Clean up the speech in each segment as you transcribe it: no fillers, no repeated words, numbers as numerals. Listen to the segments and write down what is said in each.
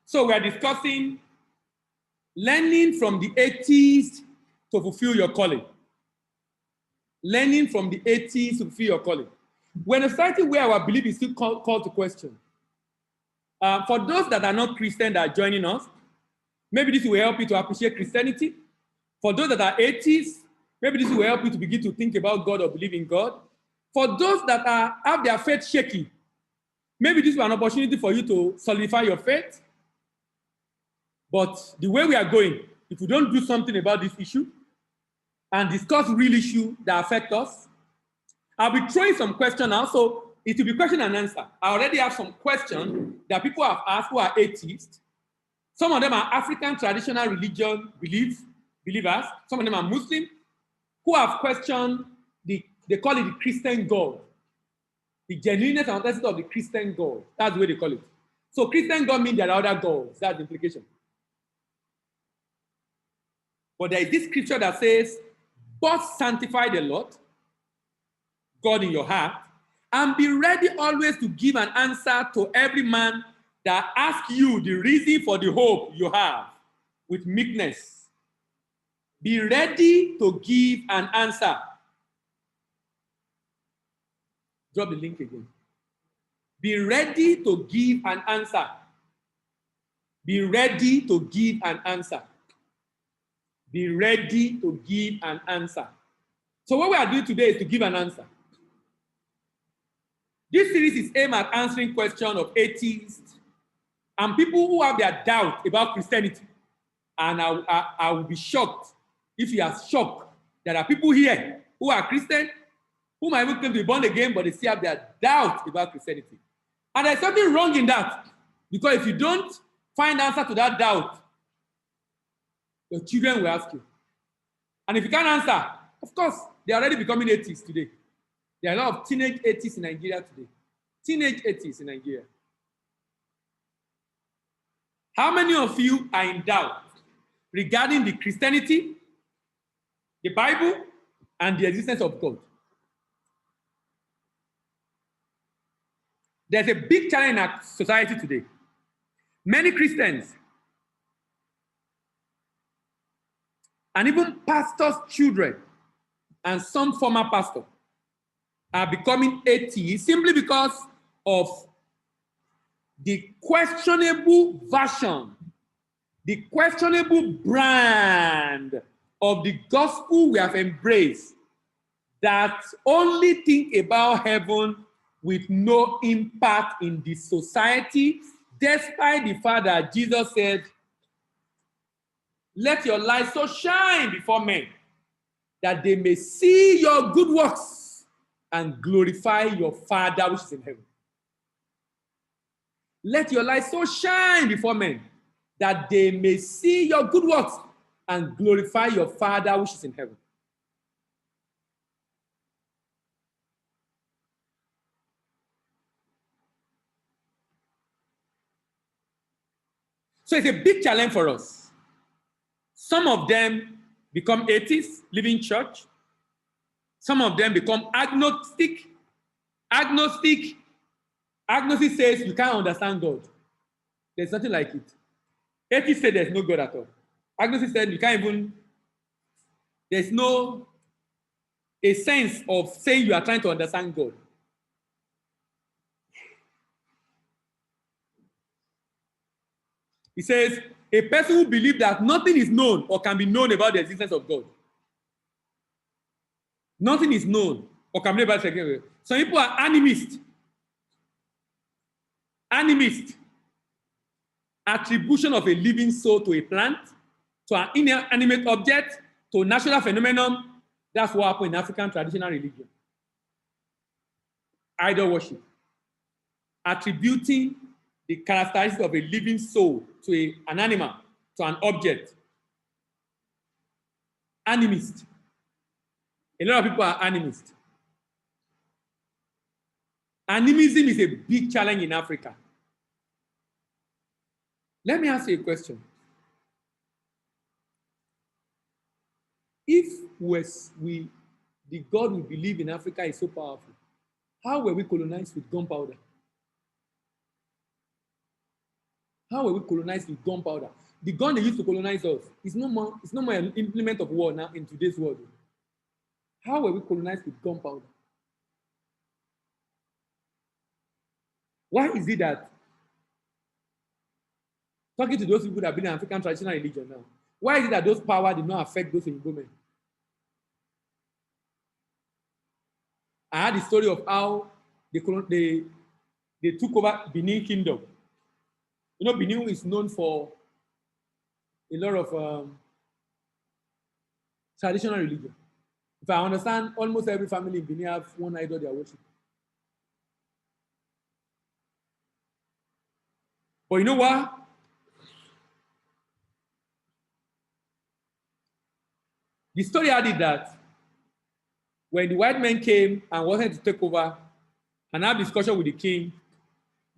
So we are discussing learning from the atheists to fulfill your calling. Learning from the atheists to fulfill your calling. We're in a society where our belief is still called to question. For those that are not Christian that are joining us, maybe this will help you to appreciate Christianity. For those that are atheists, maybe this will help you to begin to think about God or believe in God. For those that have their faith shaky, maybe this is an opportunity for you to solidify your faith. But the way we are going, if we don't do something about this issue and discuss real issues that affect us, I'll be throwing some questions now. So it will be question and answer. I already have some questions that people have asked who are atheists. Some of them are African traditional religion believers. Some of them are Muslim who have questioned they call it the Christian God. The genuineness and authenticity of the Christian God. That's the way they call it. So Christian God means there are other gods. That's the implication. But there is this scripture that says, but sanctify the Lord, God in your heart, and be ready always to give an answer to every man that asks you the reason for the hope you have with meekness. Be ready to give an answer. Drop the link again. Be ready to give an answer. Be ready to give an answer. Be ready to give an answer. So what we are doing today is to give an answer. This series is aimed at answering questions of atheists and people who have their doubt about Christianity. And I will be shocked if you are shocked. There are people here who are Christian, who might even claim to be born again, but they still have their doubt about Christianity. And there's something wrong in that. Because if you don't find answer to that doubt, your children will ask you. And if you can't answer, of course, they're already becoming atheists today. There are a lot of teenage atheists in Nigeria today. Teenage atheists in Nigeria. How many of you are in doubt regarding the Christianity, the Bible, and the existence of God? There's a big challenge in our society today. Many Christians and even pastors' children and some former pastors are becoming atheists simply because of the questionable version, the questionable brand of the gospel we have embraced that only think about heaven with no impact in the society, despite the fact that Jesus said, let your light so shine before men that they may see your good works and glorify your Father which is in heaven. Let your light so shine before men that they may see your good works and glorify your Father which is in heaven. So it's a big challenge for us. Some of them become atheists, live in church. Some of them become agnostic. Agnostic says you can't understand God. There's nothing like it. Atheists say there's no God at all. Agnostic said you can't even, there's no a sense of saying you are trying to understand God. He says, a person who believes that nothing is known or can be known about the existence of God. Nothing is known or can be known about the existence of God. Some people are animists. Animist. Attribution of a living soul to a plant, to an inanimate object, to a natural phenomenon. That's what happened in African traditional religion. Idol worship. Attributing the characteristics of a living soul to an animal, to an object. Animist. A lot of people are animist. Animism is a big challenge in Africa. Let me ask you a question. If the God we believe in Africa is so powerful, how were we colonized with gunpowder? How were we colonized with gunpowder? The gun they used to colonize us is no more an implement of war now in today's world. How were we colonized with gunpowder? Why is it that, talking to those people that have been in African traditional religion now, why is it that those power did not affect those in women? I had the story of how they took over Benin Kingdom. You know, Benin is known for a lot of traditional religion. If I understand, almost every family in Benin have one idol they are worshiping. But you know what? The story had it that when the white men came and wanted to take over and have discussion with the king,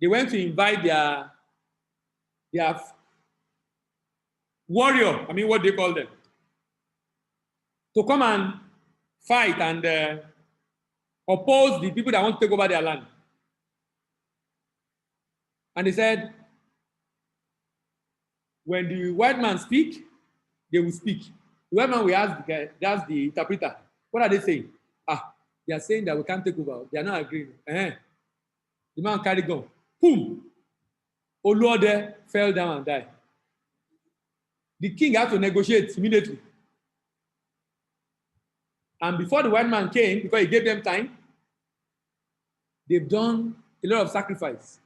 they went to invite their warrior, I mean, what they call them, to come and fight and oppose the people that want to take over their land. And they said, when the white man speak, they will speak. The white man will ask the interpreter, what are they saying? They are saying that we can't take over. They are not agreeing. The man carried gun. Boom! Oluode fell down and died. The king had to negotiate immediately. And before the white man came, because he gave them time, they've done a lot of sacrifice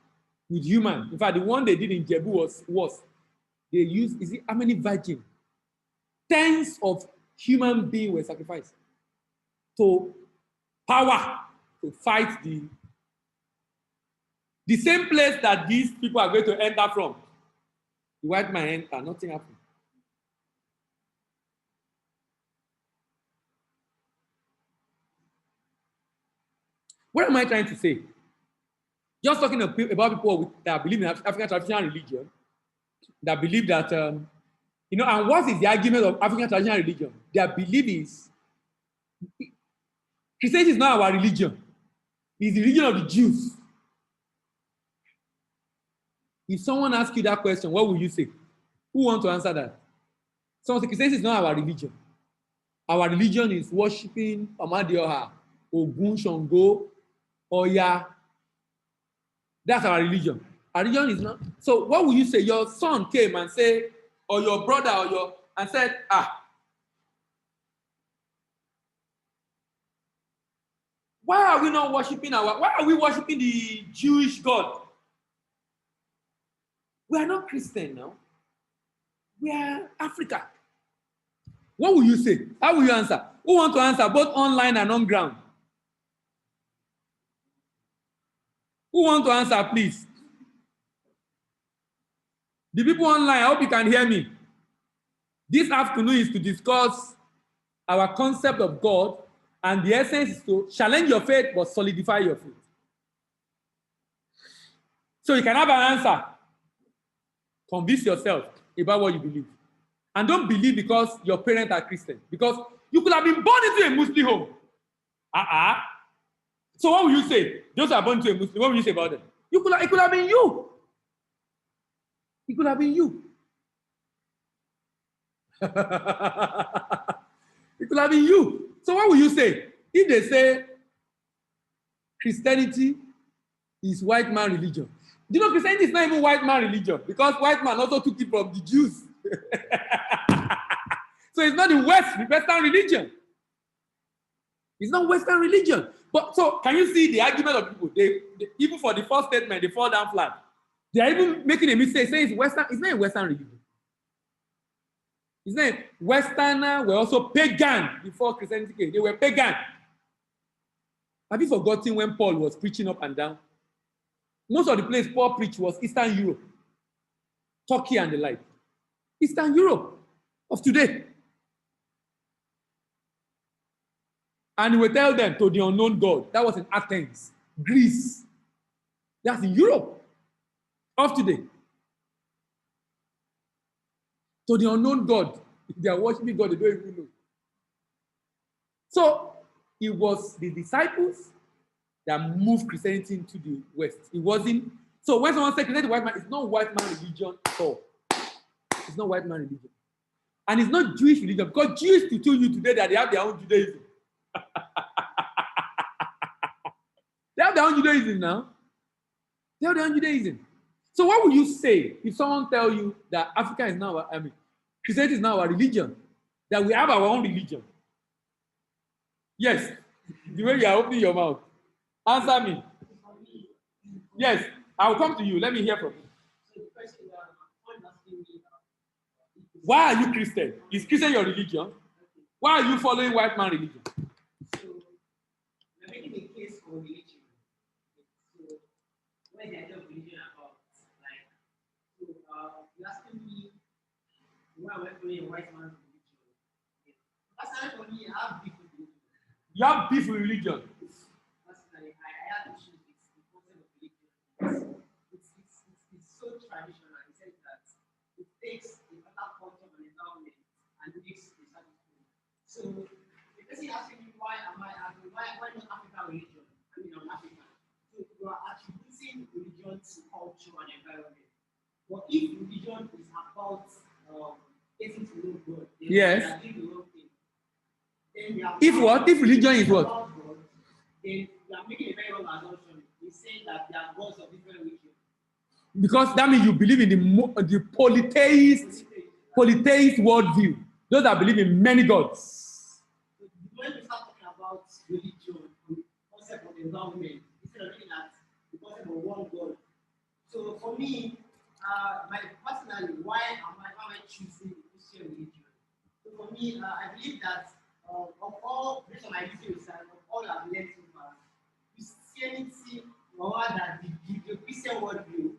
with human. In fact, the one they did in Jebu was they used, how many virgins? Tens of human beings were sacrificed to power to fight the same place that these people are going to enter from. The white man enter, nothing happened. What am I trying to say? Just talking about people that believe in African traditional religion, that believe that, and what is the argument of African traditional religion? Their belief is Christianity is not our religion. It's the religion of the Jews. If someone asks you that question, what will you say? Who wants to answer that? Someone says Christianity is not our religion. Our religion is worshiping Amadioha, Ogun, Shango, Oya. That's our religion. Our religion is not. So what will you say? Your son came and said, or your brother, and said, why are we not worshiping why are we worshiping the Jewish God? We are not Christian now. We are Africa. What will you say? How will you answer? Who want to answer both online and on ground? Who want to answer, please? The people online, I hope you can hear me. This afternoon is to discuss our concept of God, and the essence is to challenge your faith but solidify your faith. So you can have an answer. Convince yourself about what you believe. And don't believe because your parents are Christian. Because you could have been born into a Muslim home. So what will you say? Those who are born into a Muslim, what will you say about them? It could have been you. It could have been you. It could have been you. So what will you say? If they say Christianity is white man religion. Do you know Christianity is not even white man religion? Because white man also took it from the Jews. So it's not the Western religion. It's not Western religion. But so can you see the argument of people? They even for the first statement, they fall down flat. They are even making a mistake saying it's Western. It's not a Western religion. It's not Westerners were also pagan before Christianity came. They were pagan. Have you forgotten when Paul was preaching up and down? Most of the place Paul preached was Eastern Europe, Turkey and the like. Eastern Europe of today. And he will tell them to the unknown God. That was in Athens, Greece. That's in Europe of today. To the unknown God. If they are worshiping God, they don't even know. So it was the disciples that moved Christianity into the West. It wasn't So when someone says Christianity is white man, it's not white man religion at all. It's not white man religion. And it's not Jewish religion, because Jews to tell you today that they have their own Judaism. They have their own Judaism now. They have their own Judaism. So what would you say if someone tell you that Africa is now, Christianity is now our religion, that we have our own religion? Yes. The way you are opening your mouth. Answer me. Yes. I'll come to you. Let me hear from you. Why are you Christian? Is Christian your religion? Why are you following white man religion? So, we're making a case for religion. So, what is the idea of religion about? Like, so, you're asking me why am I following a white man's religion? Personally, for me, I have beef with religion. You have beef with religion? Personally, I have issues with the concept of religion. It's so traditional. It says that it takes a better culture and environment and makes a certain thing. So, the person asking me why not African religion? I mean, I'm African. So, you are attributing religion to culture and environment. But if religion is about getting to know God, then yes. we are doing the wrong thing. If what? If religion is what? God, then you are making a very wrong assumption. You're saying that there are gods of different religions. Because that means you believe in the polytheist worldview. Those that believe in many gods. So when we start talking about religion, the concept of environment, instead of looking at the concept of one God. So for me, personally, why am I choosing the Christian religion? So for me, I believe that based on my research and of all I've learned so far, Christianity, or rather the Christian worldview,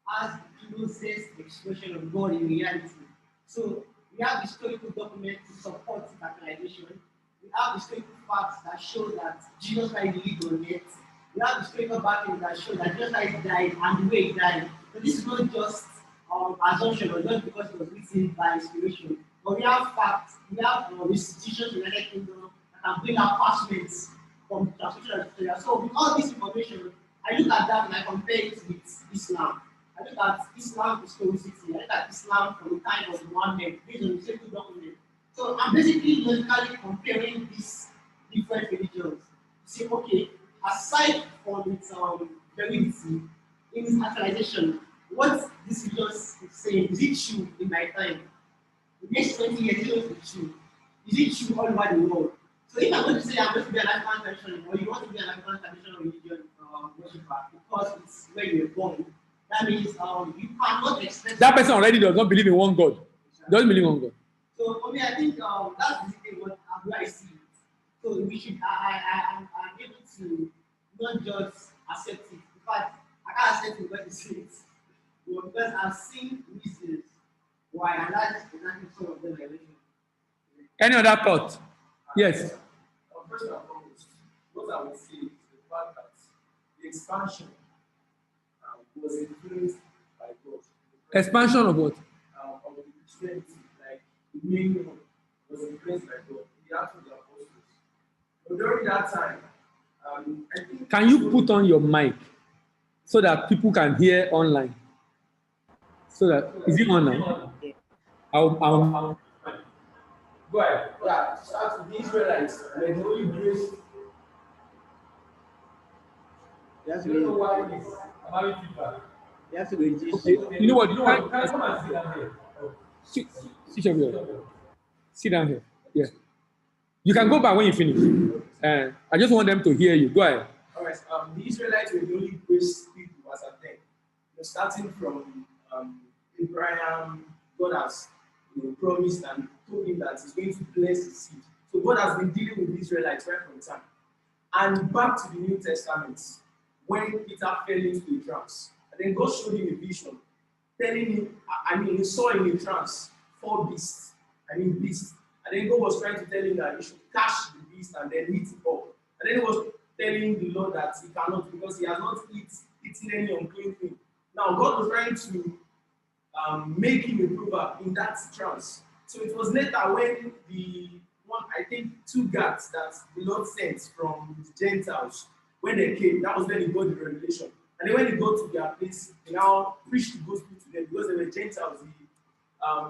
has the closest expression of God in reality. So we have historical documents to support the capitalization. We have historical facts that show that Jesus Christ lived on earth. We have historical backing that show that Jesus Christ died and the way he died. So this is not just assumption or just because it was written by inspiration. But we have facts, we have institutions in the United Kingdom that can bring out parchments from transmission of Victoria. So with all this information, I look at that and I compare it with Islam. I look at Islam historicity. I look at Islam from the time of Muhammad, based on the sacred document. So I'm basically logically comparing these different religions. See, okay, aside from its validity, in its actualization, what this religion is saying, is it true in my time? The next 20 years, is it true? Is it true all over the world? So if I'm going to say I'm going to be an African tradition, or you want to be an African traditional religion worshiper because it's where you were born, that means you cannot expect that person already does not believe in one God. Doesn't believe in one God. So for me, I think that's basically what I see it. So we should I'm able to not just accept it. In fact, I can't accept it because it's it. Because I've seen reasons why, and that's exactly some of them I mentioned. Any other thought? Yes. First and foremost, what I would say is the fact that the expansion was influenced by God. Expansion of what? Of the Christianity, like the main one, was influenced by God. The Acts of the Apostles. But during that time, I think. Can you put on your mic so that people can hear online? So that is it online? I'll Go ahead. Yeah, start with the Israelites. Like the Holy Grace. That's I don't know why it's having feedback. That's okay. you know what? Can I come and sit down here? Sit down here. Yeah. You can go back when you finish. I just want them to hear you. Go ahead. All right. The Israelites were the only grace people as at then. Starting from Abraham, God has promised and told him that he's going to bless his seed. So God has been dealing with the Israelites right from the time. And back to the New Testament, when Peter fell into a trance, and then God showed him a vision, telling him, he saw in a trance 4 beasts, beasts. And then God was trying to tell him that he should catch the beast and then eat it up. And then he was telling the Lord that he cannot because he has not eaten any unclean thing. Now, God was trying to make him a proverb in that trance. So it was later when the 2 guards that the Lord sent from the Gentiles, when they came, that was when he got the revelation. And then when they go to their place, they now preach the gospel to them because they were Gentiles.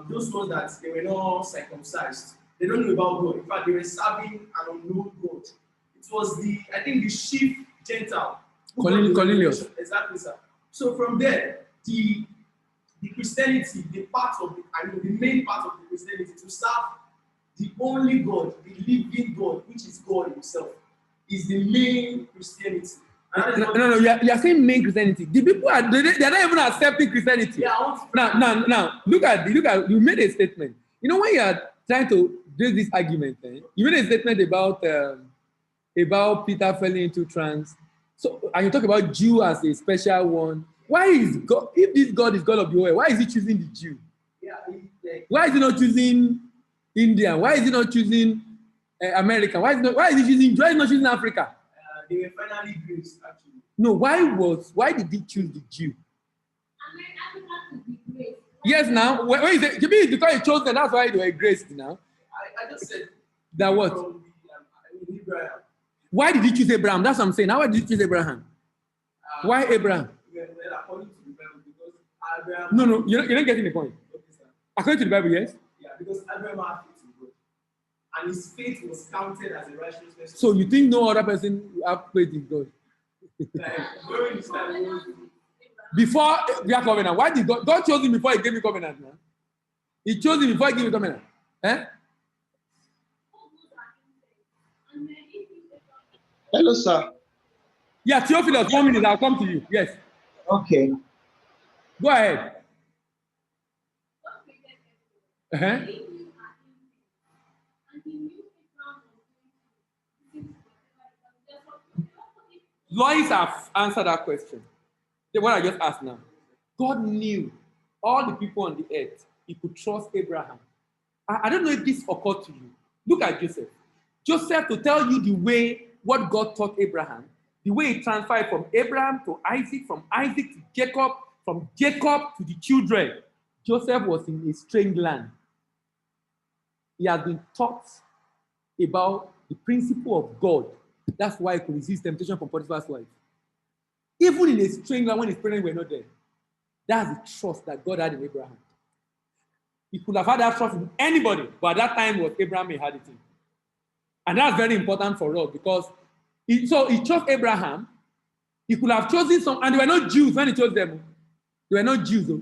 Those ones that they were not circumcised. They don't know about God. In fact, they were serving an unknown God. It was I think the chief Gentile. Cornelius. Exactly, sir. So from there, the Christianity, the main part of the Christianity to serve the only God, the living God, which is God Himself, is the main Christianity. No, you are saying main Christianity. The people are they are not even accepting Christianity. Yeah, now, look at you made a statement. You know when you are trying to raise this argument, you made a statement about Peter falling into trance. So, and you talk about Jew as a special one. Why is God, if this God is God of the world, why is He choosing the Jew? Yeah, why is He not choosing India? Why is He not choosing America? Why is He choosing? Why is He not choosing Africa? They were finally graced, actually. No, why did He choose the Jew? Yes, now where is it? You mean because He chose them? That's why they were graced now. I just said that what? Abraham. Why did He choose Abraham? That's what I'm saying. Now why did He choose Abraham? Why Abraham? Well, according to the Bible, because Abraham. No, you're not getting the point. Okay, sir. According to the Bible, yes. Yeah, because Abraham had faith in God, and his faith was counted as a righteousness. So you think no other person have faith in God? Like during his time, before their covenant, why did God chose him before He gave me covenant? Man? He chose him before He gave me covenant. Eh? Hello, sir. Yeah, Theophilus, 1 minute. I'll come to you. Yes. Okay. Go ahead. Uh-huh. Lawyers have answered that question. The one I just asked now. God knew all the people on the earth. He could trust Abraham. I don't know if this occurred to you. Look at Joseph. Joseph, to tell you the way what God taught Abraham, the way He transferred from Abraham to Isaac, from Isaac to Jacob, from Jacob to the children. Joseph was in a strange land. He had been taught about the principle of God. That's why he could resist temptation from Potiphar's wife. Even in a strange land when his parents were not there. That's the trust that God had in Abraham. He could have had that trust in anybody, but at that time was Abraham he had it in. And that's very important for us because he chose Abraham. He could have chosen some, and they were not Jews when He chose them. They were not Jews, though.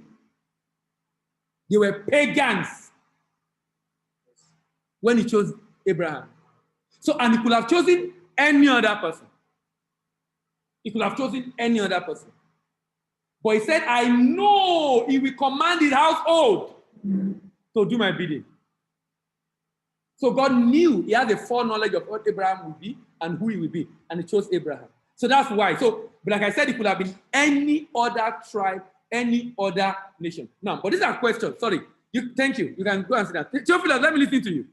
They were pagans when He chose Abraham. So, and He could have chosen any other person. He could have chosen any other person. But He said, I know He will command His household to do my bidding. So God knew He had a foreknowledge of what Abraham would be and who he will be. And He chose Abraham. So that's why. So, but like I said, it could have been any other tribe, any other nation. Now, but these are questions. Sorry. Thank you. You can go and sit down. Theophilus, let me listen to you.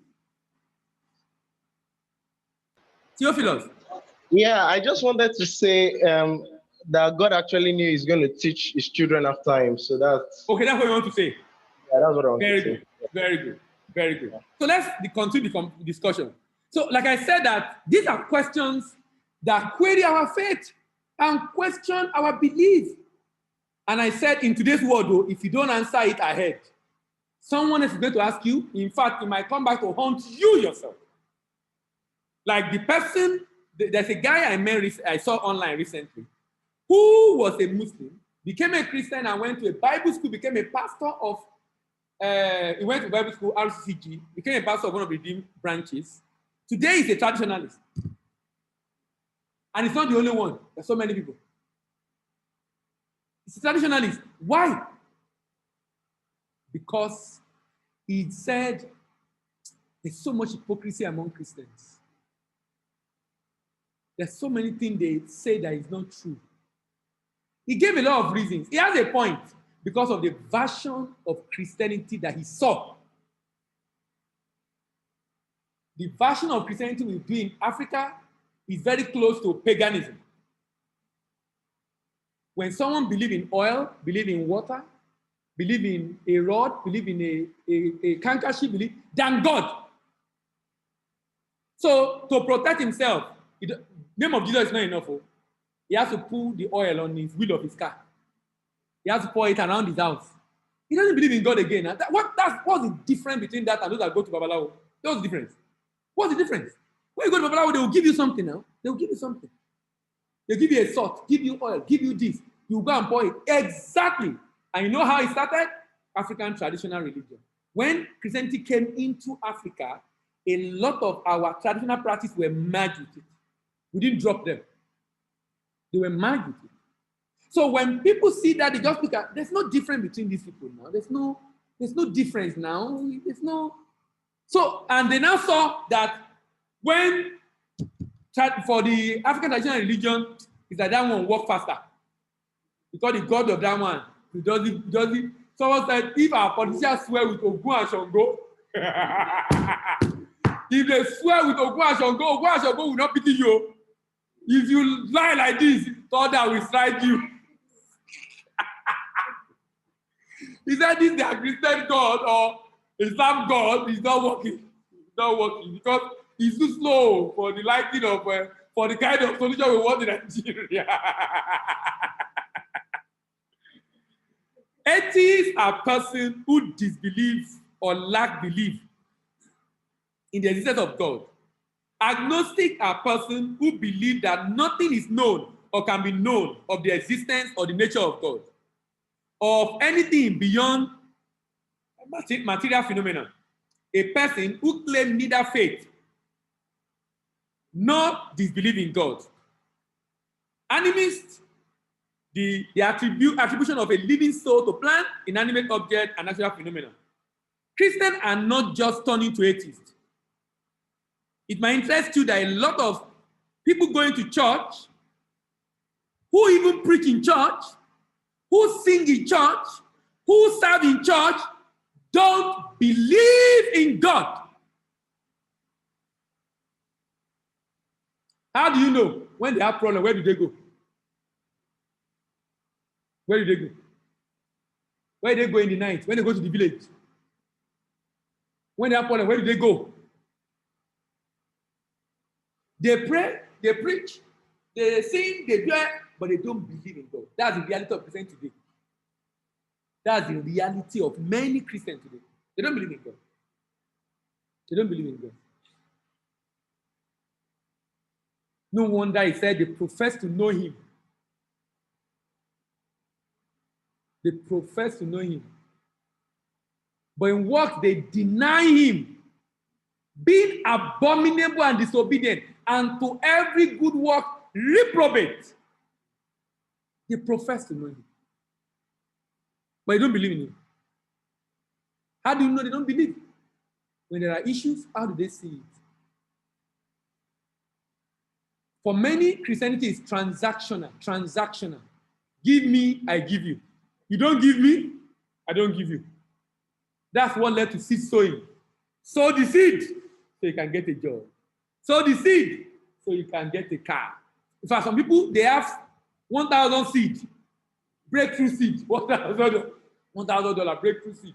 Theophilus. Yeah, I just wanted to say that God actually knew He's going to teach His children after Him. So that's... Okay, that's what you want to say. Yeah, that's what I want to say. Very good. Very good. Very good. So let's continue the discussion. So like I said that these are questions that query our faith and question our belief. And I said in today's world, though, if you don't answer it ahead, someone else is going to ask you. In fact, it might come back to haunt you yourself. Like the person, there's a guy I saw online recently who was a Muslim, became a Christian and went to a Bible school, became a pastor of he went to Bible school, LCCC, became a pastor of one of the Redeemed branches. Today he's a traditionalist. And it's not the only one. There's so many people. He's a traditionalist. Why? Because he said there's so much hypocrisy among Christians. There's so many things they say that is not true. He gave a lot of reasons. He has a point. Because of the version of Christianity that he saw. The version of Christianity we do in Africa is very close to paganism. When someone believes in oil, believes in water, believes in a rod, believes in a handkerchief, believes than God. So to protect himself, the name of Jesus is not enough. He has to pull the oil on his wheel of his car. He has to pour it around his house. He doesn't believe in God again. What's the difference between that and those that go to Babalawo? What's the difference? What's the difference? When you go to Babalawo, they will give you something now. They will give you something. They'll give you a salt, give you oil, give you this. You go and pour it. Exactly. And you know how it started? African traditional religion. When Christianity came into Africa, a lot of our traditional practices were merged with it. We didn't drop them. They were merged with it. So when people see that, they just look at, there's no difference between these people now. There's no difference now. There's no. So, and they now saw that when, for the African traditional religion, is that one work faster. Because the God of that one, he does it. Someone said, if our politicians swear with Ogun and Shango, if they swear with Ogun and Shango will not pity you. If you lie like this, thunder will strike you. He said, this is their Christian God or Islam God is not working. It's not working because it's too slow for the liking of, for the kind of solution we want in Nigeria. Atheists are persons who disbelieve or lack belief in the existence of God. Agnostic are persons who believe that nothing is known or can be known of the existence or the nature of God, or of anything beyond material phenomena. A person who claims neither faith nor disbelief in God. Animists, the attribution of a living soul to plant, inanimate object, and natural phenomena. Christians are not just turning to atheists. It might interest you that a lot of people going to church, who even preach in church, who sing in church, who serve in church, don't believe in God. How do you know? When they have problems, where do they go? Where do they go? Where do they go in the night? When they go to the village? When they have problems, where do they go? They pray, they preach, they sing, they pray, but they don't believe in God. That's the reality of Christians today. That's the reality of many Christians today. They don't believe in God. They don't believe in God. No wonder he said they profess to know him. They profess to know him. But in works, they deny him, being abominable and disobedient, and to every good work reprobate. They profess to know him. But they don't believe in him. How do you know they don't believe? When there are issues, how do they see it? For many, Christianity is transactional. Transactional. Give me, I give you. You don't give me, I don't give you. That's what led to seed sowing. Sow the seed so you can get a job. Sow the seed so you can get a car. In fact, some people, they have 1,000 seed, breakthrough seed, $1,000 breakthrough seed.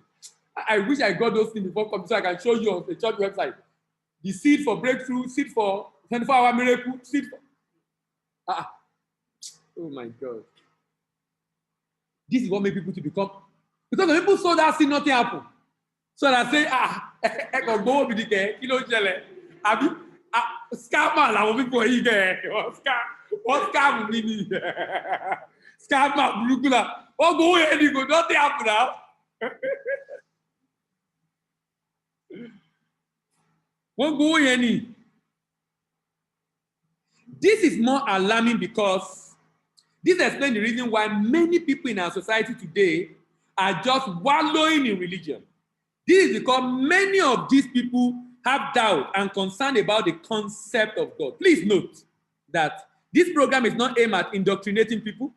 I wish I got those things before coming so I can show you on the church website. The seed for breakthrough, seed for 24-hour miracle, seed for... Oh my God. This is what makes people to become... Because when people saw that seed, nothing happened. So I say, I can go with the guy, you know, scammer, I will be for you there. What scam meaning? Scammer, blue. Oh, go ahead, you go, nothing happened now. Won't go any. This is more alarming because this explains the reason why many people in our society today are just wallowing in religion. This is because many of these people have doubt and concern about the concept of God. Please note that this program is not aimed at indoctrinating people,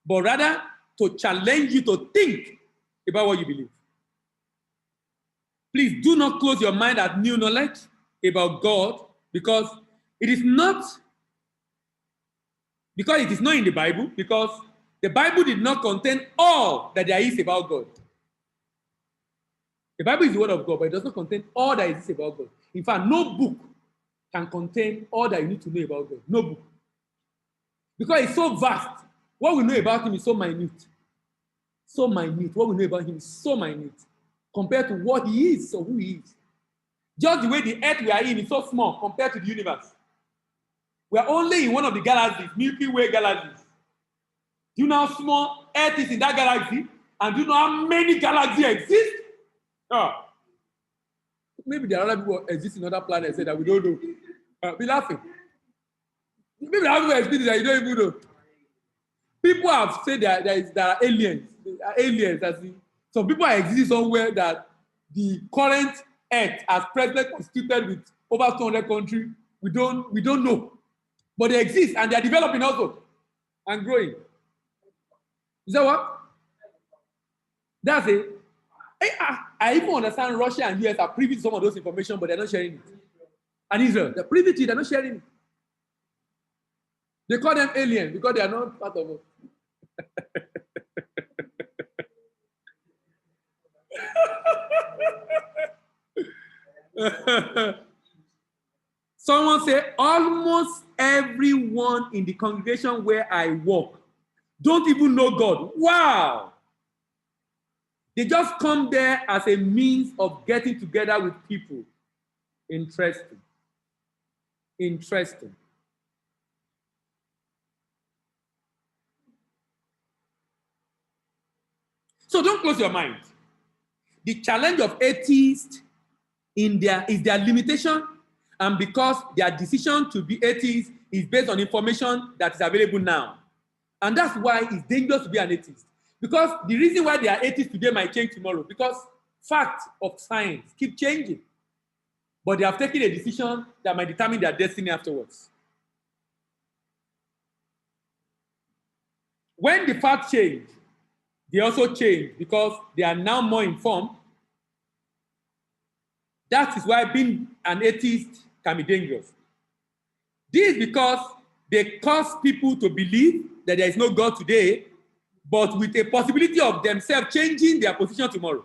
but rather to challenge you to think about what you believe. Please do not close your mind at new knowledge about God because it is not in the Bible, because the Bible did not contain all that there is about God. The Bible is the word of God, but it does not contain all that exists about God. In fact, no book can contain all that you need to know about God. No book. Because it's so vast. What we know about him is so minute. So minute. What we know about him is so minute compared to what he is or who he is. Just the way the earth we are in is so small compared to the universe. We are only in one of the galaxies, Milky Way galaxies. Do you know how small earth is in that galaxy? And do you know how many galaxies exist? Oh. Maybe there are other people who exist in other planets that we don't know. Be laughing. Maybe there are people exist that you don't even know. People have said that there are aliens. There are aliens. As in, some people are existing somewhere that the current Earth, as presently constituted with over 200 countries, we don't know. But they exist and they are developing also and growing. Is that what? That's it. I even understand Russia and US are privy to some of those information, but they're not sharing it. And Israel, they're privy to it, they're not sharing it. They call them aliens because they are not part of it. Someone say, almost everyone in the congregation where I work don't even know God. Wow! They just come there as a means of getting together with people. Interesting. Interesting. So don't close your mind. The challenge of atheists is their limitation, and because their decision to be atheist is based on information that is available now. And that's why it's dangerous to be an atheist. Because the reason why they are atheists today might change tomorrow, because facts of science keep changing. But they have taken a decision that might determine their destiny afterwards. When the facts change, they also change because they are now more informed. That is why being an atheist can be dangerous. This is because they cause people to believe that there is no God today, but with a possibility of themselves changing their position tomorrow.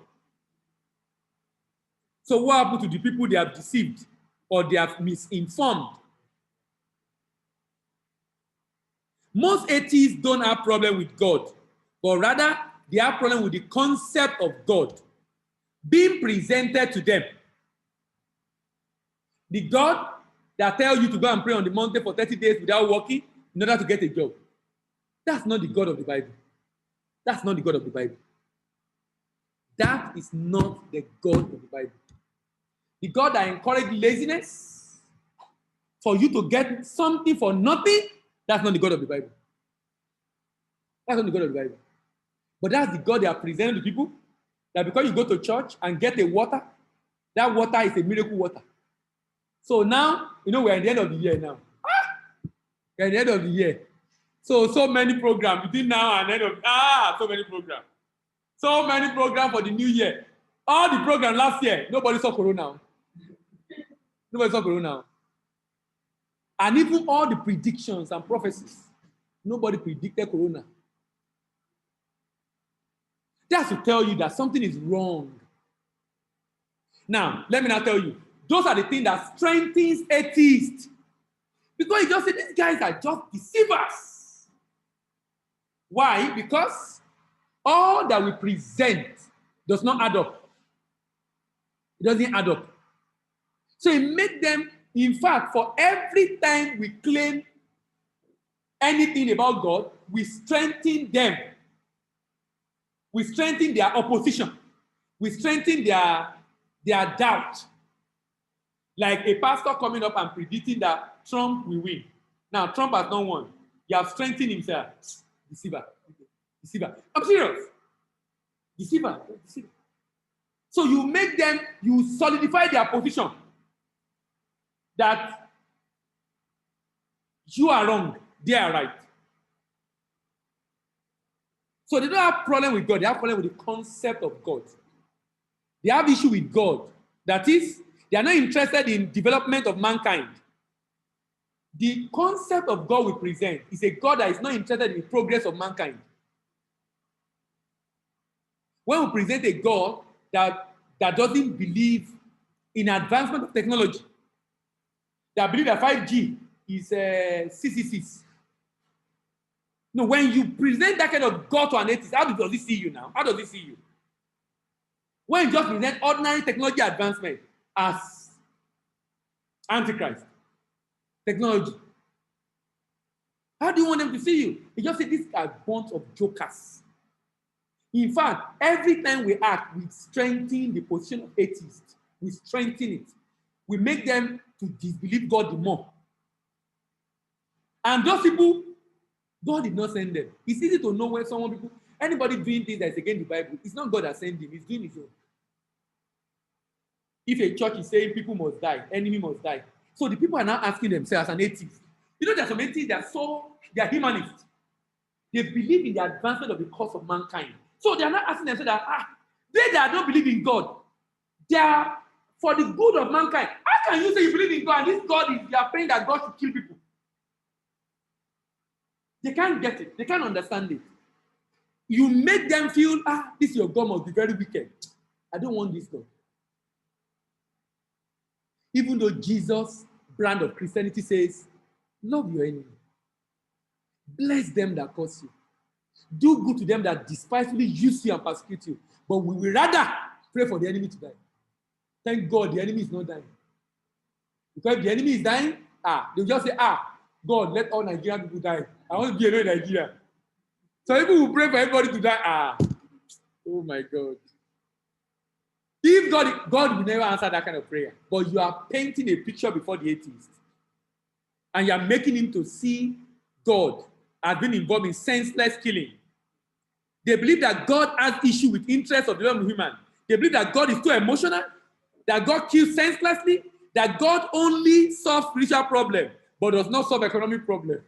So what happened to the people they have deceived or they have misinformed? Most atheists don't have problem with God, but rather they have problem with the concept of God being presented to them. The God that tells you to go and pray on the mountain for 30 days without working in order to get a job. That's not the God of the Bible. That's not the God of the Bible. That is not the God of the Bible. The God that encourages laziness for you to get something for nothing, that's not the God of the Bible. That's not the God of the Bible. But that's the God they are presenting to people, that because you go to church and get a water, that water is a miracle water. So now, we're at the end of the year now. We're at the end of the year. So many programs between now and end of, so many programs. So many programs for the new year. All the programs last year, nobody saw Corona. Nobody saw Corona. And even all the predictions and prophecies, nobody predicted Corona. That's to tell you that something is wrong. Now, let me now tell you, those are the things that strengthens atheists. Because you just say, these guys are just deceivers. Why? Because all that we present does not add up. It doesn't add up. So it makes them, in fact, for every time we claim anything about God, we strengthen them. We strengthen their opposition. We strengthen their doubt. Like a pastor coming up and predicting that Trump will win. Now, Trump has not won. He has strengthened himself. Deceiver. Deceiver. I'm serious. Deceiver. Deceiver. So you make them, you solidify their position that you are wrong, they are right. So they don't have problem with God, they have problem with the concept of God. They have issue with God. That is, they are not interested in development of mankind. The concept of God we present is a God that is not interested in the progress of mankind. When we present a God that doesn't believe in advancement of technology, that believe that 5G is CCCs, No, when you present that kind of God to an atheist, how does he see you now? How does he see you? When you just present ordinary technology advancement as Antichrist technology, how do you want them to see you? You just say these are a bunch of jokers. In fact, every time we act, we strengthen the position of atheists. We strengthen it. We make them to disbelieve God the more. And those people, God did not send them. It's easy to know when anybody doing things that's against the Bible, it's not God that sent him, he's doing his own. If a church is saying people must die, enemy must die. So the people are now asking themselves as an atheist. You know, there's some atheists they are humanists. They believe in the advancement of the cause of mankind. So they are not asking themselves that, they that don't believe in God, they are for the good of mankind. How can you say you believe in God and this God you are praying that God should kill people? They can't get it. They can't understand it. You make them feel, this your God must be very wicked. I don't want this God. Even though Jesus' brand of Christianity says, love your enemy. Bless them that curse you. Do good to them that despitefully use you and persecute you. But we will rather pray for the enemy to die. Thank God the enemy is not dying. Because if the enemy is dying, they'll just say, God, let all Nigerian people die. I want to be alone in Nigeria. So people will pray for everybody to die. Oh my God. If God will never answer that kind of prayer. But you are painting a picture before the atheist. And you are making him to see God as being involved in senseless killing. They believe that God has issue with interests of the human. They believe that God is too emotional, that God kills senselessly, that God only solves spiritual problems, but does not solve economic problems.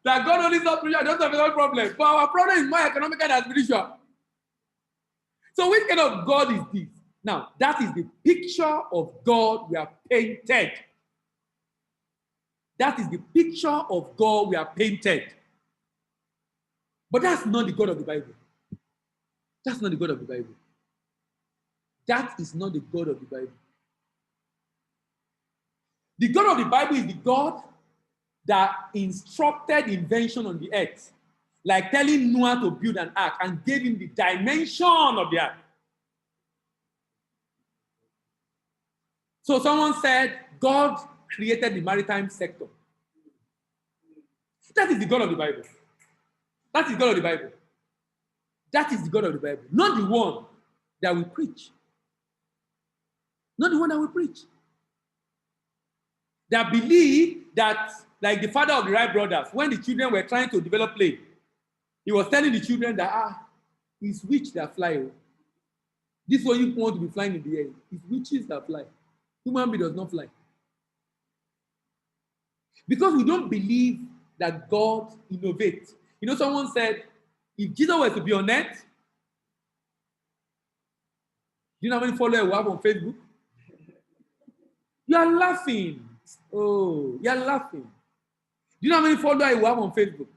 That God only solves spiritual, doesn't solve economic problems. But our problem is more economical than spiritual. So which kind of God is this? Now, that is the picture of God we are painted. That is the picture of God we are painted. But that's not the God of the Bible. That's not the God of the Bible. That is not the God of the Bible. The God of the Bible is the God that instructed invention on the earth, like telling Noah to build an ark and gave him the dimension of the ark. So someone said, God created the maritime sector. That is the God of the Bible. That is the God of the Bible. That is the God of the Bible. Not the one that we preach. Not the one that we preach. That believe that, like the father of the Wright brothers, when the children were trying to develop plane, he was telling the children that, it's witch that fly. This one you want to be flying in the air. It's witches that fly. Human being does not fly. Because we don't believe that God innovates. You know, someone said, if Jesus were to be on earth, you know how many followers we have on Facebook? You are laughing. Oh, you are laughing. Do you know how many followers we have on Facebook?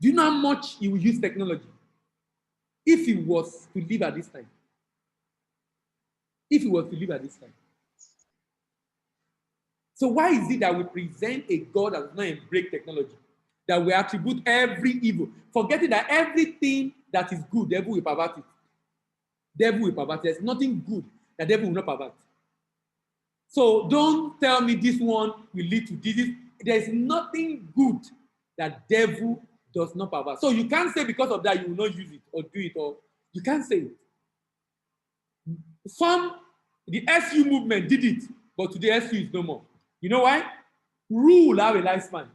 Do you know how much he will use technology? If he was to live at this time. If he was to live at this time. So why is it that we present a God that does not embrace technology? That we attribute every evil, forgetting that everything that is good, devil will pervert it. Devil will pervert it. There's nothing good that devil will not pervert. So don't tell me this one will lead to this. There's nothing good that devil does not pervert. So you can't say because of that you will not use it or do it, or you can't say it. The SU movement did it, but today SU is no more. You know why? Rule have a lifespan.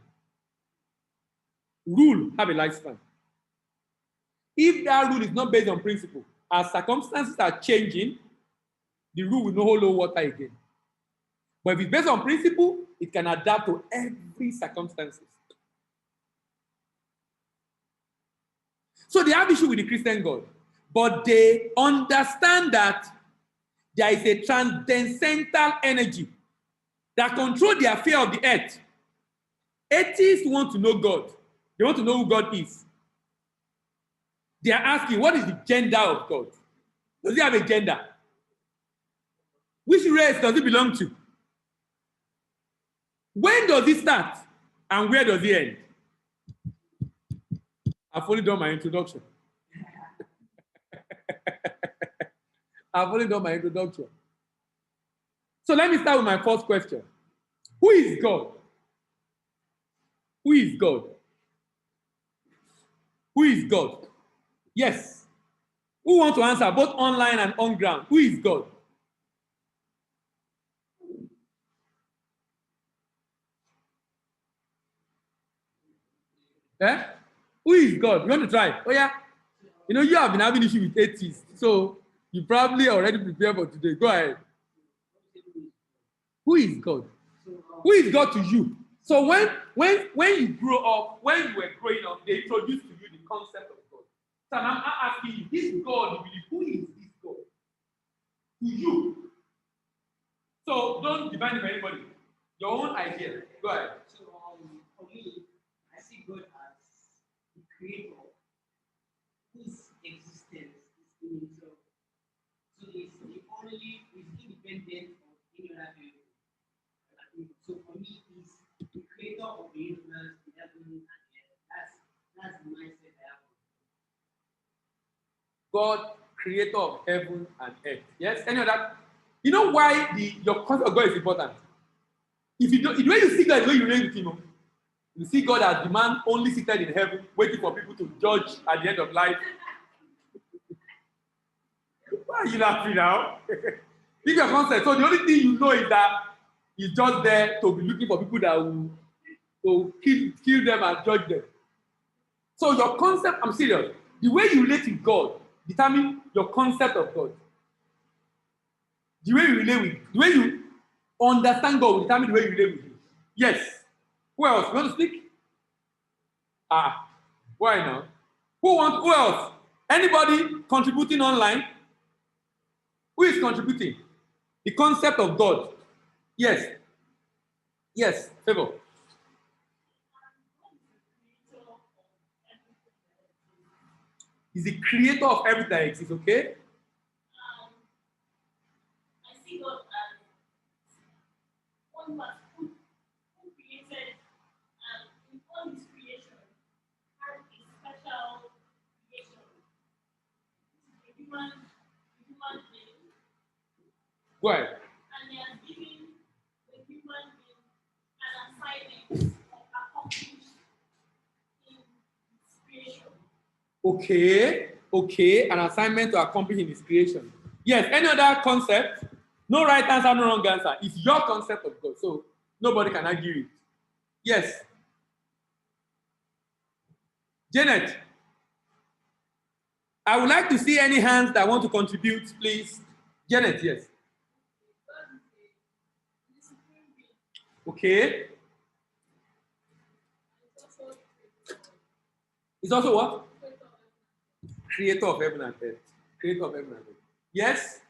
Rule have a lifespan. If that rule is not based on principle, as circumstances are changing, the rule will not hold water again. But if it's based on principle, it can adapt to every circumstances. So they have issue with the Christian God, but they understand that there is a transcendental energy that controls the affair of the earth. Atheists want to know God. They want to know who God is. They are asking, what is the gender of God? Does it have a gender? Which race does it belong to? When does it start? And where does it end? I've only done my introduction. I've only done my introduction. So let me start with my first question. Who is God? Who is God? Who is God? Yes. Who wants to answer both online and on ground? Who is God? Eh? Who is God? You want to try? Oh yeah. You know, you have been having issue with atheists, so you probably already prepared for today. Go ahead. Who is God? Who is God to you? So when you grow up, when you were growing up, they introduced to you the concept of God. So I'm asking you, this God, you believe, who is this God? To you. So don't define it for anybody. Your own idea. Go ahead. So for me, I see God as the creator whose existence is in himself. So he's the only, he's independent of any other being. So for me, he's the creator of the universe, the heaven and earth. That's the mindset I have. God, creator of heaven and earth. Yes? Any other? You know why your concept of God is important? If you don't, the way you see God, the way you relate with him, you see God as the man only seated in heaven, waiting for people to judge at the end of life. Why are you laughing now? Leave your concept. So the only thing you know is that he's just there to be looking for people that will kill them and judge them. So your concept, I'm serious, the way you relate with God determines your concept of God. The way you relate with, the way you understand God will determine the way you relate with him. Yes. Who else? You want to speak? Why now? Who else? Anybody contributing online? Who is contributing? The concept of God. Yes. Yes, Favor. He's the creator of everything that exists, okay? I see God as one who created in all his creation had a special creation. A human being. Go ahead. And he has given the human being an assignment of accomplish in his creation. Okay, an assignment to accomplish in his creation. Yes, any other concept? No right answer, no wrong answer. It's your concept of God, so nobody can argue it. Yes. Janet, I would like to see any hands that want to contribute, please. Janet, yes. Okay. It's also what? Creator of heaven and earth. Creator of heaven and earth. Yes?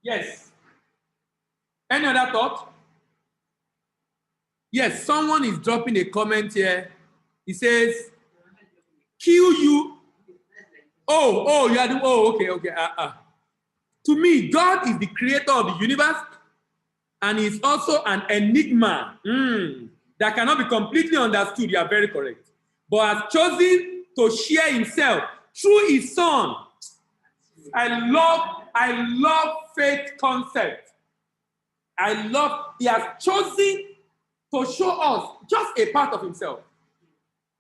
Yes. Any other thought? Yes, someone is dropping a comment here. He says, kill you. Oh, you are the, okay. To me, God is the creator of the universe and is also an enigma that cannot be completely understood. You are very correct. But has chosen to share himself through his son. I love faith concept. He has chosen to show us just a part of himself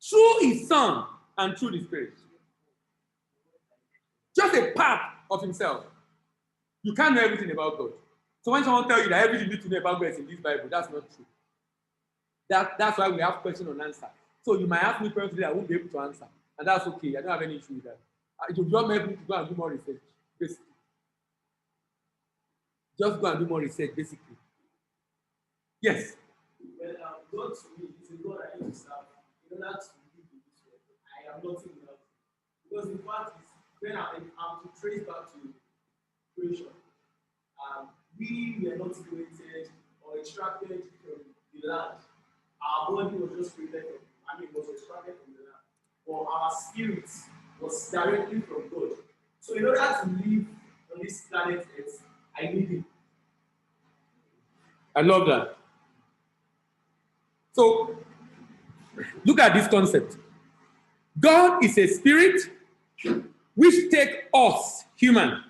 through his son and through the spirit. Just a part of himself. You can't know everything about God. So when someone tells you that everything you need to know about God is in this Bible, that's not true. That's why we have question and answer. So you might ask me personally, I won't be able to answer. And that's okay. I don't have any issue with that. You just help me to go and do more research, basically. Just go and do more research, basically. Yes. Well, God to me is a God I need to serve in order to live in this world. I am nothing without him. Because the fact is, when I'm to trace back to creation, we were not created or extracted from the land. Our body was just created from, was extracted from the land. But our spirits was directly from God. So in order to live on this planet Earth, I need him. I love that. So, look at this concept. God is a spirit which takes us, human,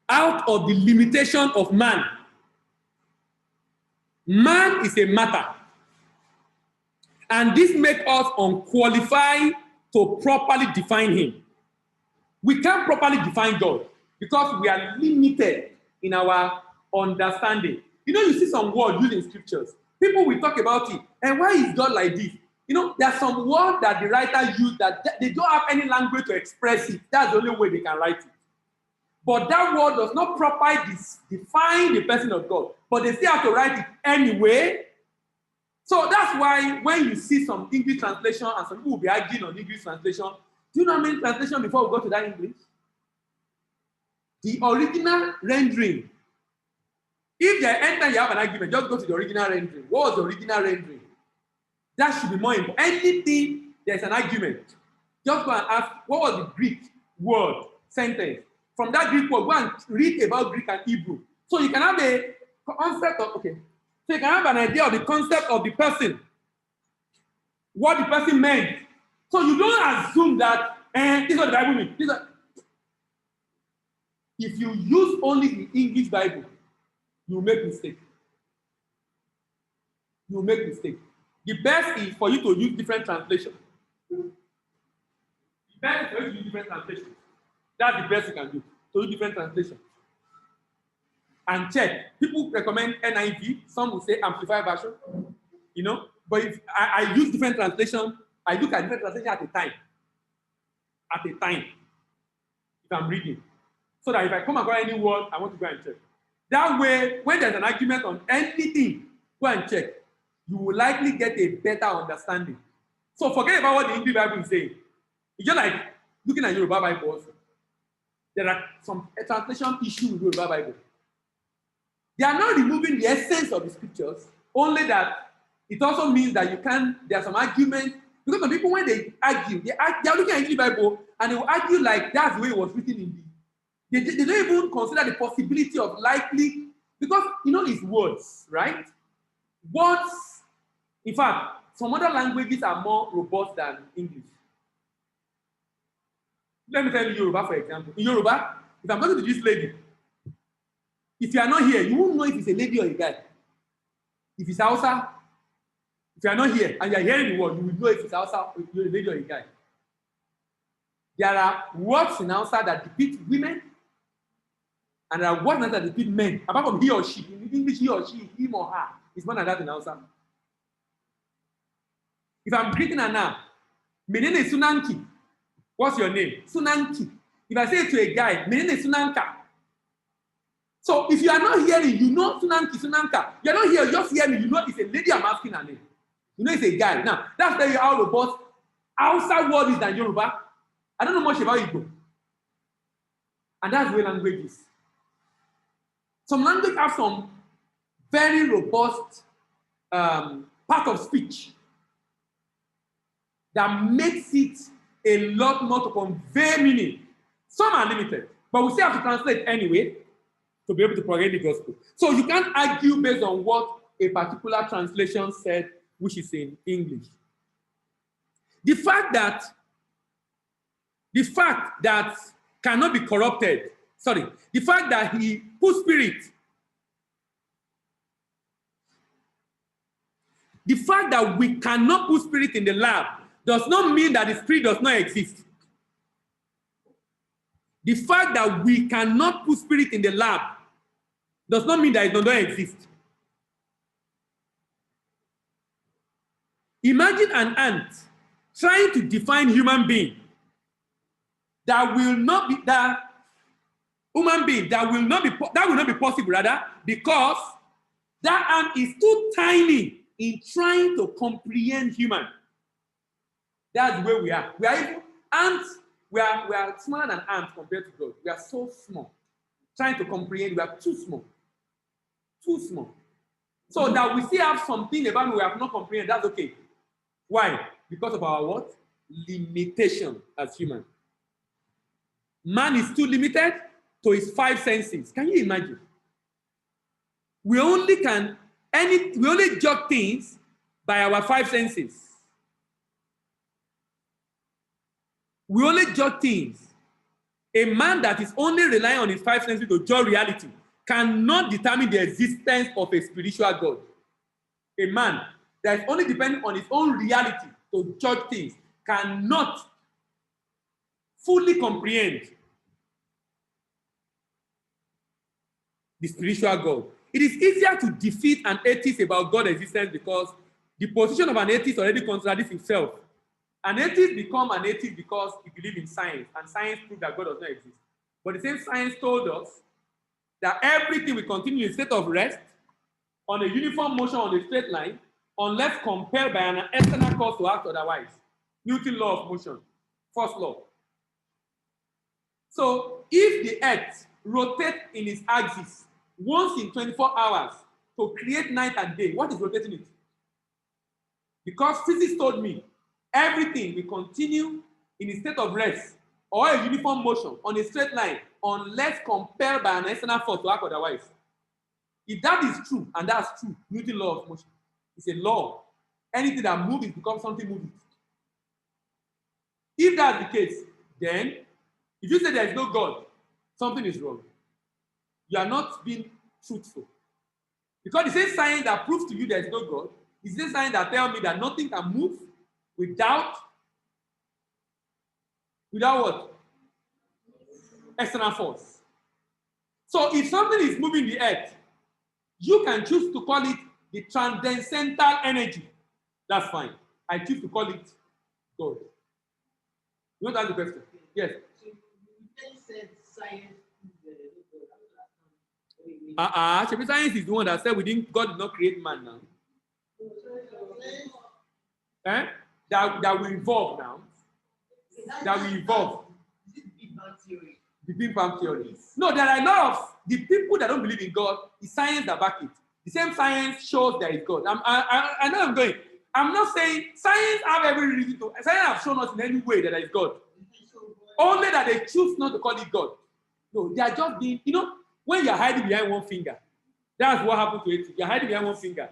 out of the limitation of man. Man is a matter. And this makes us unqualified to properly define him. We can't properly define God because we are limited in our understanding. You know, you see some words used in scriptures. People will talk about it. And why is God like this? You know, there are some words that the writer used that they don't have any language to express it. That's the only way they can write it. But that word does not properly define the person of God. But they still have to write it anyway. So that's why when you see some English translation and some people will be arguing on English translation, do you know how many translations before we go to that English? The original rendering. If there anytime you have an argument, just go to the original rendering. What was the original rendering? That should be more important. Anything there's an argument, just go and ask what was the Greek word, sentence. From that Greek word, go and read about Greek and Hebrew. So you can have a concept of, okay, so you can have an idea of the concept of the person, what the person meant. So you don't assume that, this is what the Bible means. If you use only the English Bible, you make mistake. You make mistake. The best is for you to use different translations. The best is for you to use different translations. That's the best you can do. To use different translations. And check. People recommend NIV. Some will say Amplified Version. You know? But if I use different translations, I look at different translations at a time. At a time. If I'm reading. So that if I come across any word, I want to go and check. That way, when there's an argument on anything, go and check. You will likely get a better understanding. So forget about what the English Bible is saying. It's just like looking at Yoruba Bible also. There are some translation issues with Yoruba Bible. They are not removing the essence of the scriptures, only that it also means that you can, there are some arguments, because some people, when they argue, they are looking at English Bible and they will argue like that's the way it was written in the. They don't even consider the possibility of likely, because you know these words, right? Words, in fact, some other languages are more robust than English. Let me tell you Yoruba, for example. In Yoruba, if I'm talking to this lady, if you are not here, you won't know if it's a lady or a guy. If it's Hausa, if you are not here and you are hearing the word, you will know if it's Hausa, if you're a lady or a guy. There are words in Hausa that depict women, and there are words that depict men. Apart from he or she, in English, he or she, him or her, it's more than that in Hausa. If I'm greeting her now, my name is Sunanki. What's your name? Sunanki. If I say it to a guy, my name is Sunanka. So if you are not hearing, you know Sunanki, Sunanka. You're not here, you just hear me, you know it's a lady I'm asking her name. You know it's a guy. Now, that's very how robust Hausa word is than Yoruba. I don't know much about Igbo. And that's the way language is. Some language have some very robust part of speech that makes it a lot more to convey meaning. Some are limited, but we still have to translate anyway to be able to propagate the gospel. So you can't argue based on what a particular translation said, which is in English. The fact that cannot be corrupted, the fact that he put spirit, the fact that we cannot put spirit in the lab does not mean that the spirit does not exist. The fact that we cannot put spirit in the lab does not mean that it does not exist. Imagine an ant trying to define human being that will not be possible, rather, because that ant is too tiny in trying to comprehend human. That's where we are. We are even ants. We are smaller than ants compared to God. We are so small. Trying to comprehend, we are too small. Too small. So that we still have something about me we have not comprehended, that's okay. Why? Because of our what? limitation as human. Man is too limited to his 5 senses. Can you imagine? We only judge things by our 5 senses. We only judge things. A man that is only relying on his 5 senses to judge reality cannot determine the existence of a spiritual God. A man that is only depending on his own reality to judge things cannot fully comprehend the spiritual God. It is easier to defeat an atheist about God's existence because the position of an atheist already contradicts himself. An atheist becomes an atheist because he believes in science, and science proves that God does not exist. But the same science told us that everything will continue in a state of rest, on a uniform motion on a straight line, unless compelled by an external cause to act otherwise. Newton's law of motion, first law. So if the earth rotates in its axis once in 24 hours to create night and day, what is rotating it? Because physics told me everything will continue in a state of rest or a uniform motion on a straight line unless compelled by an external force to act otherwise. If that is true, and that's true, Newton's law of motion, it's a law. Anything that moves becomes something moving. If that's the case, then if you say there is no God, something is wrong. You are not being truthful. Because the same science that proves to you there is no God is the same science that tells me that nothing can move without what? External force. So if something is moving the earth, you can choose to call it the transcendental energy. That's fine. I choose to call it God. You want to ask the question? Yes. So you said science is Science is the one that said God did not create man now. That will evolve now. That will evolve. The Big Bang theory. No, there are a lot of the people that don't believe in God. The science that back it. The same science shows there is God. I know I'm going. I'm not saying science have every reason to. Science have shown us in any way that there is God. Only that they choose not to call it God. No, they are just being. When you're hiding behind one finger, that's what happened to it. You're hiding behind one finger.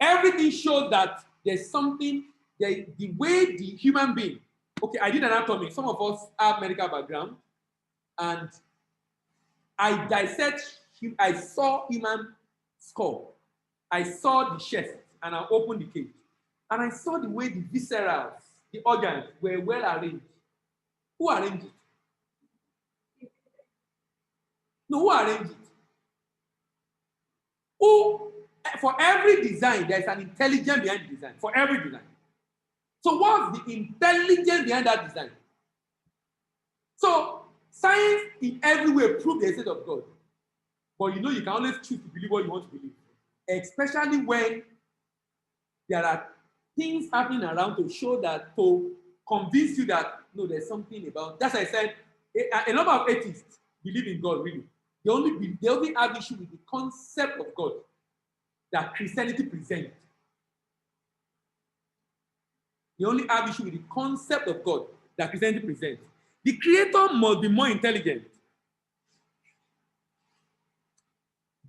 Everything shows that there's something. The way the human being. Okay, I did anatomy. Some of us have medical background. And I dissect, I saw human skull. I saw the chest, and I opened the cage. And I saw the way the viscera, the organs were well arranged. Who arranged it? No, who arranged it? For every design, there's an intelligence behind the design. For every design. So what's the intelligence behind that design? So science in every way proves the existence of God. But you can always choose to believe what you want to believe. Especially when there are things happening around to show that, to convince you that, no, there's something about. That's why I said, a number of atheists believe in God, really. They only have issue with the concept of God that Christianity presents. They only have issue with the concept of God that Christianity presents. The creator must be more intelligent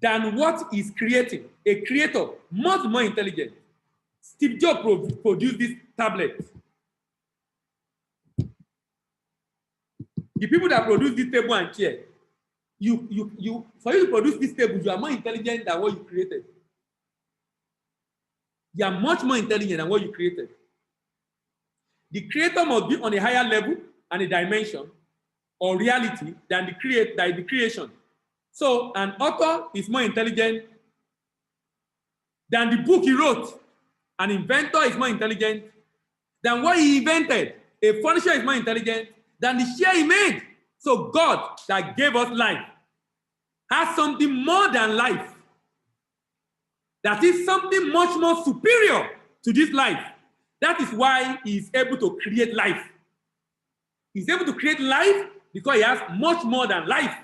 than what is creating. A creator must be more intelligent. Steve Jobs produced this tablet. The people that produce this table and chair, for you to produce this table, you are more intelligent than what you created. You are much more intelligent than what you created. The creator must be on a higher level and a dimension or reality than the creation. So an author is more intelligent than the book he wrote. An inventor is more intelligent than what he invented. A furnisher is more intelligent than the chair he made. So God that gave us life has something more than life. That is something much more superior to this life. That is why he is able to create life. He's able to create life because he has much more than life.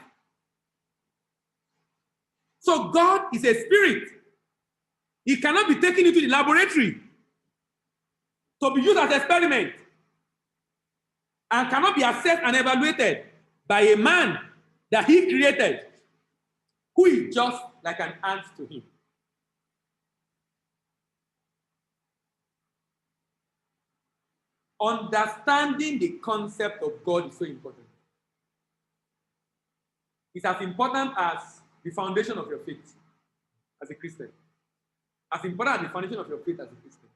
So God is a spirit. He cannot be taken into the laboratory to be used as an experiment. and cannot be assessed and evaluated by a man that he created, who is just like an ant to him. Understanding the concept of God is so important. It's as important as the foundation of your faith as a Christian. As important as the foundation of your faith as a Christian.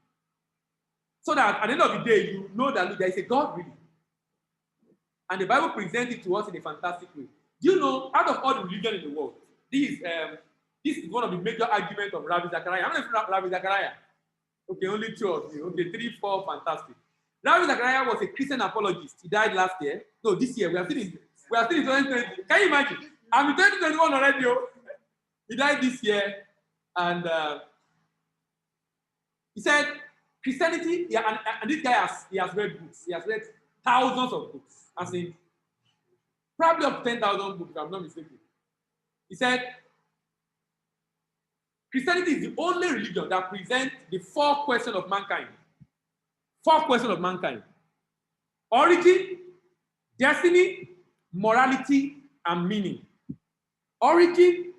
So that at the end of the day, you know that there is a God really. And the Bible presents it to us in a fantastic way. Do you know, out of all the religion in the world, this is one of the major arguments of Rabbi Zachariah. How many of Rabbi Zachariah? Okay, only 2 of you. Okay, 3, 4, fantastic. Rabbi Zachariah was a Christian apologist. He died last year. No, this year. We are still in 2020. Can you imagine? I'm in 2021 already. He died this year. And he said, Christianity, yeah, and this guy has read books. He has read thousands of books. As in, probably up to 10,000 books, if I'm not mistaken. He said, Christianity is the only religion that presents the 4 questions of mankind. 4 questions of mankind. Origin, destiny, morality, and meaning. Origin,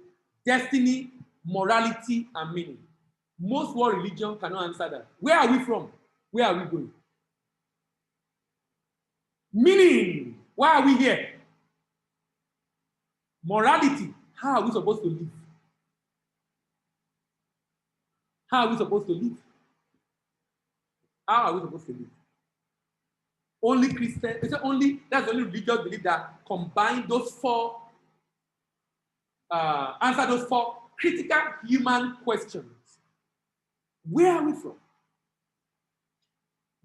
destiny, morality, and meaning. Most world religion cannot answer that. Where are we from? Where are we going? Meaning, why are we here? Morality, how are we supposed to live? How are we supposed to live? How are we supposed to live? Only Christian, that's the only religious belief that combine those 4, answer those 4 critical human questions. Where are we from?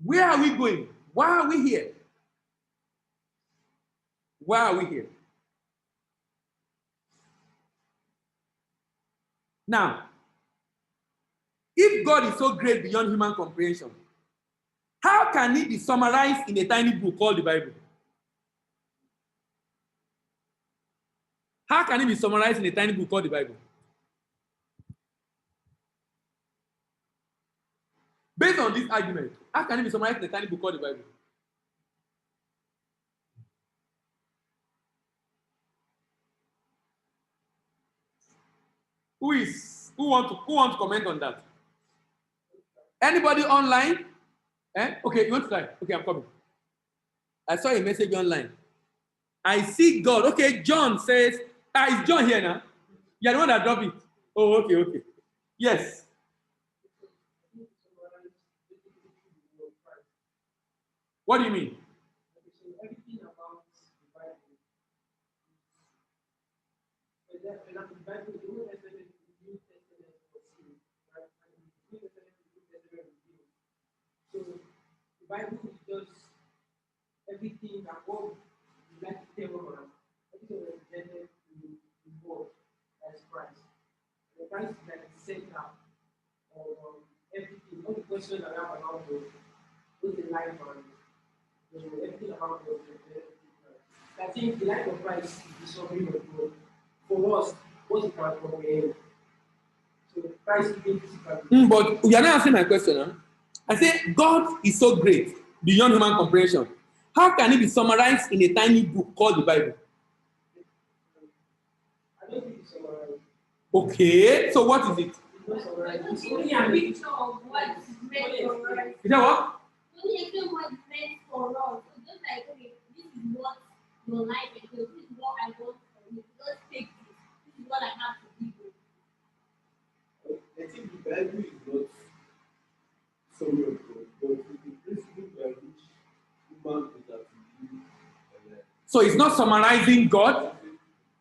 Where are we going? Why are we here? Why are we here? Now, if God is so great beyond human comprehension, how can it be summarized in a tiny book called the Bible? How can it be summarized in a tiny book called the Bible? Based on this argument, how can it be summarized in a tiny book called the Bible? Who want to comment on that? Anybody online? Okay, you want to try? Okay, I'm coming. I saw a message online. I see God. Okay, John says, is John here now? You're the one that dropped it. Oh, okay. Yes. What do you mean? Everything about the Bible the Bible, the Old Testament, the New Testament was sealed, right? And the New Testament, the New Testament revealed. So the Bible is just everything that God would like to tell us. Everything represented in God as Christ. And Christ is like the center of everything. All the questions that we have about God, both the life and everything about God. I think the life of Christ is the sovereign of God. For us, what we can comprehend. So Christ giving physical. But you are not answering my question. Huh? I say God is so great beyond human comprehension. How can it be summarized in a tiny book called the Bible? I don't think it's summarized. Okay, so what is it? It's not summarized. It's only a picture of what is meant for us. Is that what? Only explain what is meant for us. So just like, okay, this is what your life is. This is what I want for you. Just take this. This is what I have to give you. I think the Bible is not summary of God, but it's the principle by which human beings are to live. So it's not summarizing God,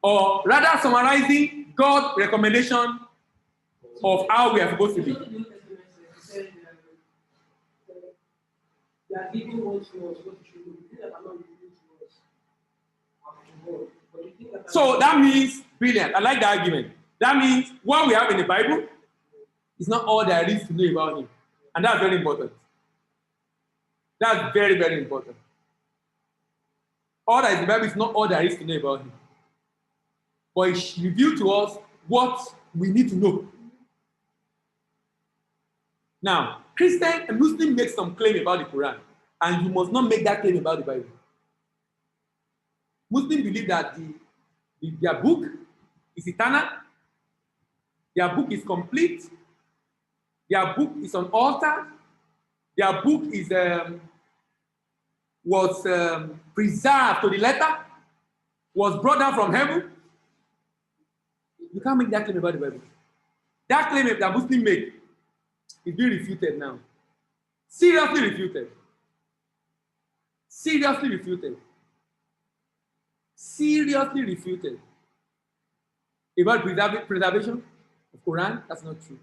or rather summarizing God's recommendation of how we are supposed to The live. New Testament said that giving what to us, what should do. The things that are not revealed to us are from God. But the things that are So that means, brilliant, I like the argument. That means what we have in the Bible is not all there is to know about him. And that's very important. That's very, very important. All that is in the Bible is not all there is to know about him. But it reveals to us what we need to know. Now, Christian and Muslim make some claim about the Quran, and you must not make that claim about the Bible. Muslims believe that their book is eternal, their book is complete, their book is unaltered, their book is was preserved to the letter, was brought down from heaven. You can't make that claim about the Bible. That claim that Muslims make is being refuted now. Seriously refuted. Seriously refuted. Seriously refuted. About preservation of Quran, that's not true.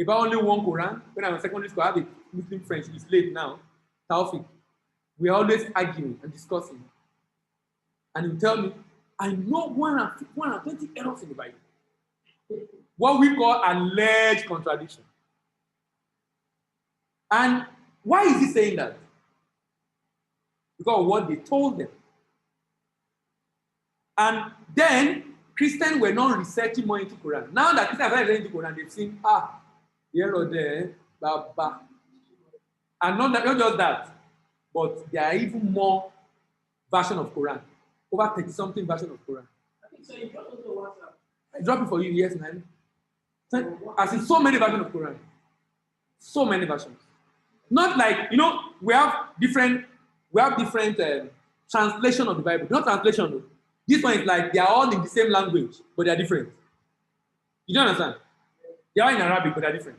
About only one Quran, when I was in secondary school, I have a Muslim friend, she's late now, Taufik. We are always arguing and discussing. And he tell me, I know 120 errors in the Bible. What we call alleged contradiction. And why is he saying that? Because of what they told them. And then Christians were not researching more into Quran. Now that Christians are reading the Quran, they've seen, here or there, blah. And not just that, but there are even more versions of Quran. Over 30-something versions of Quran. I think so. You dropped it on WhatsApp. I drop it for you, yes, man. I see so many versions of Quran. So many versions. Not like, we have different translation of the Bible. Not translation, though. This one is like they are all in the same language, but they are different. You don't understand? They are in Arabic, but they are different.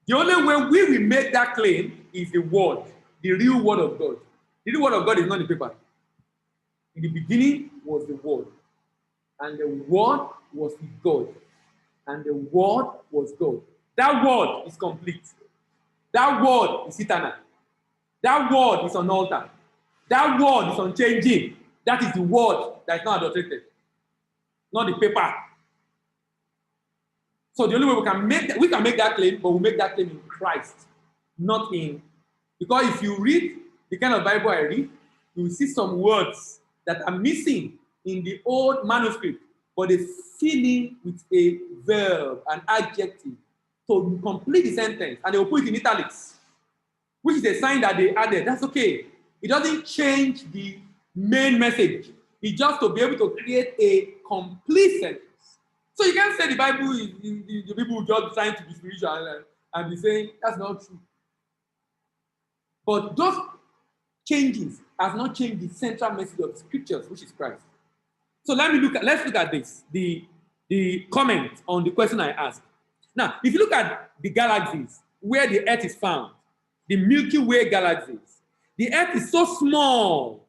The only way we will make that claim is the word, the real word of God. The real word of God is not the paper. In the beginning was the word, and the word was with God, and the word was God. That word is complete. That word is eternal. That word is unaltered. That word is unchanging. That is the word that is not adulterated, not the paper. So the only way we can make that claim, but we make that claim in Christ, not in. Because if you read the kind of Bible I read, you will see some words that are missing in the old manuscript, but they fill in with a verb, an adjective, to complete the sentence, and they will put it in italics, which is a sign that they added. That's okay. It doesn't change the main message. It's just to be able to create a complete sentence. So you can't say the Bible is the people just trying to be spiritual and be saying that's not true. But those changes has not changed the central message of the scriptures, which is Christ. So let's look at this, the comment on the question I asked. Now, if you look at the galaxies where the Earth is found, the Milky Way galaxies, the Earth is so small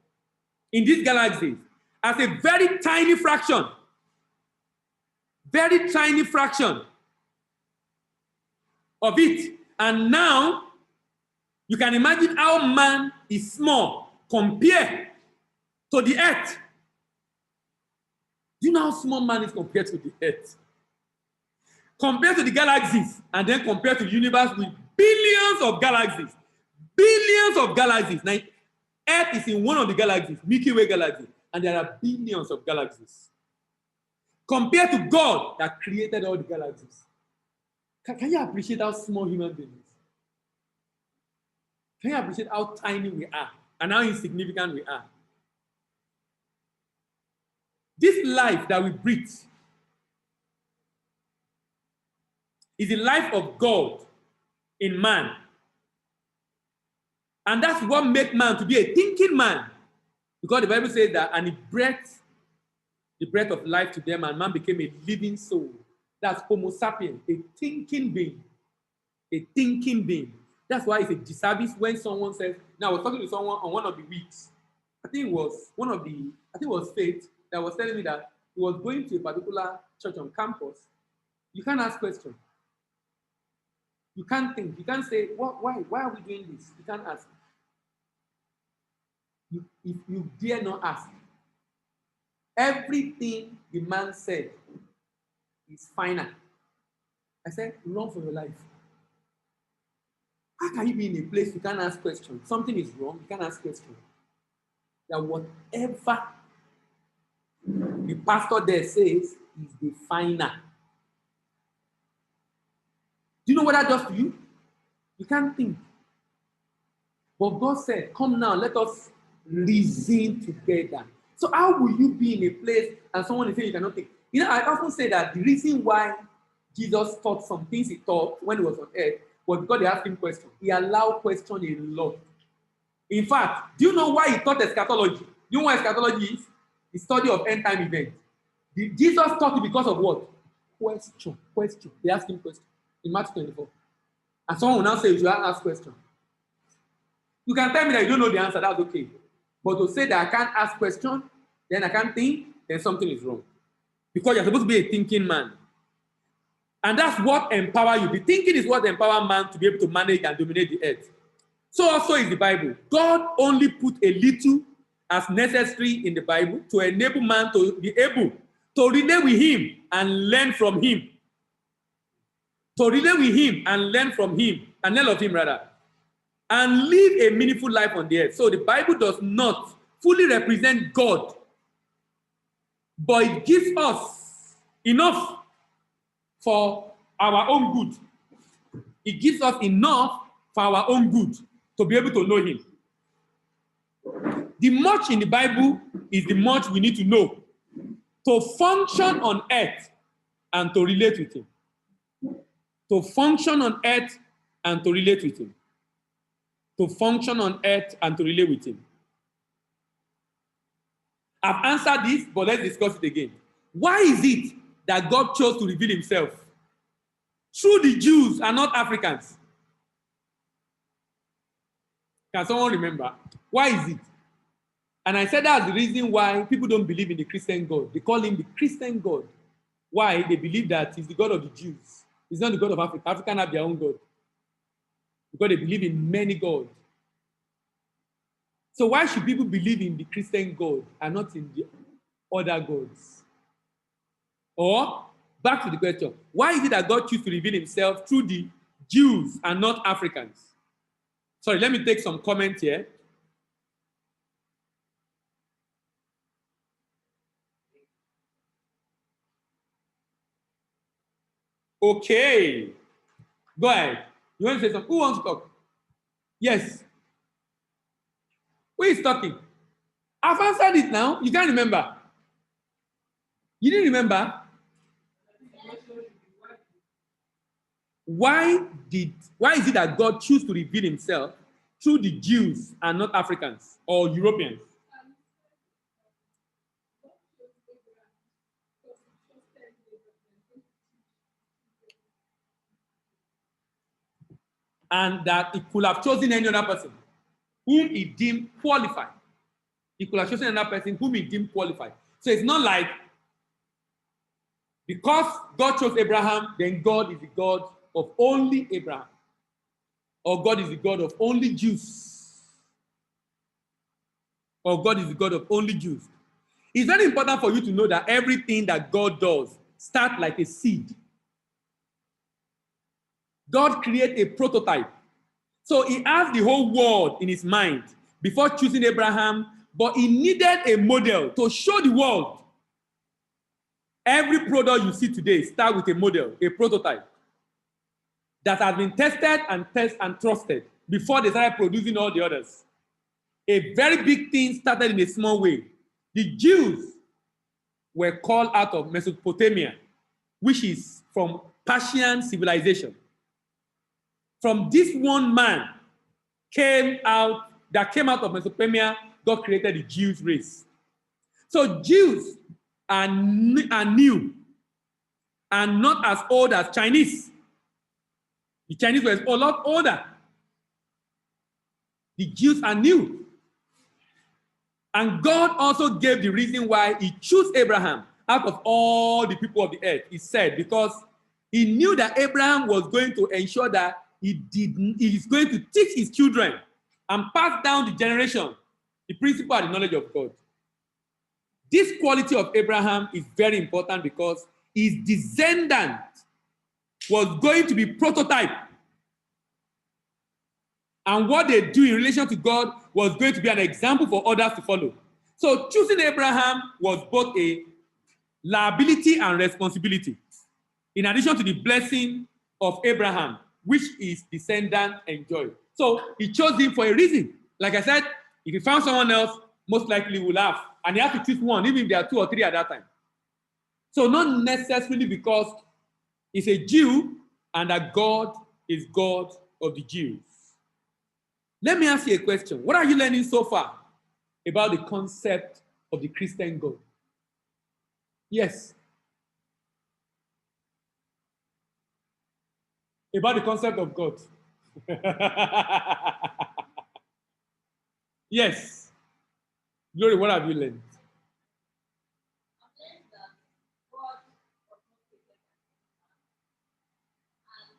in these galaxies as a very tiny fraction of it. And now you can imagine how man is small compared to the Earth. Do you know how small man is compared to the Earth? Compared to the galaxies, and then compared to the universe with billions of galaxies. Billions of galaxies. Now, Earth is in one of the galaxies, Milky Way galaxy, and there are billions of galaxies. Compared to God that created all the galaxies. Can you appreciate how small human beings are? Can you appreciate how tiny we are and how insignificant we are? This life that we breathe is the life of God in man. And that's what makes man to be a thinking man. Because the Bible says that, and he breathed the breath of life to them, and man became a living soul. That's Homo sapien, a thinking being. A thinking being. That's why it's a disservice when someone says, now I was talking to someone on one of the weeks. I think it was Faith that was telling me that he was going to a particular church on campus. You can't ask questions. You can't think. You can't say, why are we doing this? You can't ask. If you dare not ask, everything the man said is final. I said, run for your life. How can you be in a place you can't ask questions? Something is wrong, you can't ask questions. That whatever the pastor there says is the final. Do you know what that does to you? You can't think. But God said, come now, let us reason together. So how will you be in a place and someone is saying you cannot think? You know, I often say that the reason why Jesus taught some things he taught when he was on earth was because they asked him questions. He allowed questions a lot. In fact, do you know why he taught eschatology? Do you know what eschatology is? The study of end time events. Jesus taught it because of what? Question. They asked him questions in Matthew 24. And someone will now say, you should ask questions. You can tell me that you don't know the answer, that's okay. But to say that I can't ask questions, then I can't think, then something is wrong. Because you're supposed to be a thinking man. And that's what empowers you. The thinking is what empowers man to be able to manage and dominate the earth. So also is the Bible. God only put a little as necessary in the Bible to enable man to be able to relate with him and learn from him. To relate with him and learn from him, and learn of him rather, and live a meaningful life on the earth. So the Bible does not fully represent God, but it gives us enough for our own good. It gives us enough for our own good to be able to know him. The much in the Bible is the much we need to know to function on earth and to relate with him. To function on earth and to relate with him. To function on earth and to relate with him. I've answered this, but let's discuss it again. Why is it that God chose to reveal himself through the Jews and not Africans? Can someone remember? Why is it? And I said that's the reason why people don't believe in the Christian God. They call him the Christian God. Why? They believe that he's the God of the Jews. He's not the God of Africa. Africans have their own God. Because they believe in many gods. So why should people believe in the Christian God and not in the other gods? Or, back to the question, why is it that God chose to reveal himself through the Jews and not Africans? Sorry, let me take some comments here. Okay. Go ahead. You want to say something? Who wants to talk? Yes. Who is talking? I've answered it now. You can't remember. You didn't remember? Why is it that God chose to reveal himself through the Jews and not Africans or Europeans? And that he could have chosen any other person whom he deemed qualified. He could have chosen another person whom he deemed qualified. So it's not like because God chose Abraham, then God is the God of only Abraham. Or God is the God of only Jews. Or God is the God of only Jews. It's very important for you to know that everything that God does starts like a seed. God created a prototype. So he has the whole world in his mind before choosing Abraham, but he needed a model to show the world. Every product you see today starts with a model, a prototype that has been tested and trusted before they started producing all the others. A very big thing started in a small way. The Jews were called out of Mesopotamia, which is from Persian civilization. From this one man that came out of Mesopotamia, God created the Jews race. So Jews are new and not as old as Chinese. The Chinese were a lot older. The Jews are new. And God also gave the reason why he chose Abraham out of all the people of the earth. He said, because he knew that Abraham was going to ensure that he is going to teach his children and pass down the generation the principle and the knowledge of God. This quality of Abraham is very important because his descendant was going to be prototype. And what they do in relation to God was going to be an example for others to follow. So choosing Abraham was both a liability and responsibility. In addition to the blessing of Abraham, which his descendant enjoy. So he chose him for a reason. Like I said, if he found someone else, most likely will have. And he has to choose one, even if there are 2 or 3 at that time. So not necessarily because he's a Jew and that God is God of the Jews. Let me ask you a question. What are you learning so far about the concept of the Christian God? Yes. About the concept of God. Yes. Glory, what have you learned? I've learned that God was not created and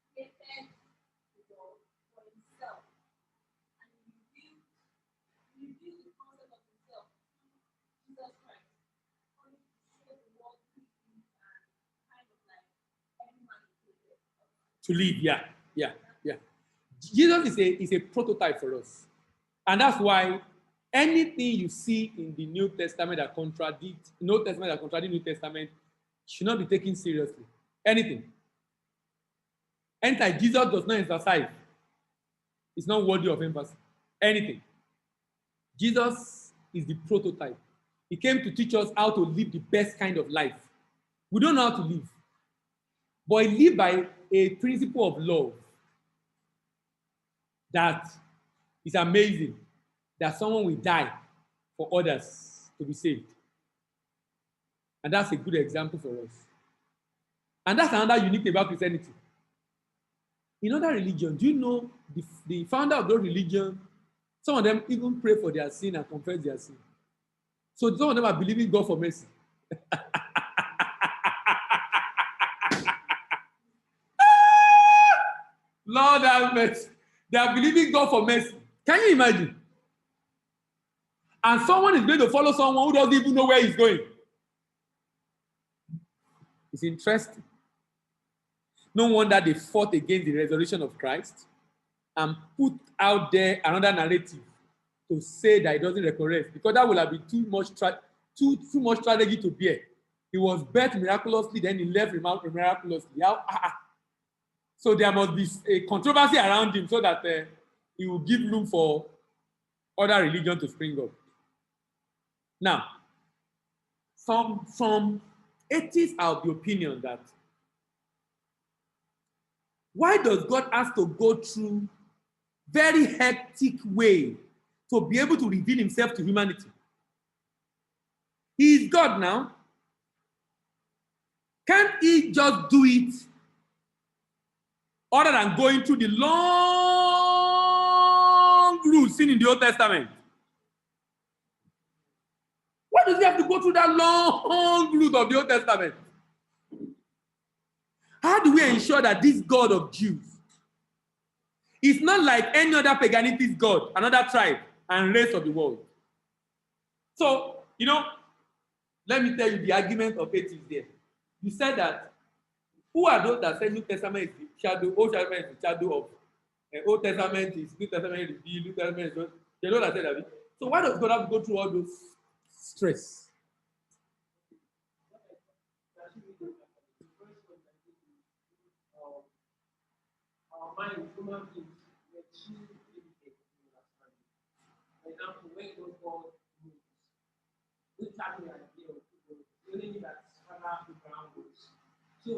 created the world for himself. And he revealed the concept of himself through Jesus Christ. Only to show the world who he is and kind of like everyone is created. To live, yeah. Jesus is a prototype for us. And that's why anything you see in the New Testament that contradicts New Testament should not be taken seriously. Anything. Anytime Jesus does not emphasize, it's not worthy of emphasis. Anything. Jesus is the prototype. He came to teach us how to live the best kind of life. We don't know how to live. But he lived by a principle of love that is amazing, that someone will die for others to be saved. And that's a good example for us. And that's another unique thing about Christianity. In other religions, do you know the founder of those religions, some of them even pray for their sin and confess their sin. So some of them are believing God for mercy. Lord have mercy. They are believing God for mercy. Can you imagine? And someone is going to follow someone who doesn't even know where he's going. It's interesting. No wonder they fought against the resurrection of Christ and put out there another narrative to say that it doesn't resurrect, because that would have been too much strategy to bear. He was birthed miraculously, then he left miraculously. So there must be a controversy around him so that he will give room for other religion to spring up. Now, some atheists are of the opinion that why does God have to go through very hectic way to be able to reveal himself to humanity? He is God now. Can't he just do it other than going through the long route seen in the Old Testament? Why does he have to go through that long route of the Old Testament? How do we ensure that this God of Jews is not like any other paganist God, another tribe and race of the world? So, let me tell you the argument of atheists there. You said that who are those that say New Testament is the shadow, Old Testament is the shadow of Old Testament is New Testament revealed, New Testament is they know that said that. So why does God have to go through all those stress? Our mind, human beings, we're too limited in understanding. For example, when God moves, we have the idea of people, we only need that Father Abraham moves. So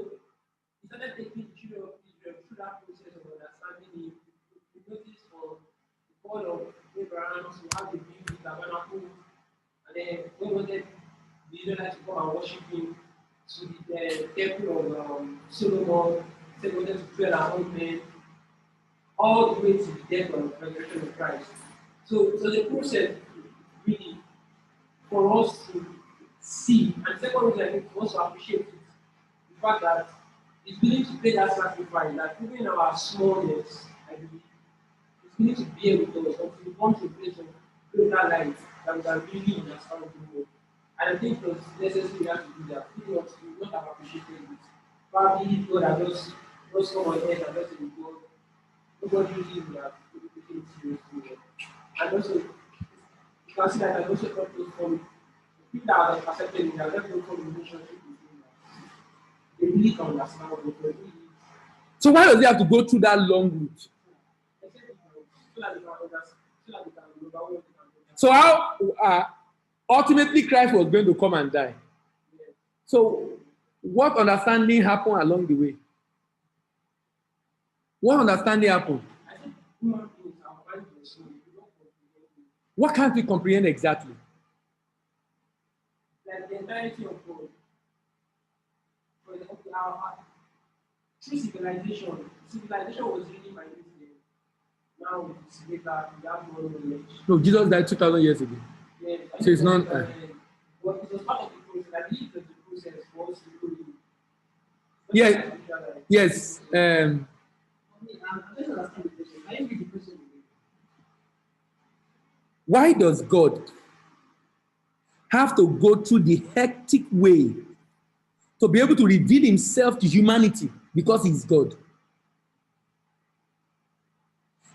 he started taking the children of Israel through that process of understanding him. We notice for the God of Abraham to have the view, the tabernacle, and then when we wanted the Israelites to come and worship him, to the temple of Solomon, said we wanted to pray our own men, all the way to the death of the resurrection of Christ. So the process really for us to see, and second reason I think for us to appreciate it, the fact that it's willing to pay that sacrifice, that even in our smallness, I believe, it's willing to bear with us until we come to a place of greater light that we can really understand the world. And I think it was necessary we have to do that. If not, we would not have appreciated it. Probably God has just come on earth and just say, God, nobody really would have taken it seriously. And also, you can see that I also got those from people that have accepted me, that have no relationship with me. They really can understand what they really So why does he have to go through that long route? So how ultimately Christ was going to come and die. So what understanding happened along the way? What understanding happened? What can't we comprehend exactly? Like the entirety of God. For example, our true civilization was really by this day. Now it's later, we have more knowledge. No, Jesus died 2,000 years ago. Yeah, So it's not. but it was part of the process. I believe that the process for us to do it. Yeah. Yes. I don't understand the question. I didn't read the question again. Why does God have to go through the hectic way to be able to reveal himself to humanity because he's God?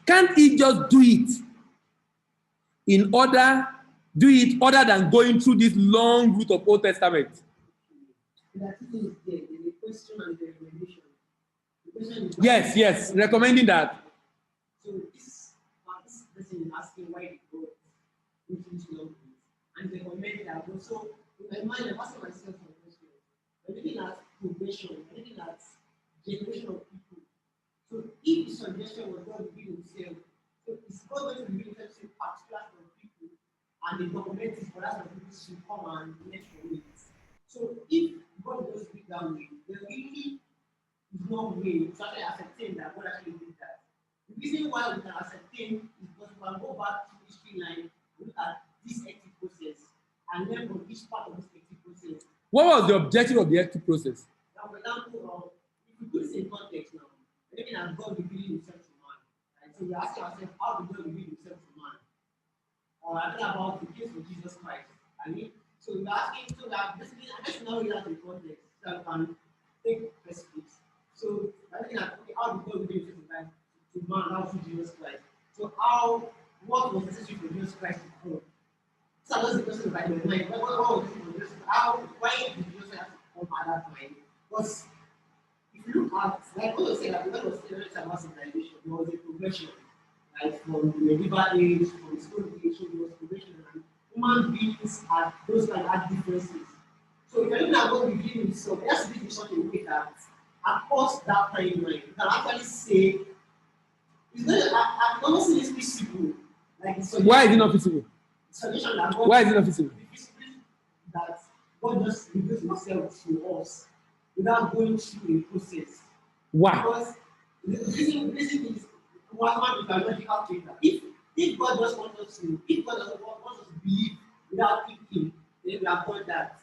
Can't he just do it other than going through this long route of Old Testament? There are two things there. There's a question and the recommendation. The question is Yes, recommending that. So this person is asking why did God go through this long route, and they recommend that also in my mind I'm asking myself some questions. I'm looking at progression, I'm looking at generation of people. So if the suggestion was God reveal himself, so is God going to reveal himself to a particular set of people and they document it for that set of people to come and make sure it. So if God does it that way, there really is no way to actually ascertain that God actually did that. The reason why we can ascertain is because we can go back to history line, look at this hectic process, and learn from each part of this hectic process. What was the objective of the hectic process? Now, for example, if we put this in context now, we're looking at God revealing himself to man. Right? So we're asking ourselves, how did God reveal himself to man? Or I think about the case of Jesus Christ. I mean, so we're asking, so that basically, I just now read that in context so I can take perspectives. So we're looking at, okay, how did God reveal himself to man, now through Jesus Christ? So what was necessary for Jesus Christ to come? So that's the question about your mind. What was it for Jesus? Why did Jesus have to come at that time? Because if you look at, like what you said, like what was said about civilization, there was a progression. Like from the medieval age, from the stone age, there was progression, and human beings had those kind of differences. So if you're looking at God revealing himself, it has to be in such a way that across that timeline, you can actually say, it's not, I'm not saying it's visible. Like Why is it not visible? Solution that God, Why is it not visible? that God just reveals himself to us without going through a process. Why? Because the reason is one with a logical thing that if God just wants us to, if God doesn't want us to believe without thinking, then we have done that.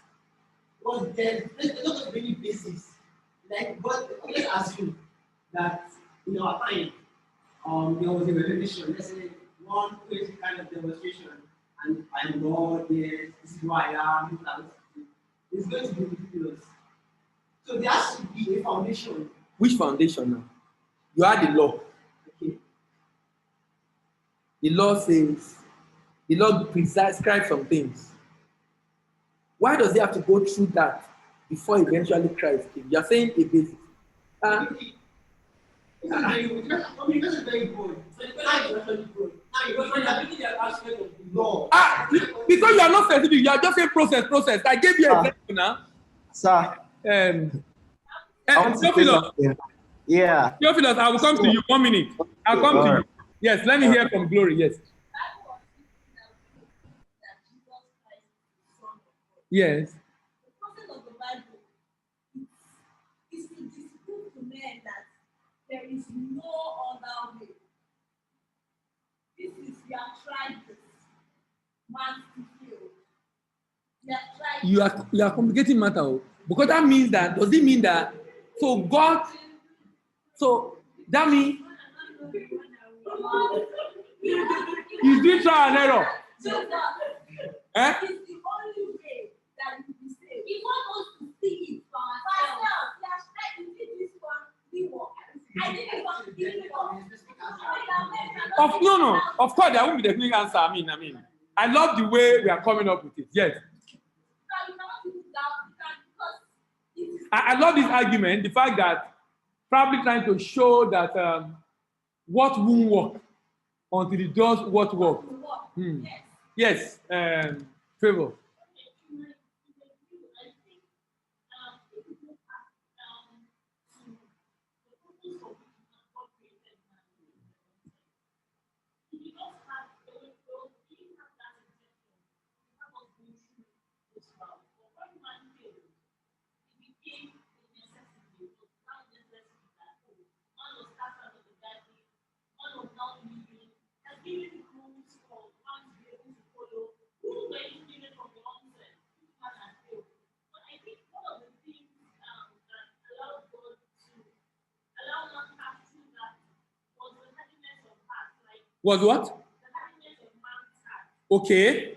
Because there's not just many basis. Like God, let's assume that in our time, there was a revelation, let's say one crazy kind of demonstration, and I'm God, yes, this is who I am, it's going to be ridiculous. So there has to be a foundation. Which foundation now? You are the law. Okay. The law says, the law prescribes some things. Why does he have to go through that before eventually Christ came? You are saying a basis. This is very good. So the question is actually good. Now you go the aspect of the law. Because you are not specific, you are just saying process. I gave you an example now. Sir, Theophilus, yeah. Theophilus, I will come to you 1 minute. I'll come to you. Yes, let me hear from Glory. Yes. Yes. The process of the Bible is to disprove to men that there is no other way. This is, we have tried this. Man fulfilled. We have tried You are complicating matter. Because that means that, does it mean that, that means he's doing trial and error. Eh? It's the only way that you will be saved. He wants us to see it for ourselves. We have tried to do this one, we work. I didn't want to give it up. No. Of course, there won't be the clean answer. I mean, I love the way we are coming up with it. Yes. I love this argument. The fact that probably trying to show that what won't work until it does what work. Hmm. Yes, Favor. Was what? Okay.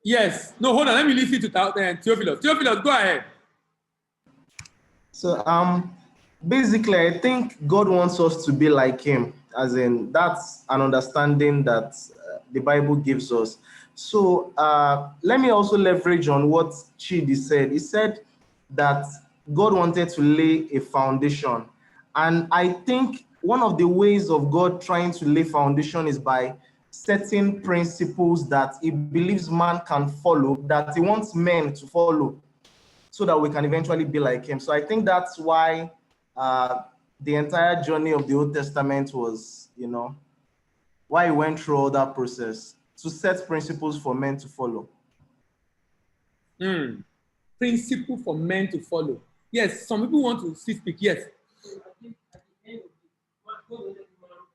Yes. No, hold on. Let me listen to Theophilus. Theophilus, go ahead. So basically, I think God wants us to be like him, as in that's an understanding that the Bible gives us. So let me also leverage on what Chidi said. He said that God wanted to lay a foundation. And I think one of the ways of God trying to lay foundation is by setting principles that he believes man can follow, that he wants men to follow, so that we can eventually be like him. So I think that's why the entire journey of the Old Testament was, why he went through all that process, to set principles for men to follow. Principle for men to follow. Yes, some people want to speak. Yes. So I think at the end of it, God wanted man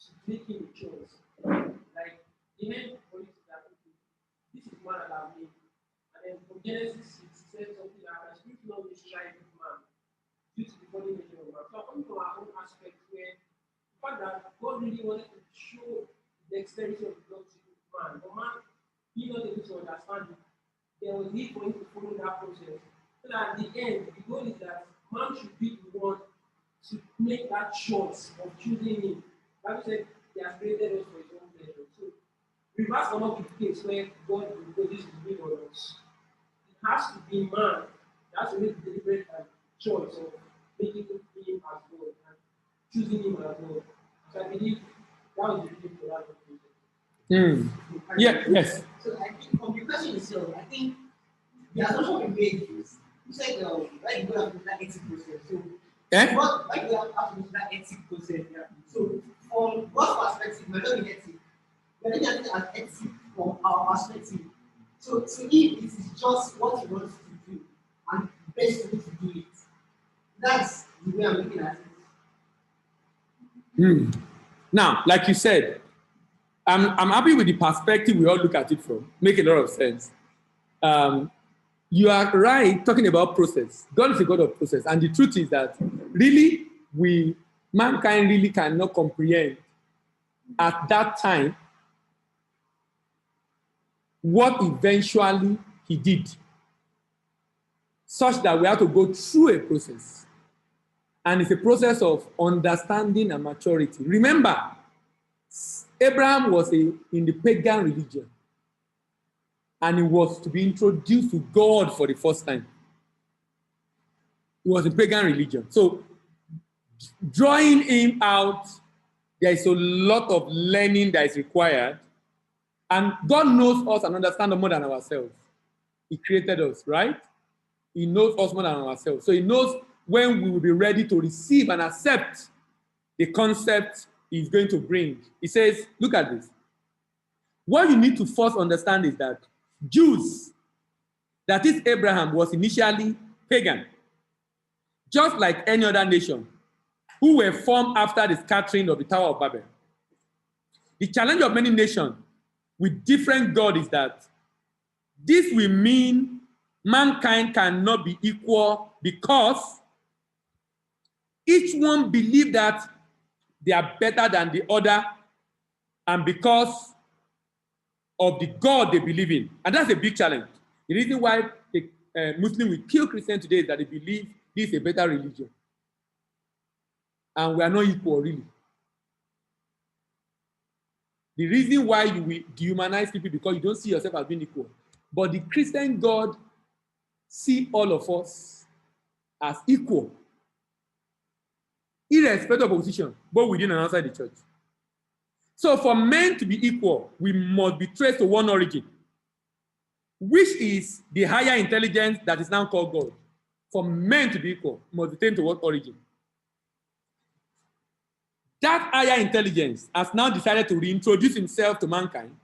to make him a choice. Like, the end for it is that, okay, this is man that I've made. And then from Genesis 6, it says something like, I speak not this child of man due to the body nature of man. So I'm coming from our own aspect where the fact that God really wanted to show the extension of God to man. But man, being not able to understand it, there was need for him to follow that process. So that at the end, the goal is that man should be the one to make that choice of choosing him. Bible said he has created us for his own pleasure. So reverse cannot be the case where God will go, this is me or us. It has to be man that has to make the deliberate choice of making him as God and choosing him as God. So I believe that was the reason for that conclusion. Yes. So I think from the question itself, I think the assumption we made is you said why you go have that ethic process. So why do you have to do that ethic process? Yeah. So from God's perspective, we're not in ethic. We're looking at it as ethic from our perspective. So to me, it is just what he wants to do and best way to do it. That's the way I'm looking at it. Now, like you said, I'm happy with the perspective we all look at it from. Make a lot of sense. You are right talking about process. God is a God of process. And the truth is that really, mankind really cannot comprehend at that time what eventually he did, such that we have to go through a process. And it's a process of understanding and maturity. Remember, Abraham was in the pagan religion, and he was to be introduced to God for the first time. He was in pagan religion. So, drawing him out, there is a lot of learning that is required. And God knows us and understands us more than ourselves. He created us, right? He knows us more than ourselves. So he knows when we will be ready to receive and accept the concept he's going to bring. He says, look at this. What you need to first understand is that Jews, that is Abraham, was initially pagan, just like any other nation, who were formed after the scattering of the Tower of Babel. The challenge of many nations with different gods is that This will mean mankind cannot be equal because each one believes that they are better than the other, and because of the God they believe in. And that's a big challenge. The reason why the Muslim will kill Christian today is that they believe this is a better religion. And we are not equal, really. The reason why you will dehumanize people because you don't see yourself as being equal. But the Christian God sees all of us as equal, irrespective of position, both within and outside the church. So for men to be equal, we must be traced to one origin, which is the higher intelligence that is now called God. For men to be equal, must be traced to what origin? That higher intelligence has now decided to reintroduce himself to mankind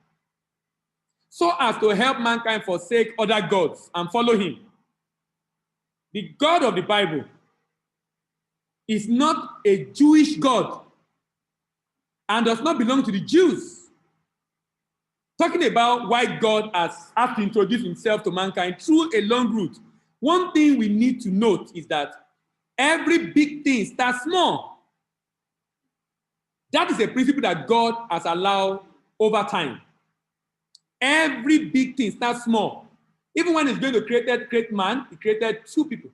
so as to help mankind forsake other gods and follow him. The God of the Bible is not a Jewish God and does not belong to the Jews. Talking about why God has had to introduce himself to mankind through a long route, one thing we need to note is that every big thing starts small. That is a principle that God has allowed over time. Every big thing starts small. Even when he's going to create man, he created two people.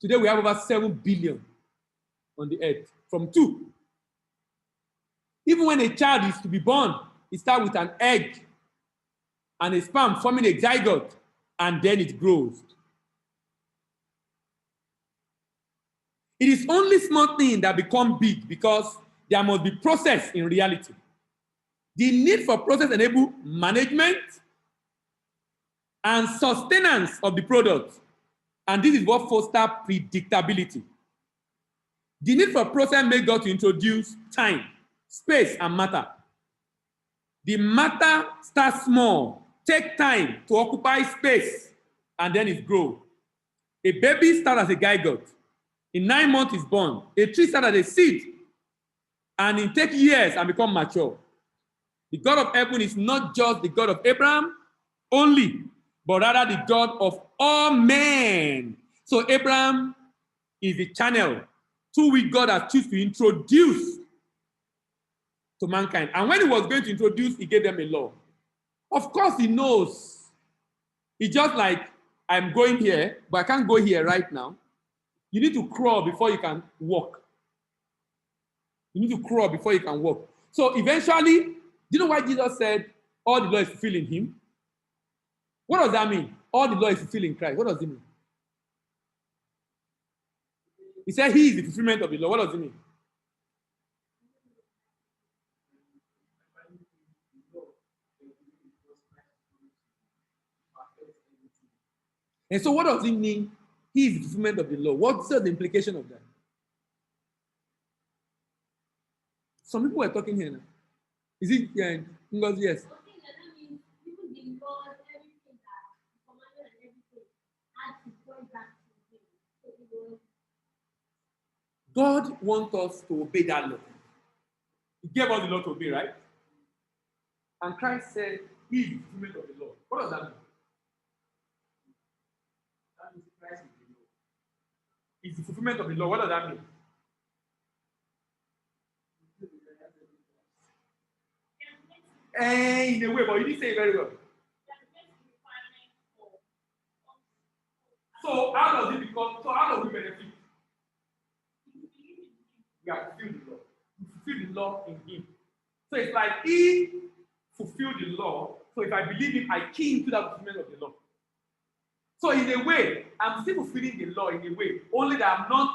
Today we have over 7 billion on the earth from 2. Even when a child is to be born, it starts with an egg and a sperm forming a zygote, and then it grows. It is only small things that become big because there must be process in reality. The need for process enables management and sustenance of the product, and this is what fosters predictability. The need for process makes God to introduce time, space, and matter. The matter starts small, take time to occupy space, and then it grows. A baby starts as a zygote. In 9 months, it's born. A tree starts as a seed, and it takes years and becomes mature. The God of heaven is not just the God of Abraham only, but rather the God of all men. So Abraham is the channel through which God has chosen to introduce to mankind. And when he was going to introduce, he gave them a law. Of course, he knows. It's just like, I'm going here, but I can't go here right now. You need to crawl before you can walk. You need to crawl before you can walk. So eventually, do you know why Jesus said all the law is fulfilled in him? What does that mean? All the law is fulfilled in Christ. What does it mean? He said he is the fulfillment of the law. What does it mean? And so what does it mean? He is the fulfillment of the law. What's the implication of that? Some people are talking here now. Is it? Yeah, because yes. Something that means even the Lord, everything that He commanded and everything had to point back to Him. So it was God wants us to obey that law. He gave us the law to obey, right? And Christ said, he is the fulfillment of the law. What does that mean? That means Christ is the law. He's the fulfillment of the law. What does that mean? In a way, but you didn't say it very well. So how does it become? So how do we benefit? We have fulfilled the law. We fulfill the law in him. So it's like he fulfilled the law. So if I believe him, I key into that fulfillment of the law. So in a way, I'm still fulfilling the law in a way, only that I'm not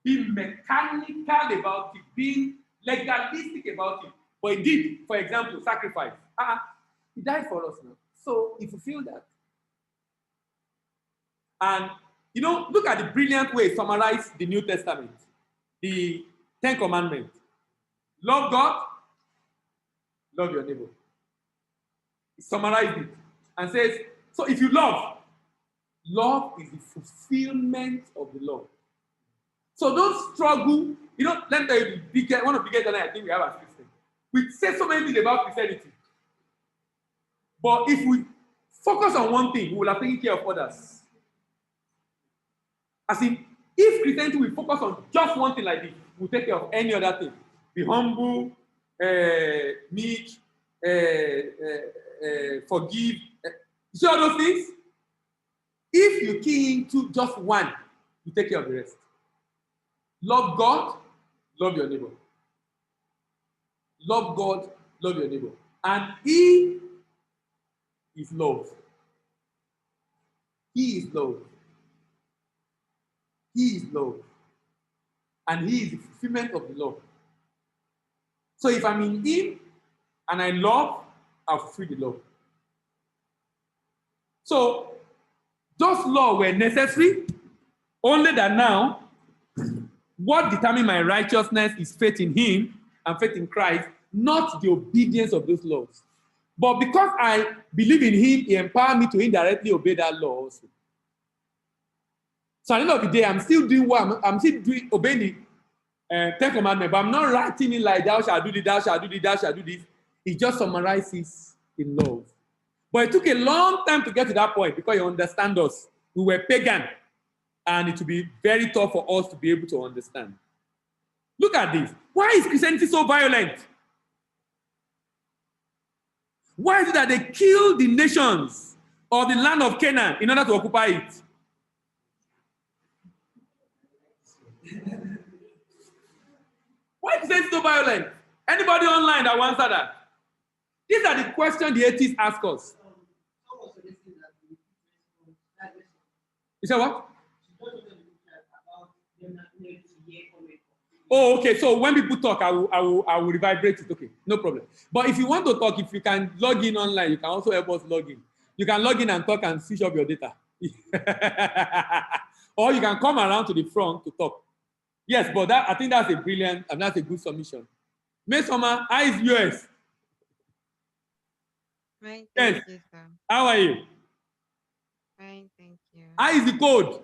being mechanical about it, being legalistic about it. But indeed, for example, sacrifice. He died for us now. So he fulfilled that. And, you know, look at the brilliant way he summarized the New Testament. The 10 Commandments. Love God, love your neighbor. He summarized it and says, so if you love is the fulfillment of the law. So don't struggle. You know, let me tell you, one of the biggest challenges I think we have as Christians. We say so many things about Christianity. But if we focus on one thing, we will have taken care of others. As in, if Christianity will focus on just one thing like this, we'll take care of any other thing. Be humble, meek, forgive. You see all those things? If you key into just one, you take care of the rest. Love God, love your neighbor. Love God, love your neighbor. And He is love. He is love. He is love. And He is the fulfillment of the law. So if I'm in Him and I love, I'll fulfill the law. So those laws were necessary, only that now, what determines my righteousness is faith in Him and faith in Christ, not the obedience of those laws. But because I believe in Him, He empowered me to indirectly obey that law also. So at the end of the day, I'm still doing what I'm still doing, obeying the Ten Commandments, but I'm not writing it like thou shalt do this, thou shalt do this, thou shalt do this. It just summarizes in love. But it took a long time to get to that point because you understand us. We were pagan, and it will be very tough for us to be able to understand. Look at this. Why is Christianity so violent? Why is it that they kill the nations of the land of Canaan in order to occupy it? Why is Christianity so violent? Anybody online that will answer that? These are the questions the atheists ask us. You said what? Oh, okay. So when people talk, I will revibrate it. Okay, no problem. But if you want to talk, if you can log in online, you can also help us log in. You can log in and talk and switch off your data. Or you can come around to the front to talk. Yes, but I think that's a brilliant and that's a good submission. Miss Summer, how is US? Fine, Yes. thank you, sir. How are you? Fine, thank you. How is the code?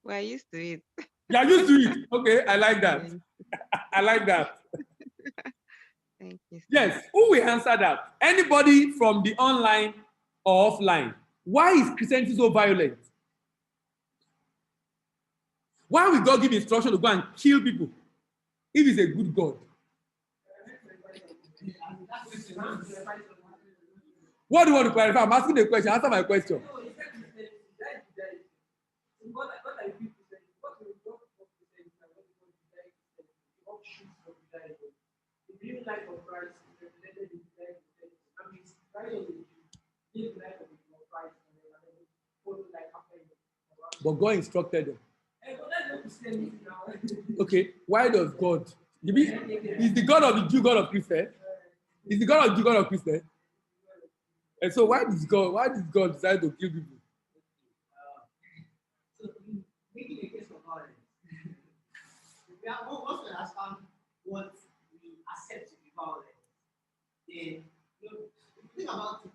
We're used to it. You are used to it. Okay, I like that. Yes. I like that. Thank you, sir. Yes, who will answer that? Anybody from the online or offline? Why is Christianity so violent? Why will God give instruction to go and kill people if He's a good God? What do you want to clarify? I'm asking the question. Answer my question. But God instructed them. Okay, why does God? Is the God of the Jew God of Christian? Is the God of the Jew God of Christian? And so why did God decide to kill people? So, making a case for violence. We are once we understand what we accept to be violent, then if you think about it,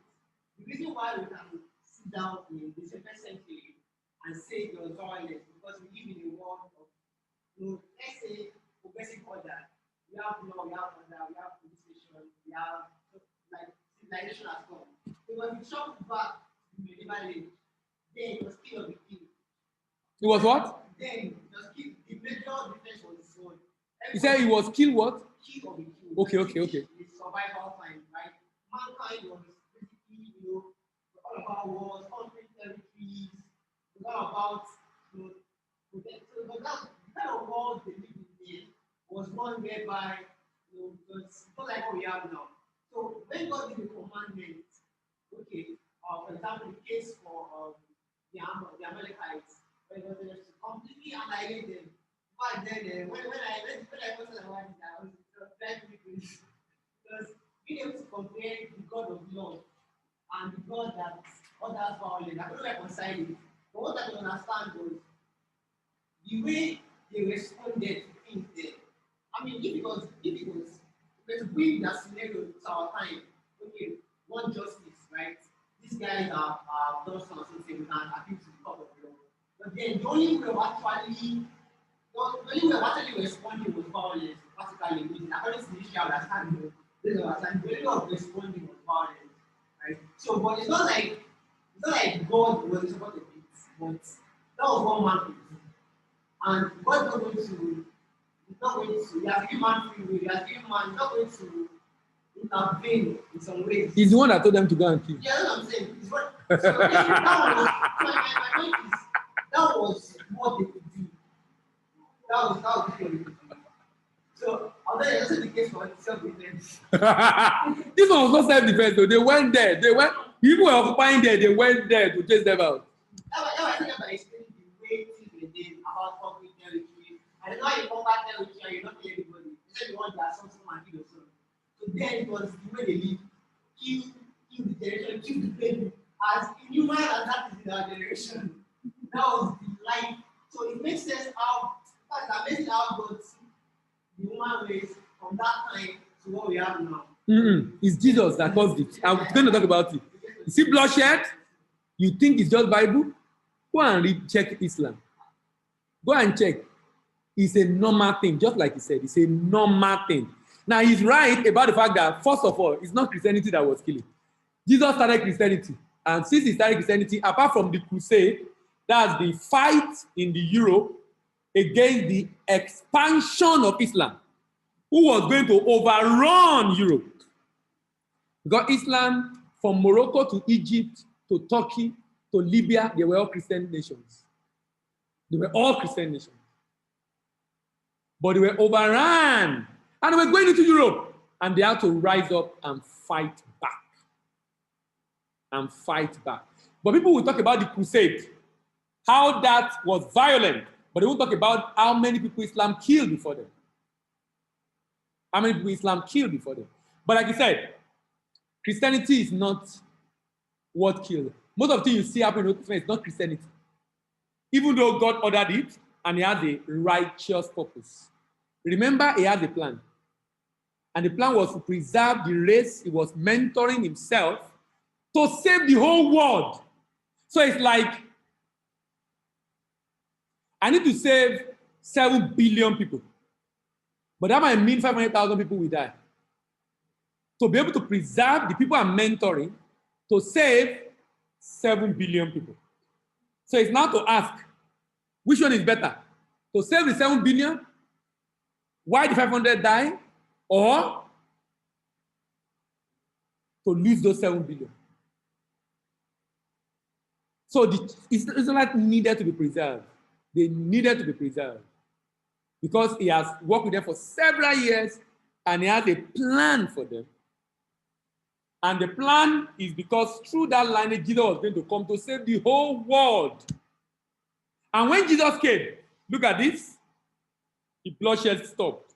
the reason why we can sit down in the 21st century and say there was violence because we live in a world of, let's say, progressive order. We have law, we have order, we have police station, we have like civilization has come. So when we shot back to the medieval age, then it was kill or be killed. It was what? Then just keep the major difference was the sword. He said it was kill what? Kill or be killed. Okay. The survival time, right? Mankind was basically, all about wars, conflict territories, all about, so that's the kind of world they live in was one whereby, it's not like what we have now. So when God gave a commandment, okay, for example, the case for the Amalekites, when God was completely annihilate them. Back then, when I was about it, I was trying to be crazy. Because being able to compare the God of love and the God that others violate, I couldn't reconcile it. But what I could understand was the way they responded to things there. I mean, if it was let's bring that scenario to our time. Okay, one justice, right? These guys are done something we can appeal to the court of law. But then the only way of actually responding was violence, practically. According to the issue, I understand the only way of responding was violence. right? So, but it's not like God was supporting it, but that was one man to do. And God is not going to, he's not going to, he has given man free will, he has given man, he's not going to intervene in some ways. He's the one that told them to go and kill. Yeah, that's what I'm saying. It's what, so that point is, that was what they could do. That was what they could do. So, although it's also the case for self-defense. This one was not self-defense though. They went there. People were occupying there. They went there to chase them out. I think about explaining the way things were done about conquering territory. I don't know how you conquer territory and you don't kill anybody. You said you want to assault someone and kill yourself. So then it was the way they live. Kill the generation, kill the baby. As inhuman as that is in our generation. That was the life. So it makes sense how, that's amazing how God the human race from that time to what we have now. It's Jesus that caused it. I'm going to talk about it. You see bloodshed? You think it's just Bible? Go and read, check Islam. Go and check. It's a normal thing, just like he said. It's a normal thing. Now, he's right about the fact that, first of all, it's not Christianity that was killing. Jesus started Christianity. And since he started Christianity, apart from the crusade, that's the fight in the Europe against the expansion of Islam, who was going to overrun Europe. Because Islam, from Morocco to Egypt, to Turkey, to Libya, they were all Christian nations. They were all Christian nations. But they were overrun. And they were going into Europe. And they had to rise up and fight back. And fight back. But people will talk about the crusade, how that was violent. But they won't talk about how many people Islam killed before them. How many people Islam killed before them. But like I said, Christianity is not what killed. Most of the things you see happen in the Old Testament is not Christianity. Even though God ordered it, and he has a righteous purpose. Remember, he has a plan. And the plan was to preserve the race he was mentoring himself to save the whole world. So it's like, I need to save 7 billion people. But that might mean 500,000 people will die. To be able to preserve the people I'm mentoring to save 7 billion people. So it's now to ask, which one is better? To save the 7 billion, why the 500 die, or to lose those 7 billion? So the Israelites needed to be preserved. They needed to be preserved because he has worked with them for several years and he has a plan for them. And the plan is because through that lineage, Jesus was going to come to save the whole world. And when Jesus came, look at this, the bloodshed stopped.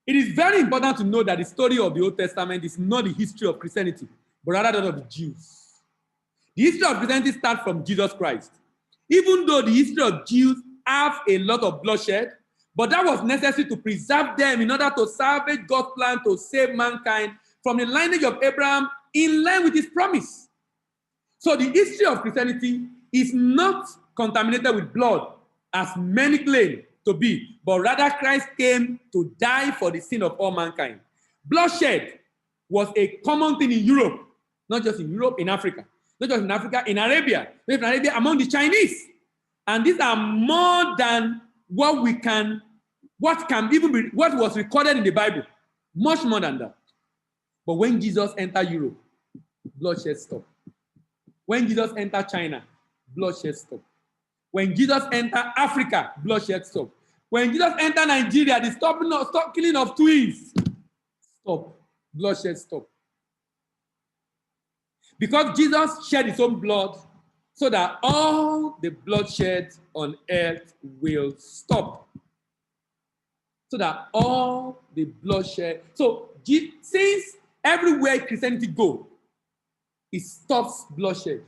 It is very important to know that the story of the Old Testament is not the history of Christianity, but rather that of the Jews. The history of Christianity starts from Jesus Christ. Even though the history of Jews have a lot of bloodshed, but that was necessary to preserve them in order to salvage God's plan to save mankind from the lineage of Abraham in line with his promise. So the history of Christianity is not contaminated with blood, as many claim to be, but rather Christ came to die for the sin of all mankind. Bloodshed was a common thing in Europe, not just in Europe, in Africa. Not just in Africa, in Arabia. Not in Arabia, among the Chinese. And these are more than what was recorded in the Bible. Much more than that. But when Jesus entered Europe, bloodshed stopped. When Jesus entered China, bloodshed stopped. When Jesus entered Africa, bloodshed stopped. When Jesus entered Nigeria, the stop killing of twins. Stop. Bloodshed stopped. Because Jesus shed his own blood so that all the bloodshed on earth will stop. So that all the bloodshed. So since everywhere Christianity goes, it stops bloodshed.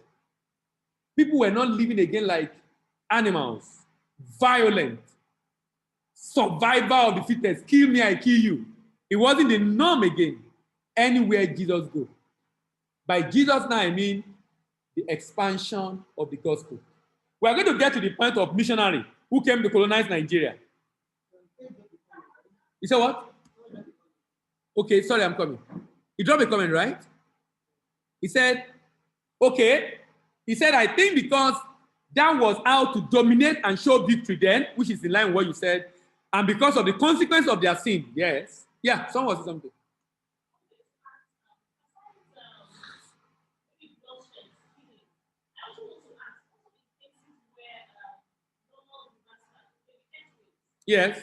People were not living again like animals, violent, survival of the fittest, kill me, I kill you. It wasn't the norm again, anywhere Jesus goes. By Jesus now, I mean the expansion of the gospel. We are going to get to the point of missionary who came to colonize Nigeria. You said what? Okay, sorry, I'm coming. You dropped a comment, right? He said, okay. He said, I think because that was how to dominate and show victory then, which is in line with what you said, and because of the consequence of their sin. Yes. Yeah, someone was something. Yes.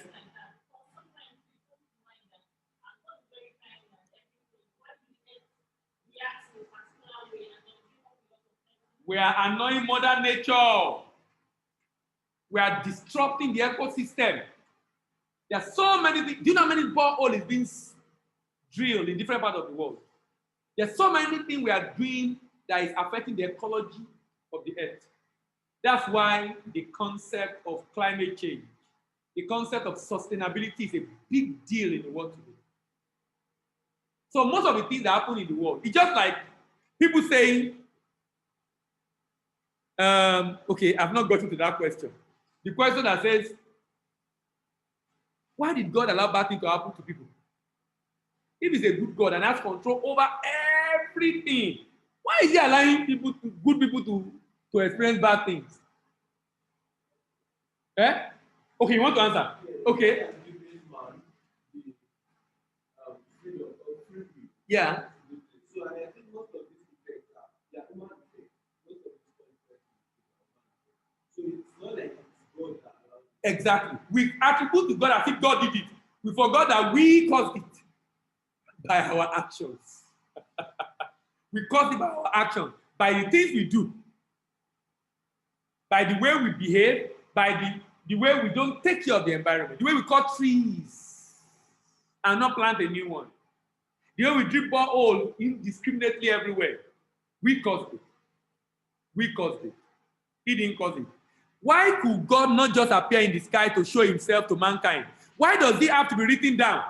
We are annoying Mother Nature. We are disrupting the ecosystem. There are so many things. Do you know how many boreholes is being drilled in different parts of the world? There are so many things we are doing that is affecting the ecology of the earth. That's why the concept of climate change, the concept of sustainability is a big deal in the world today. So most of the things that happen in the world, it's just like people saying, okay, I've not gotten to that question. The question that says, why did God allow bad things to happen to people? If he's a good God and has control over everything, why is he allowing good people to experience bad things? Eh? Okay, you want to answer? Okay. Yeah. So I think most of these effects are human effects. Most of these effects. So it's not like it's God that allows it. Exactly. We attribute to God as if God did it. We forgot that we caused it by our actions. We caused it by our actions, by the things we do, by the way we behave, by the way we don't take care of the environment, the way we cut trees and not plant a new one, the way we drip borehole indiscriminately everywhere. We caused it. We caused it. He didn't cause it. Why could God not just appear in the sky to show himself to mankind? Why does he have to be written down?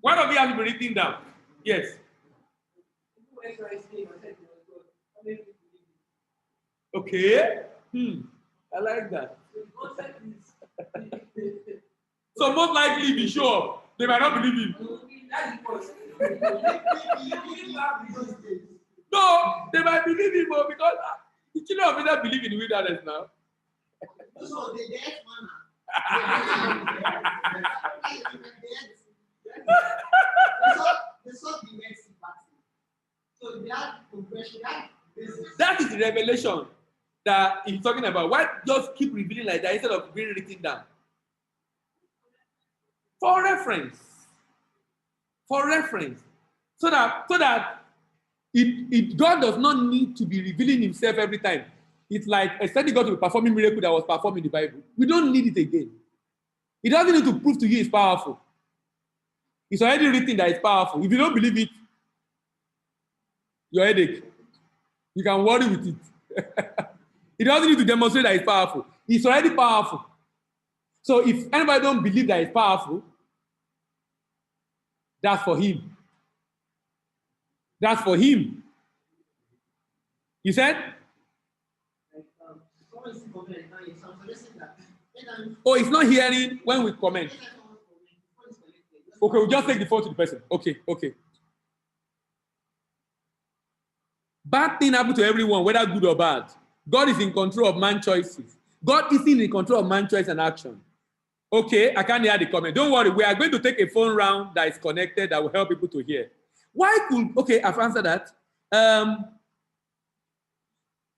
Why does he have to be written down? Yes. Okay. I like that. So most likely if he show up, they might not believe him. No, they might believe him because the children of Israel believe in the wilderness now. So the dead they saw the next battle. So that progression, that is the revelation that he's talking about. Why just keep revealing like that instead of being written down? For reference. For reference. So that God does not need to be revealing himself every time. It's like a steady God to be performing miracle that was performed in the Bible. We don't need it again. It doesn't need to prove to you it's powerful. It's already written that it's powerful. If you don't believe it, your headache. You can worry with it. It doesn't need to demonstrate that it's powerful. It's already powerful. So if anybody don't believe that it's powerful, that's for him. That's for him. You said? Oh, it's not hearing when we comment. Okay, we'll just take the phone to the person. Okay. Bad thing happen to everyone, whether good or bad. God is in control of man's choices. God is in control of man's choice and action. Okay, I can't hear the comment. Don't worry, we are going to take a phone round that is connected that will help people to hear. Okay, I've answered that.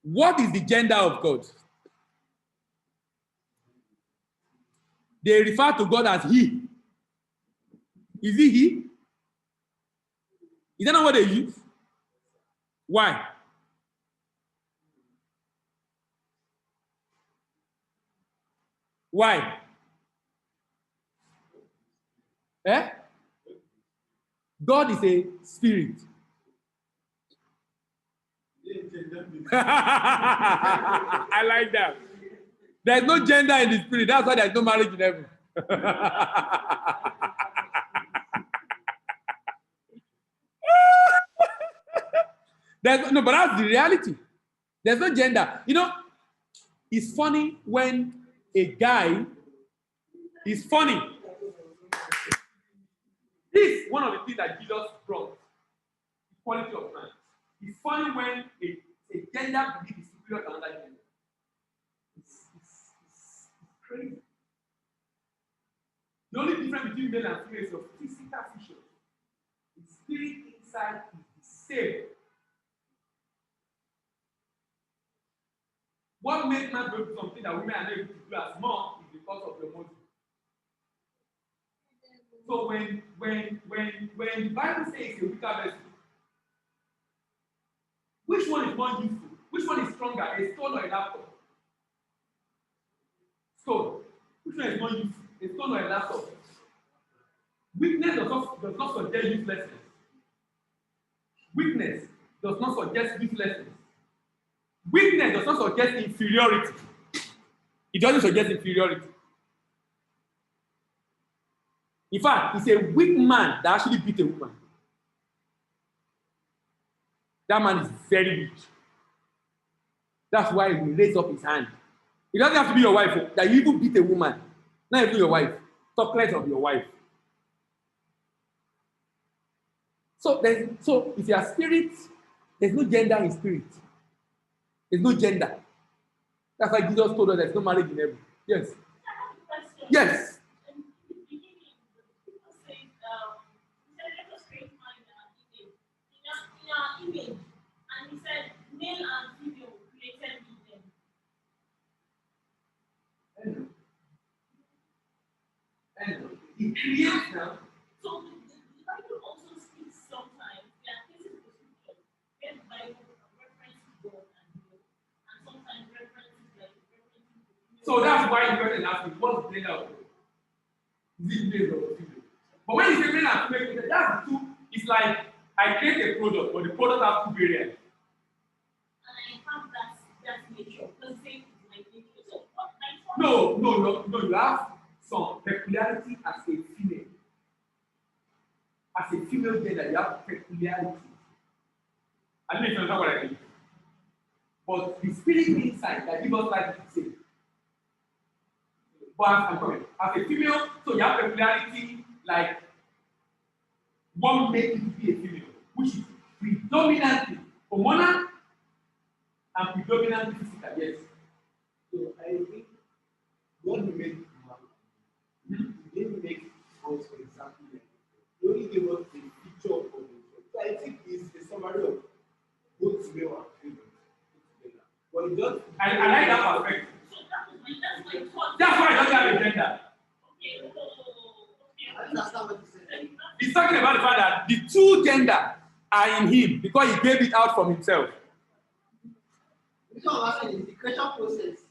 What is the gender of God? They refer to God as he. Is he he? Is that not what they use? Why? Why? God is a spirit. I like that. There's no gender in the spirit. That's why there's no marriage in heaven. No, but that's the reality. There's no gender. You know, it's funny when a guy is funny This is one of the things that Jesus brought. Equality of man. It's funny when a gender belief is superior to another gender. It's crazy. The only difference between male and female is your physical features. The spirit inside is the same. What makes man do something that women are not able to do as much is because of your motive. So when the Bible says a weaker vessel, which one is more useful? Which one is stronger, a stone or a laptop? Stone. Which one is more useful, a stone or a laptop? Weakness does not suggest uselessness. Weakness does not suggest uselessness. Weakness does not suggest inferiority. It doesn't suggest inferiority. In fact, it's a weak man that actually beat a woman. That man is very weak. That's why he raised up his hand. It doesn't have to be your wife. That you even beat a woman. Not even your wife. Talk less of your wife. So if you are spirit, there's no gender in spirit. There's no gender. That's why Jesus told us there's no marriage in heaven. Yes. Yes. Image, and he said, male and female created them. And he creates them. So the Bible also speaks sometimes. There are cases in the scripture where the Bible references God and male, and sometimes references like references. So that's why the person asked me, what's the gender of God? Is it male or female? But when you say male and female, that's the two. It's like I create a product, but the product has two variants. And I have that nature. The same is my nature. So what I No, you have some peculiarity as a female. As a female gender, you have peculiarity. I don't know if you understand what I mean. But the spirit inside that gives us life is the same. But I'm coming. As a female, so you have peculiarity like what makes you to be a female, which is predominantly hormonal and predominantly physical, yes. So I think God will make man. He didn't make us, for example, like he only gave us a picture of himself. So I think it's a summary of both male and female together. But it just I like that perspective. So that's my thought. That's why I don't have a gender. Okay. I understand what you said. He's talking about the fact that the two gender are in him because he gave it out from himself. The reason I'm asking is the creation process.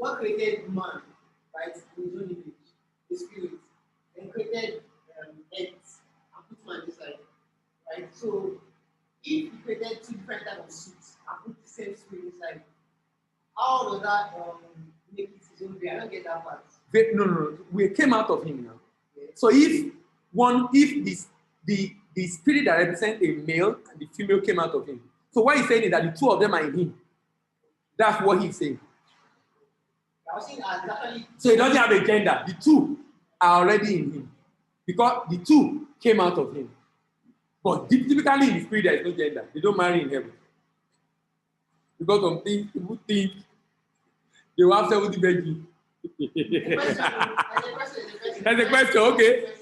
God created man, right, in his own image, the spirit, and created earth and put man inside, right? So if he created two different types of suits and put the same spirit inside, how does that make it his own way? I don't get that part. No. We came out of him now. So if the spirit that represents a male and the female came out of him. So what he's saying is that the two of them are in him. That's what he's saying. I was saying actually. So he doesn't have a gender. The two are already in him. Because the two came out of him. But typically in the spirit there is no gender. They don't marry in heaven. Because some things people think they will have 70 virgins. That's a question, okay.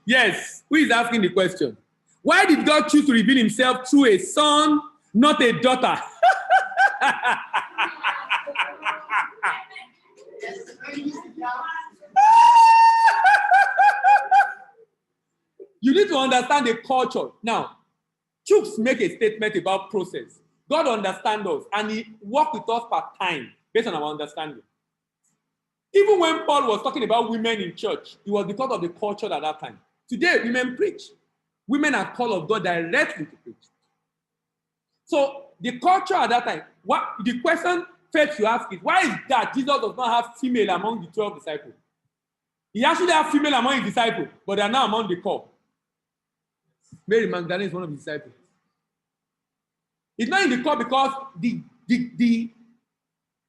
Yes, who is asking the question? Why did God choose to reveal himself through a son, not a daughter? You need to understand the culture. Now, Chooks make a statement about process. God understands us and he works with us part time based on our understanding. Even when Paul was talking about women in church, it was because of the culture at that time. Today, women preach. Women are called of God directly to preach. So the culture at that time, the question first you ask is, why is that Jesus does not have female among the 12 disciples? He actually has female among his disciples, but they are now among the core. Mary Magdalene is one of his disciples. It's not in the core because it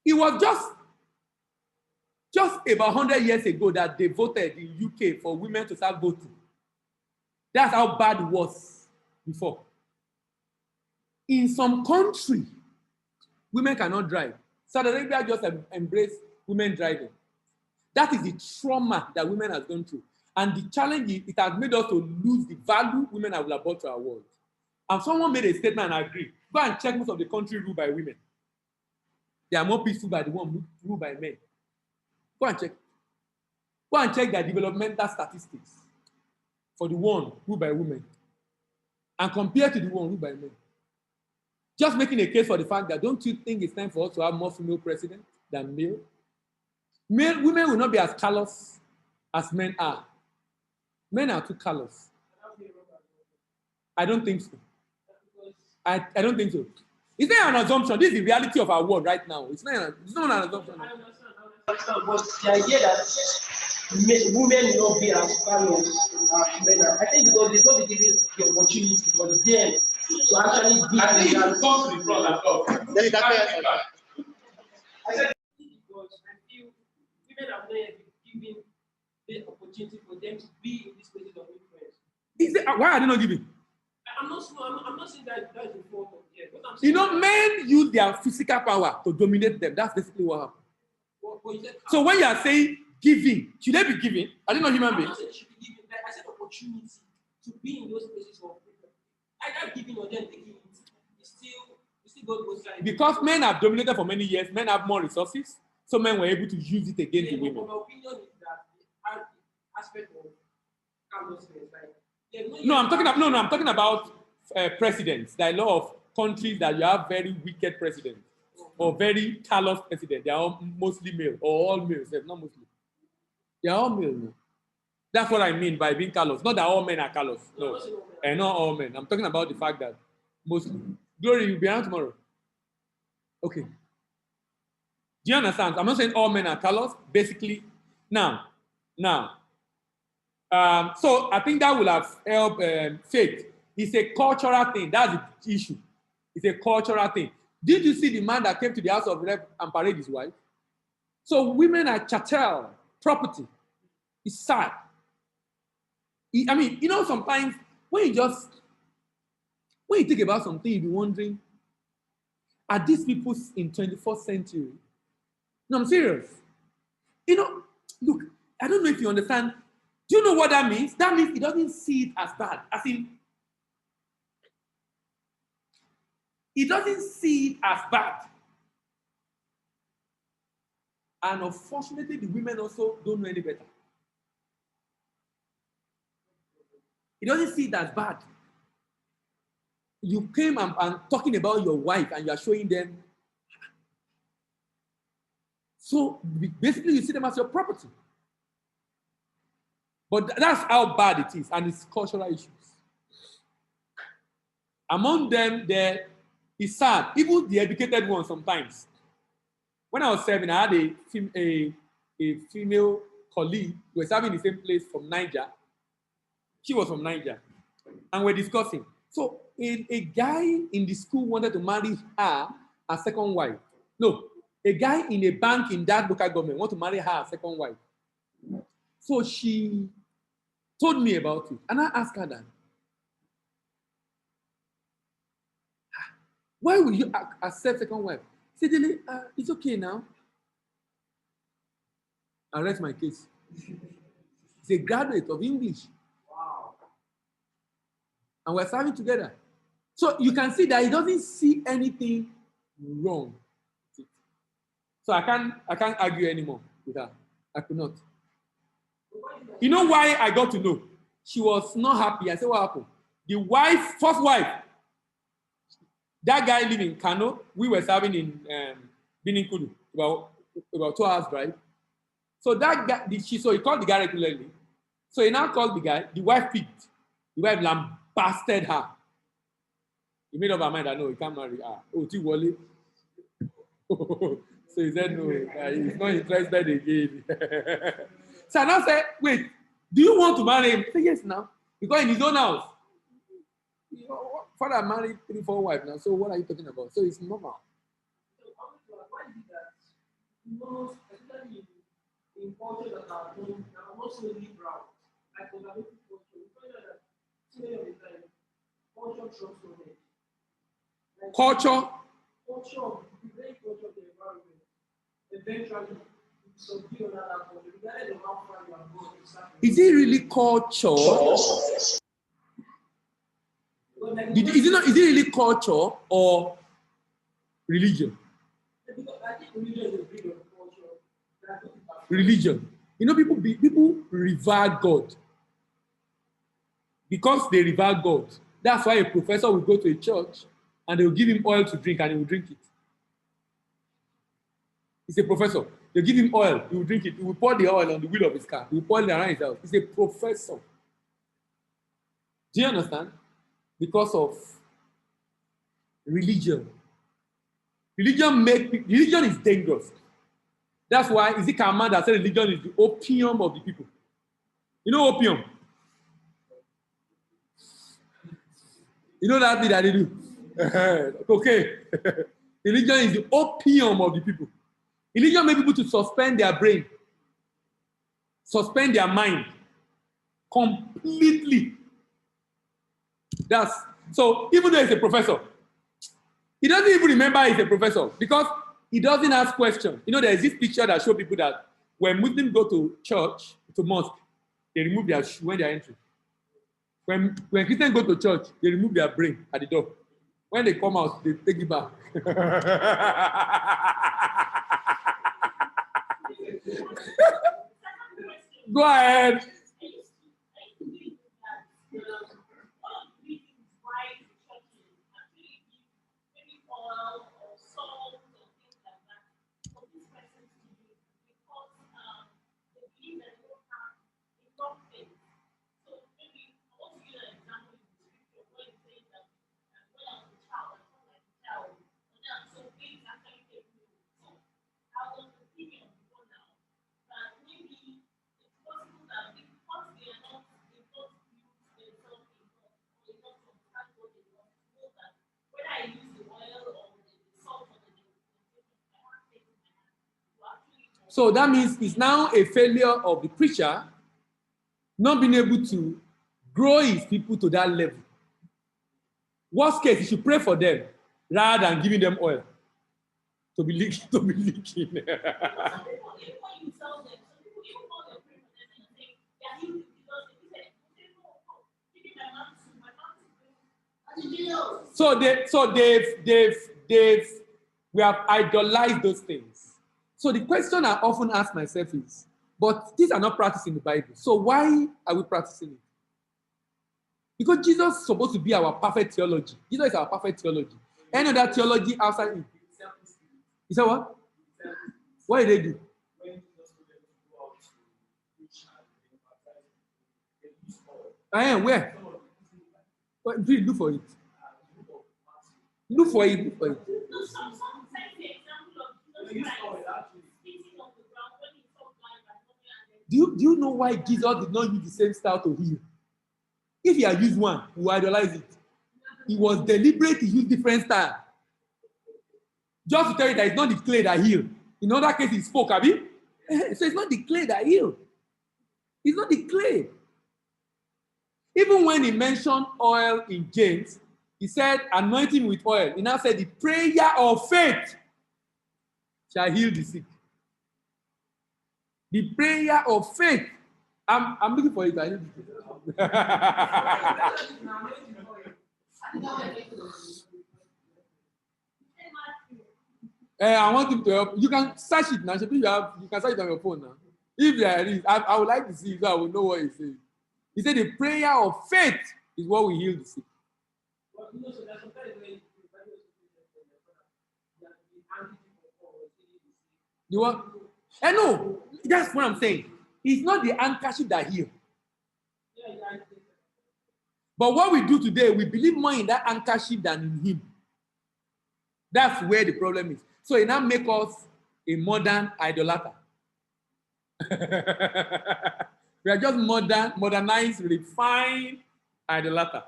was just just about 100 years ago that they voted in UK for women to start voting. That's how bad it was before. In some country, women cannot drive. Saudi Arabia just embraced women driving. That is the trauma that women have gone through. And the challenge is it has made us to lose the value women have brought to our world. And someone made a statement and I agree. Go and check most of the country ruled by women. They are more peaceful by the one ruled by men. Go and check. Go and check their developmental statistics for the one ruled by women and compare to the one ruled by men. Just making a case for the fact that don't you think it's time for us to have more female presidents than male? Women will not be as callous as men are. Men are too callous. I don't think so. I don't think so. It's not an assumption. This is the reality of our world right now. It's not an assumption. I understand, but the idea that women will not be as callous as men are, I think because they don't be given the opportunity for them to actually be. I think it comes to the front and talk. I said because I feel women have not yet been given the opportunity for them to be in this place of influence. Why are they not giving? I'm not saying that that's the fault of them. What I'm You saying know, men use their physical power to dominate them. That's basically what happens. So when you are saying giving, should they be giving? Are they not human I'm beings? not saying they should be given. Like I said, opportunity to be in those places of freedom. Either giving or them taking it. It's still got both sides. Because men have dominated for many years, men have more resources, so men were able to use it against the women. My opinion is that the aspect of callousness, like I'm talking about presidents. There are a lot of countries that you have very wicked presidents or very callous presidents. They are all mostly male or all males, not mostly. They are all male. No? That's what I mean by being callous. Not that all men are callous. No, and not all men. I'm talking about the fact that mostly. Glory, you'll be around tomorrow. Okay. Do you understand? I'm not saying all men are callous. Basically, now. So I think that will have helped faith. It's a cultural thing. That's the issue. It's a cultural thing. Did you see the man that came to the house of rep and parade his wife? So women are chattel, property. It's sad. Sometimes when you think about something, you'll be wondering, are these people in 21st century? No, I'm serious. Look, I don't know if you understand. Do you know what that means? That means it doesn't see it as bad. As in, it doesn't see it as bad. And unfortunately, the women also don't know any better. It doesn't see it as bad. You came and talking about your wife and you are showing them. So basically, you see them as your property. But that's how bad it is, and it's cultural issues. Among them, there is sad. Even the educated ones sometimes. When I was serving, I had a female colleague who was serving in the same place from Niger. She was from Niger. And we're discussing. So a guy in the school wanted to marry her as second wife. No, a guy in a bank in that local government wanted to marry her as second wife. So she told me about it. And I asked her that, why will you accept second wife? She said, it's okay now. I rest my case. He's a graduate of English. wow. And we're serving together. So you can see that he doesn't see anything wrong with it. So I can't argue anymore with her. I could not. You know why I got to know? She was not happy. I said, what happened? The wife, first wife, that guy lived in Kano. We were serving in Bininkulu, about 2 hours drive. So that guy, he called the guy regularly. So he now called the guy. The wife picked. The wife lambasted her. He made up her mind that no, he can't marry her. Oh, Wally. So he said no, he's not interested again. So I now said, wait, do you want to marry him? He said, yes, now. Because in his own house. Father married 3-4 wives now. So what are you talking about? So it's normal. Why is it that most, especially in culture that are not so liberal, like conservative culture, we find out that so many of the time, culture trumps knowledge. Like Culture. the very culture of the environment, eventually, you subdue another culture, regardless of how far you are going. Is it really culture? Is it really culture or religion? Because I think religion is a bit of culture. Religion. You know, people revere God. Because they revere God, that's why a professor will go to a church and they will give him oil to drink and he will drink it. He's a professor. They give him oil, he will drink it. He will pour the oil on the wheel of his car. He will pour it around his house. He's a professor. Do you understand? Because of religion. Religion is dangerous. That's why Ezekiel man that said religion is the opium of the people. You know opium? You know that thing that they do? Okay. Religion is the opium of the people. Religion makes people to suspend their brain, suspend their mind completely. So even though he's a professor, he doesn't even remember he's a professor because he doesn't ask questions. You know, there's this picture that shows people that when Muslims go to church, to mosque, they remove their shoe when they're entering. When Christians go to church, they remove their brain at the door. When they come out, they take it back. Go ahead. So that means it's now a failure of the preacher not being able to grow his people to that level. Worst case, he should pray for them rather than giving them oil to be leaking. So we have idolized those things. So the question I often ask myself is, but these are not practiced in the Bible. So why are we practicing it? Because Jesus is supposed to be our perfect theology. Jesus is our perfect theology. Any other theology outside him? You said what? What did they do? Where? Please look for it. Look for it. Look for it. Do you know why Jesus did not use the same style to heal? If he had used one, we would idolize it. He was deliberate to use different style. Just to tell you that it's not the clay that healed. In other cases, he spoke, Abi. So it's not the clay that healed. It's not the clay. Even when he mentioned oil in James, he said, anointing with oil. He now said, the prayer of faith shall heal the sick. The prayer of faith. I'm looking for it. I need I want him to help. You can search it now. You can search it on your phone now. If there is, I would like to see it so I will know what he said. He said the prayer of faith is what will heal the sick. You want? No, that's what I'm saying. It's not the handkerchief that heals. But what we do today, we believe more in that handkerchief than in him. That's where the problem is. So it now makes us a modern idolater. We are just modernized, refined idolater.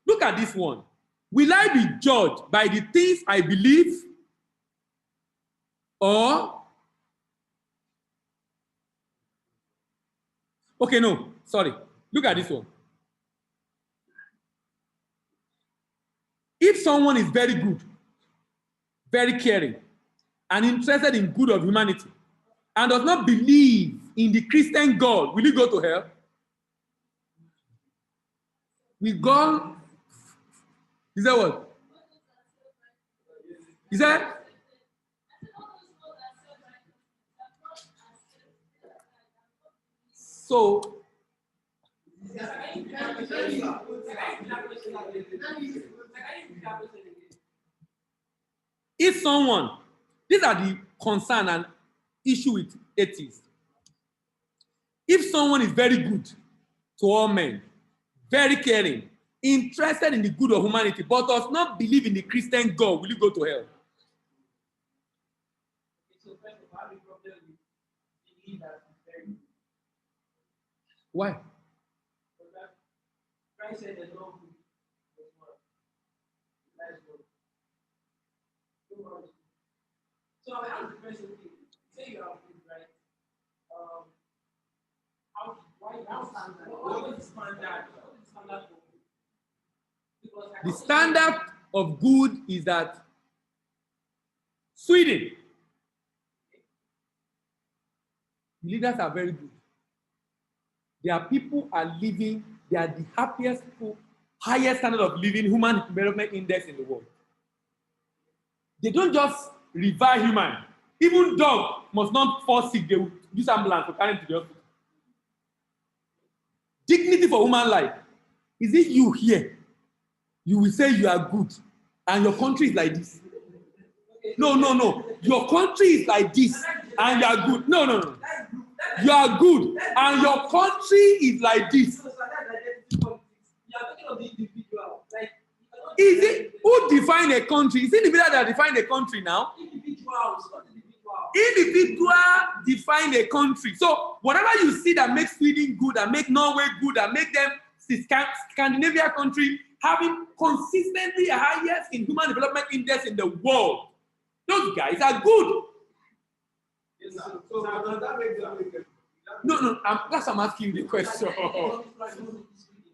Look at this one. Will I be judged by the things I believe or Okay, no, sorry. Look at this one. If someone is very good, very caring, and interested in good of humanity, and does not believe in the Christian God, will he go to hell? Will God? Is that what? Is that? So, if someone, these are the concern and issue with atheists. If someone is very good to all men, very caring, interested in the good of humanity, but does not believe in the Christian God, will you go to hell? So first of all, the problem with believe that is very good. Why? Because Christ said there's no good. There's one. That is God. No one is good. So I ask the person, say you are good, right? What is the standard? What is the standard for good? Because The standard of good is that Sweden, leaders are very good. Their people are living, they are the happiest people, highest standard of living, human development index in the world. They don't just revile human. Even dog must not fall sick. They will use ambulance to carry him to the hospital. Dignity for human life. Is it you here? You will say you are good, and your country is like this. No. Your country is like this, and you are good. No. You are good, and your country is like this. Is it who define a country? Is it the individual that define a country now? Individual define a country. So whatever you see that makes Sweden good, and make Norway good, and make them Scandinavia country having consistently highest in human development index in the world, those guys are good. Yes, sir. So does that make them make them? No. That's I'm asking you the question.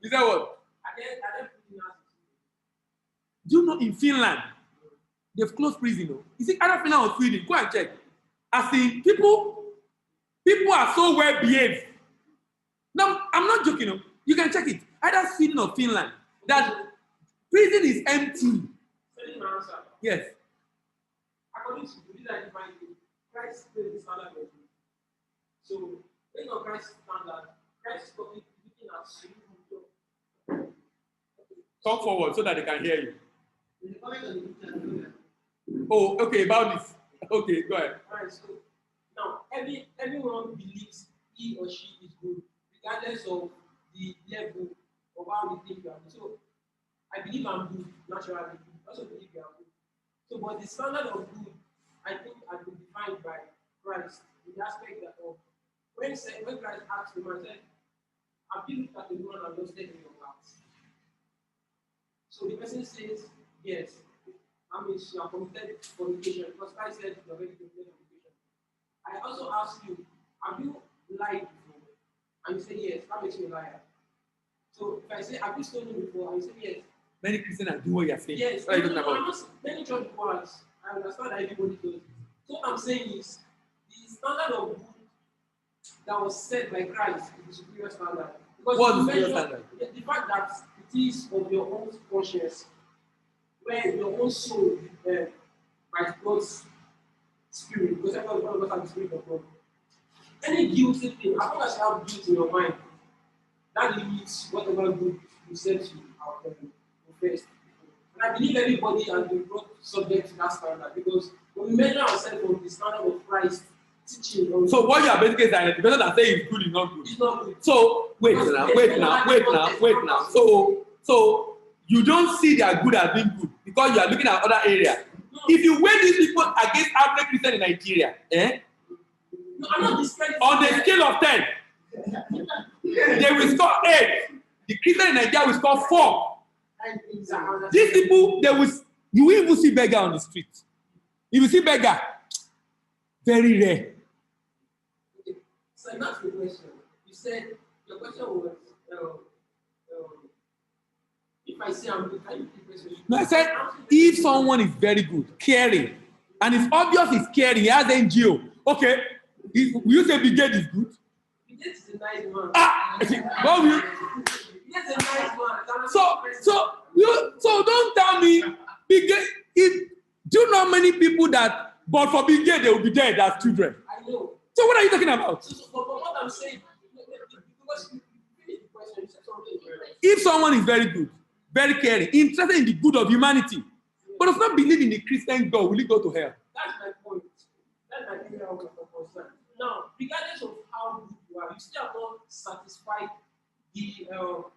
Is that what? Do you know in Finland they've closed prison? No? Is it either Finland or Sweden? Go and check. As in people are so well behaved. No, I'm not joking. No? You can check it. Either Sweden or Finland. That prison is empty. Yes. According to the leader defined Christ is the standard of good. So, based on Christ's standard, Christ is looking at you. Come forward so that they can hear you. In the comment on the picture, Oh, okay, about this. Okay, go ahead. Alright, so now everyone believes he or she is good, regardless of the level of how they think you are good. So I believe I'm good naturally. I also believe you are good. So, but the standard of good, I think, has been defined by Christ in the aspect that of when Christ asked the man, said, "Have you looked at the woman and lost it in your heart?" So the person says, "Yes." That means you are committed fornication because Christ said you are already committed fornication. I also ask you, have you lied before? And you say yes, that makes you a liar. So if I say, have you stolen before? And you say yes. Many Christians are doing what you are saying. Yes, What are you talking about? many church words. I understand that everybody does it. So what I'm saying is the standard of good that was set by Christ is the superior standard. Because What you is the superior mentioned standard? the fact that it is of your own conscience, where your own soul by God's spirit, because every one of us has the spirit of God. Any guilty thing, as long as you have guilt in your mind, that limits whatever good you said to our confessed. And I believe everybody has been brought subject to that standard because when we measure ourselves on the standard of Christ teaching. So what you are basically saying, the person that say it's good is not good. It's not good. So wait now. So you don't see their good as being good because you are looking at other areas. No. If you weigh these people against average Christian in Nigeria, No, I'm not discrediting. on the scale of 10, they will score 8. The Christian in Nigeria will score 4. These people, you will even see beggar on the street. If you see beggar, very rare. So that's the question. You said Your question was, if I say I'm good, can you repeat the question? No, I said, if someone is very good, caring, and it's obvious he's caring, he has NGO. Okay, will you say Bill Gates is good? Bill Gates is a nice man. What will you? Bill Gates is a nice man. So don't tell me Bill Gates. Do you know how many people that, but for Bill Gates, they will be dead as children? I know. So what are you talking about? So what I'm saying, because you finish the question, you said something. If someone is very good, very caring, interested in the good of humanity, but does not believe in the Christian God, will he go to hell? That's my point. That's my thing I'm concerned. Now, regardless of how good you are, you still have not satisfied the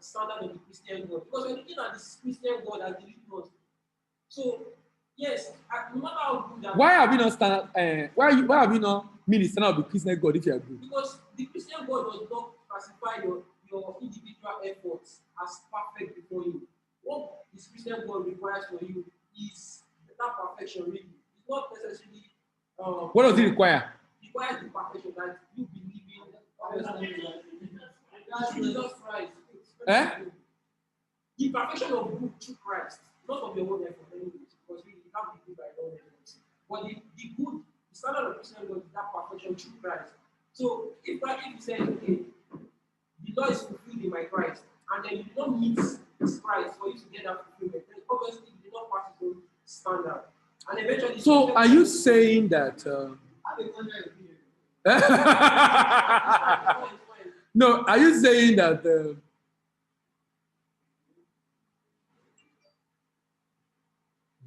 standard of the Christian God. Because we're looking at this Christian God as the living God. So, yes, no matter how good that Why have you not standard? Why have you not mean the standard of the Christian God if you are good? Because the Christian God does not classify your individual efforts as perfect before you. What this Christian God requires for you is that perfection, really. It's not necessarily. What does it require? It requires the perfection that you believe in Jesus Christ. The perfection of good through Christ, not of your own effort, anyways, because we have to do by all efforts. But the good, the standard of Christian God is that perfection through Christ. So if you say, okay, the law is fulfilled in my Christ, and then you don't meet this Christ for you to get that fulfillment, then obviously you did not pass the own standard. And eventually. So are you saying that? No, are you saying that?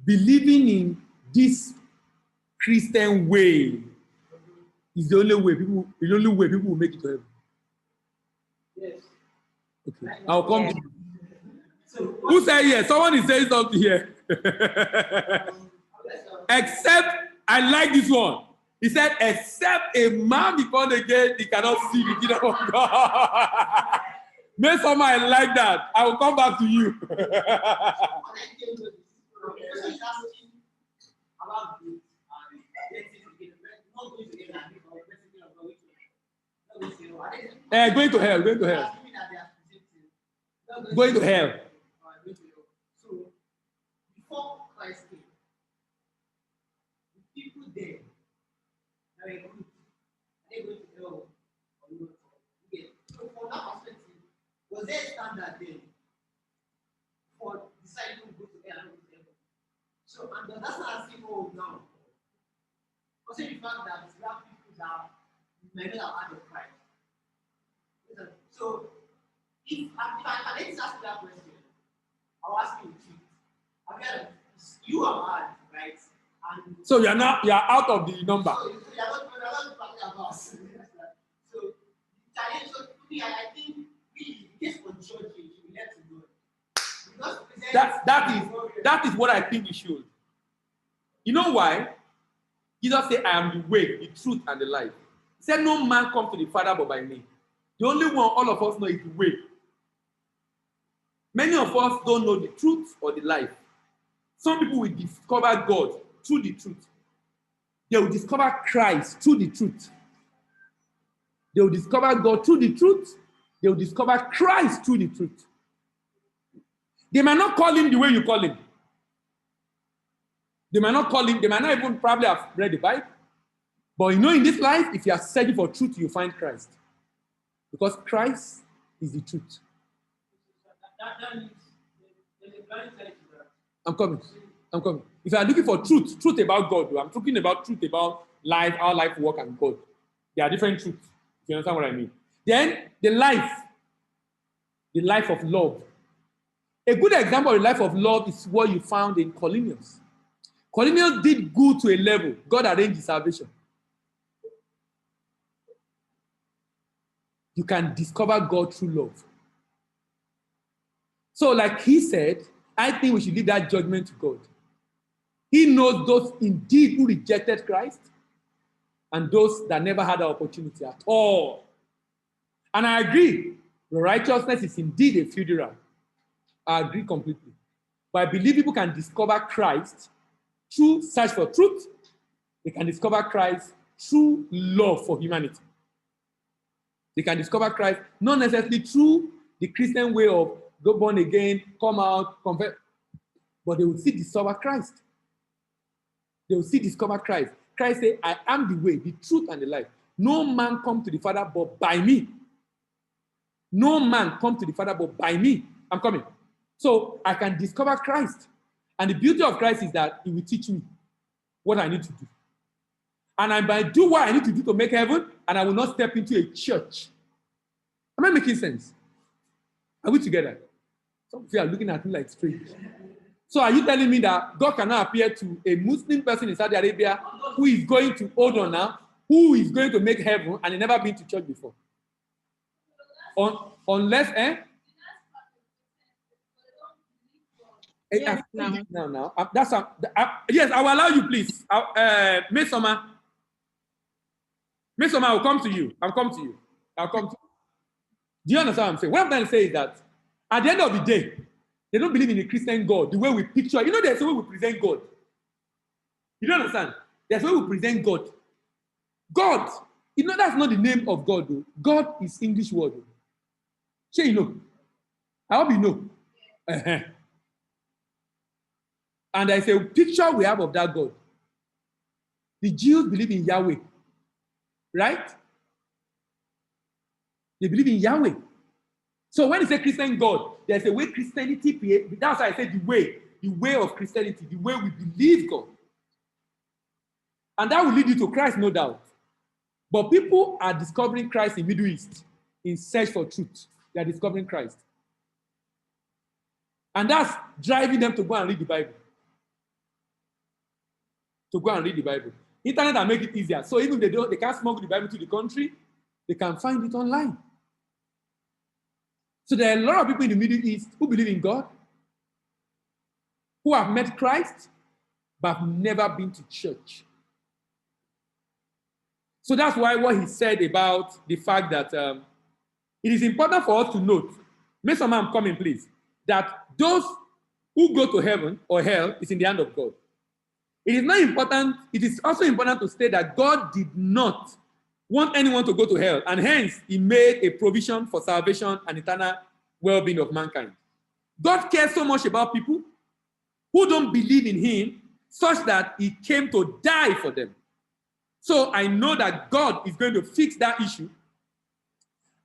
Believing in this Christian way is the only way people will make it to heaven. Yes. Okay. I'll come Yeah. to you. Who said yes? Someone is saying something here. Except I like this one. He said, except a man before the gate, he cannot see the kingdom of God. Maybe someone like that. I will come back to you. Going to hell, going to hell. Going to hell. So, before Christ came, the people there, they were good. Are they going to hell or not? Yeah. So, from that perspective, was there a standard then for deciding who go to hell and who go to heaven? So, and that's not as simple now. Also, the fact that there are people that may not have had of Christ. So, if I can ask you that question, I'll ask you the truth. Again, you have had, right? And So you are out of the number. so you are not talking about. So, the challenge, so to me, I think we just for church, we should let to go. Because That is what I think you should. You know why? Jesus said, I am the way, the truth, and the life. He said, no man comes to the Father but by me. The only one all of us know is the way. Many of us don't know the truth or the life. Some people will discover God through the truth. They will discover Christ through the truth. They will discover God through the truth. They will discover Christ through the truth. They might not call him the way you call him. They might not call him, they might not even probably have read the Bible. But you know, in this life, if you are searching for truth, you find Christ. Because Christ is the truth. That means there's a blind side to that. I'm coming. If you are looking for truth about God, I'm talking about truth about life, how life works and God. There are different truths. If you understand what I mean. Then the life of love. A good example of the life of love is what you found in Cornelius. Cornelius did good to a level. God arranged his salvation. You can discover God through love. So, like he said, I think we should leave that judgment to God. He knows those indeed who rejected Christ and those that never had the opportunity at all. And I agree, the righteousness is indeed a federal. I agree completely. But I believe people can discover Christ through search for truth. They can discover Christ through love for humanity. They can discover Christ, not necessarily through the Christian way of go born again, come out, convert, but they will still discover Christ. They will still discover Christ. Christ said, I am the way, the truth, and the life. No man come to the Father but by me. No man come to the Father but by me. I'm coming. So I can discover Christ. And the beauty of Christ is that he will teach me what I need to do. And I might do what I need to do to make heaven, and I will not step into a church. Am I making sense? Are we together? Some of you are looking at me like strange. So are you telling me that God cannot appear to a Muslim person in Saudi Arabia who is going to, hold on now, who is going to make heaven and he never been to church before? Unless, Yes, no. now. Yes, I will allow you, please. Miss Soma, I will come to you. I'll come to you. Do you understand what I'm saying? What I'm trying to say is that at the end of the day, they don't believe in the Christian God, the way we picture. You know, there's a way we present God. You don't understand? There's a way we present God. God, you know, that's not the name of God, though. God is English word. Though. Sure, you know. I hope you know. Uh-huh. And there's a picture we have of that God. The Jews believe in Yahweh. Right? They believe in Yahweh. So when you say Christian God, there's a way Christianity creates. That's why I said the way of Christianity, the way we believe God. And that will lead you to Christ, no doubt. But people are discovering Christ in Middle East in search for truth. They are discovering Christ. And that's driving them to go and read the Bible. To go and read the Bible. Internet will make it easier. So even if they can't smuggle the Bible to the country, they can find it online. So there are a lot of people in the Middle East who believe in God, who have met Christ, but have never been to church. So that's why what he said about the fact that it is important for us to note, make some man come in, please, that those who go to heaven or hell is in the hand of God. It is not important, it is also important to state that God did not want anyone to go to hell, and hence he made a provision for salvation and eternal well-being of mankind. God cares so much about people who don't believe in him, such that he came to die for them. So I know that God is going to fix that issue,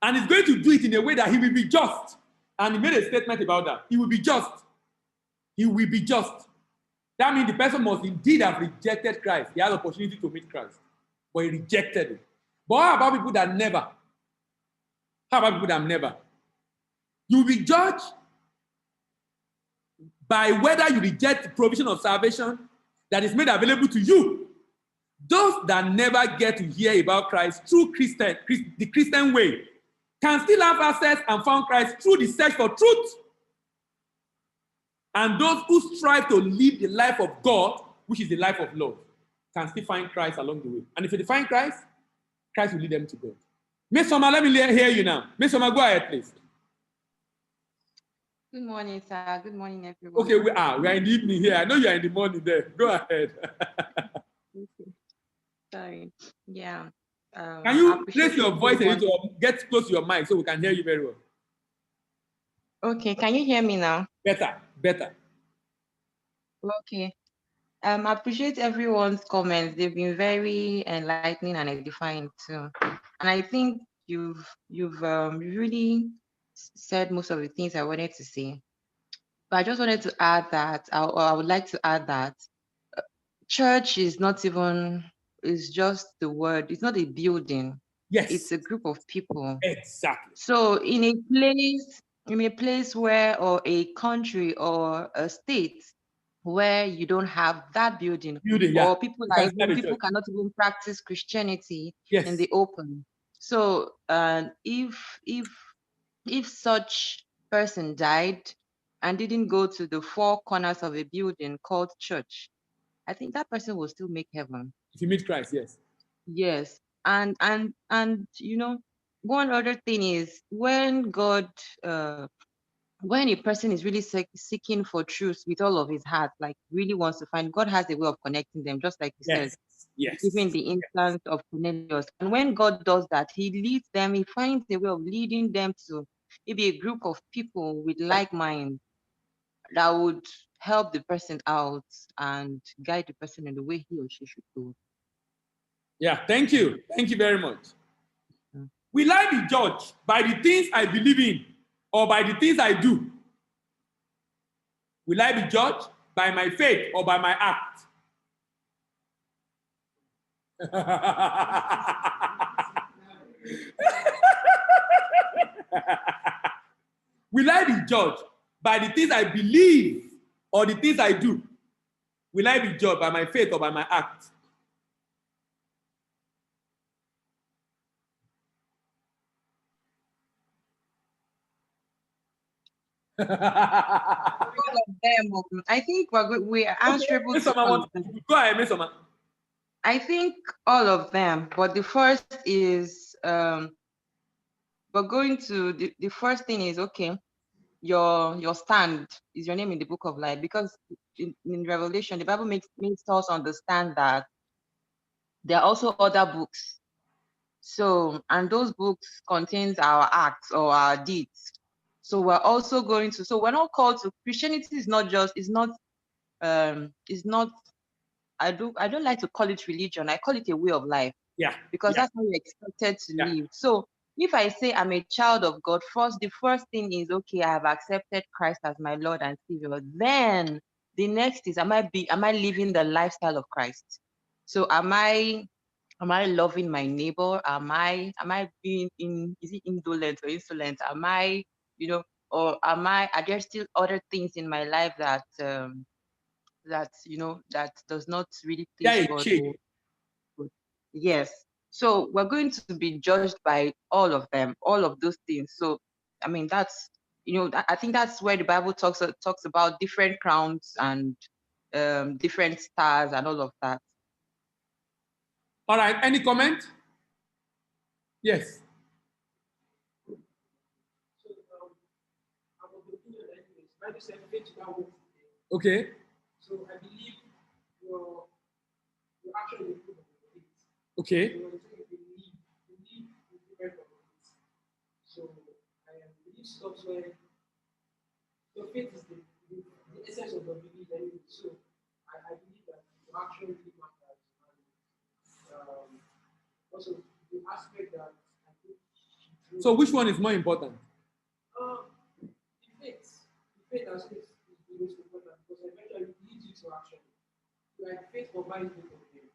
and he's going to do it in a way that he will be just. And he made a statement about that. He will be just. He will be just. That means the person must indeed have rejected Christ. He had the opportunity to meet Christ, but he rejected it. But how about people that never? How about people that never? You will be judged by whether you reject the provision of salvation that is made available to you. Those that never get to hear about Christ through the Christian way can still have access and find Christ through the search for truth. And those who strive to live the life of God, which is the life of love, can still find Christ along the way. And if they find Christ, Christ will lead them to God. Miss Soma, let me hear you now. Miss Soma, go ahead, please. Good morning, sir. Good morning, everyone. Okay, we are in the evening here. I know you are in the morning there. Go ahead. Okay. Sorry. Yeah. Can you raise your voice a little, get close to your mic so we can hear you very well? Okay, can you hear me now? Better. Okay. I appreciate everyone's comments. They've been very enlightening and edifying too. And I think you've really said most of the things I wanted to say. But I just wanted to add that, I would like to add that church is not even, it's just the word. It's not a building. Yes. It's a group of people. Exactly. So in a place where, or a country or a state where you don't have that building, yeah. or people cannot even practice Christianity yes. in the open. So if such person died and didn't go to the four corners of a building called church, I think that person will still make heaven. If you meet Christ, yes. Yes. And you know, one other thing is when God when a person is really seeking for truth with all of his heart, like really wants to find, God has a way of connecting them, just like you said. Yes. Given the instance of Cornelius. And when God does that, he leads them, he finds a way of leading them to maybe a group of people with like minds that would help the person out and guide the person in the way he or she should go. Yeah, thank you. Thank you very much. Mm. Will I be judged by the things I believe in or by the things I do? Will I be judged by my faith or by my act? Will I be judged by the things I believe or the things I do? Will I be judged by my faith or by my act? All of them, I think we're answerable to all of them. Go ahead, Miss Oma. I think all of them, but the first is we're going to the first thing is okay. Your stand is your name in the book of life, because in Revelation the Bible makes us understand that there are also other books. So, and those books contains our acts or our deeds. So we're also going to. So we're not called to. Christianity is not just. It's not. It's not. I don't like to call it religion. I call it a way of life. Yeah. Because that's how you're expected to live. So if I say I'm a child of God, the first thing is, okay, I have accepted Christ as my Lord and Savior. Then the next is, am I living the lifestyle of Christ? So am I loving my neighbor? Am I being is it indolent or insolent? Am I, or are there still other things in my life that that does not really please God? Yes. So we're going to be judged by all of them, all of those things. So, I mean, that's, I think that's where the Bible talks about different crowns and different stars and all of that. All right. Any comment? Yes. So, I'm of the opinion that Bible said faith without works is dead. Okay. So I believe your action will prove of your faith. Okay. So when you believe is different from faith. So I believe stuff where your faith is the essence of your belief anyway. So I believe that your action really matters. And also the aspect that I think. So which one is more important? The faith as is the most important, because eventually it leads you to action. Like faith combines both of them.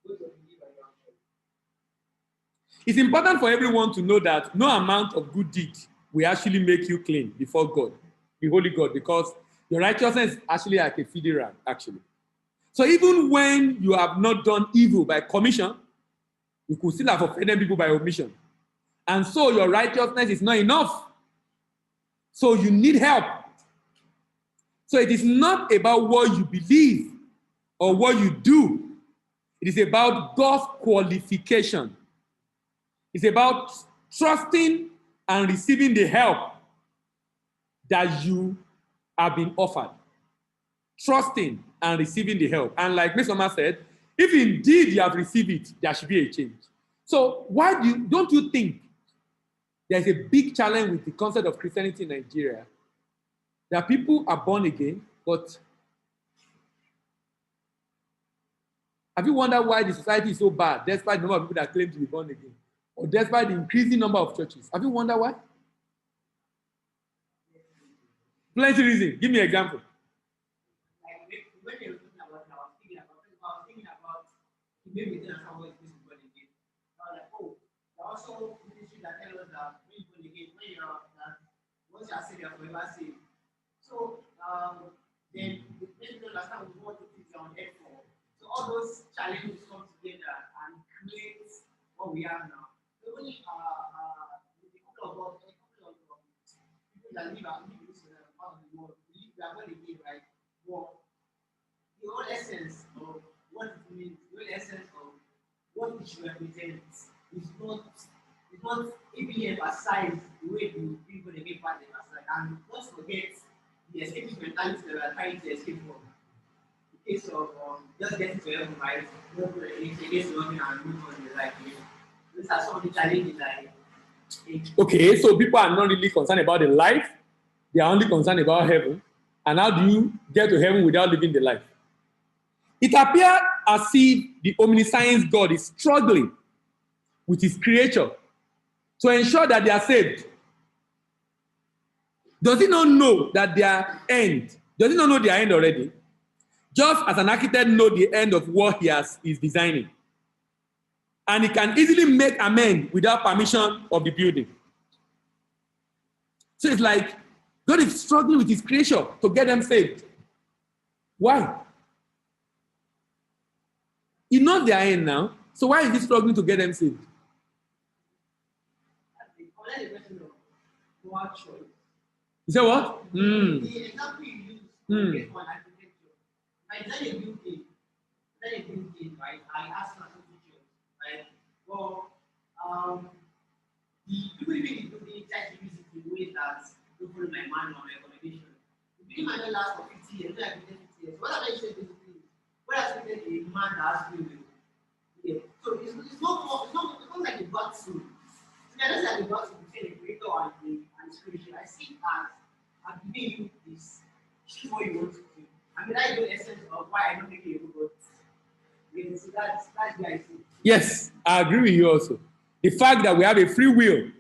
Both of belief and your action. It's important for everyone to know that no amount of good deed will actually make you clean before God, the Holy God, because your righteousness is actually like a feeding rag, actually. So even when you have not done evil by commission, you could still have offended people by omission. And so your righteousness is not enough. So you need help. So it is not about what you believe or what you do. It is about God's qualification. It's about trusting and receiving the help that you have been offered. Trusting and receiving the help. And like Ms. Oma said, if indeed you have received it, there should be a change. So why don't you think there's a big challenge with the concept of Christianity in Nigeria? That people are born again, but have you wondered why the society is so bad, despite the number of people that claim to be born again? Or despite the increasing number of churches? Have you wondered why? Plenty reason. Give me an example. Like when you're talking about it, I was thinking about maybe then someone is born again. I was like, oh, there are also ministries that tell us that when you're born again, when you're that once you are saved, you're forever saved. So then the people understand what it is on earth for. So all those challenges come together and create what we have now. So only a couple of people that live in this part of the world, we are born again, right? But the whole essence of what it means, the whole essence of what it should represent is not even emphasized the way the people they make part emphasize. And don't forget the escapist mentality that we are trying to escape from. case of just getting to heaven, right? Not against nothing and move on in life. These are some of the challenges I take. Okay, so people are not really concerned about the life. They are only concerned about heaven. And how do you get to heaven without living the life? It appears as if the omniscience God is struggling with his creature to ensure that they are saved. Does he not know that their end? Does he not know their end already? Just as an architect knows the end of what is designing. And he can easily make amends without permission of the building. So it's like God is struggling with his creation to get them saved. Why? He knows their end now. So why is he struggling to get them saved? You say what? The example you use based on architecture. Like design a building, right? I ask my teachers, right? Well, the people living in the building try to use it in ways that don't follow my manual or my recommendation. The building might not last for 50 years, not like 50 years. What am I saying basically? What has created a man that has free will? Yeah. So it's not like a battle. So I don't like a battle between the creator and the creation. I see it as I'm giving you this. Choose what you want to do. I mean, that's the essence of why I don't make a robot. Yeah, so that's the idea. Yes, I agree with you also. The fact that we have a free will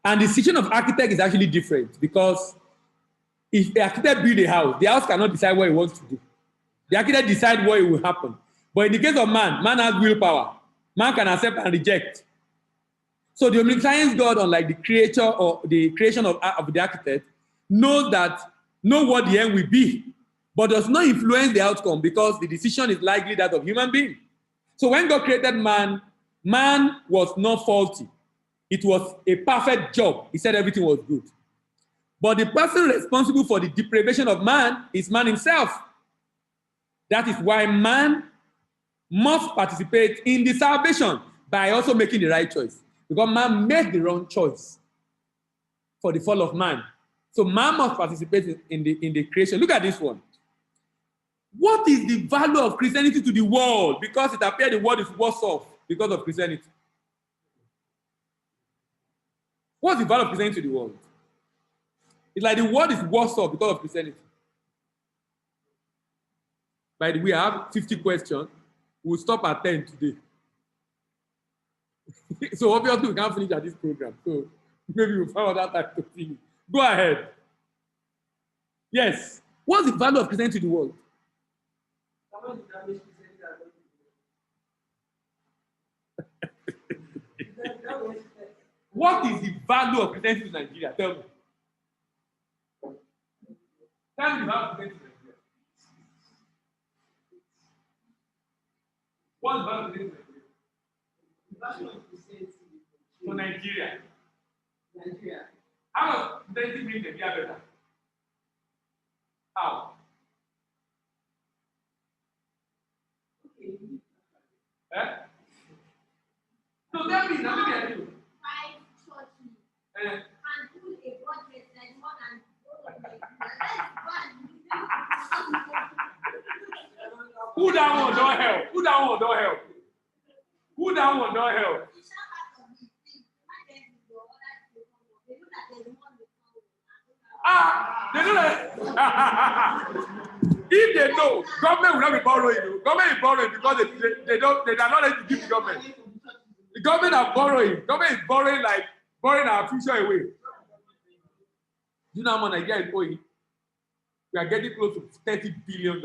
and the decision of architect is actually different, because if the architect build a house, the house cannot decide what he wants to do. The architect decides what will happen. But in the case of man has willpower. Man can accept and reject. So the omniscience God, unlike the creator or the creation of the architect, knows what the end will be, but does not influence the outcome, because the decision is likely that of human being. So when God created man was not faulty. It was a perfect job. He said everything was good. But the person responsible for the deprivation of man is man himself. That is why man must participate in the salvation by also making the right choice. Because man made the wrong choice for the fall of man. So man must participate in the creation. Look at this one. What is the value of Christianity to the world? Because it appears the world is worse off because of Christianity. What's the value of Christianity to the world? It's like the world is worse off because of Christianity. By the way, I have 50 questions. We'll stop at 10 today. So obviously we can't finish at this program. So maybe we'll find out that time to finish. Go ahead. Yes. What's the value of Christianity to the world? What is the value of Christianity to Nigeria? Tell me. Tell me the value of Christianity to Nigeria. What's the value of Christianity to Nigeria? Nigeria. How does Christianity make Nigeria better? How? Eh? So tell me, now let me ask you. Five churches Eh? and do a budget like more than all of them. Who that one don't help? Who that one don't help? Who that one don't help? They know that. If they know, government will not be borrowing. Government is borrowing because they are not ready to give the government. The government are borrowing. Government is borrowing our future away. Do you know how much Nigeria is owing? We are getting close to $30 billion.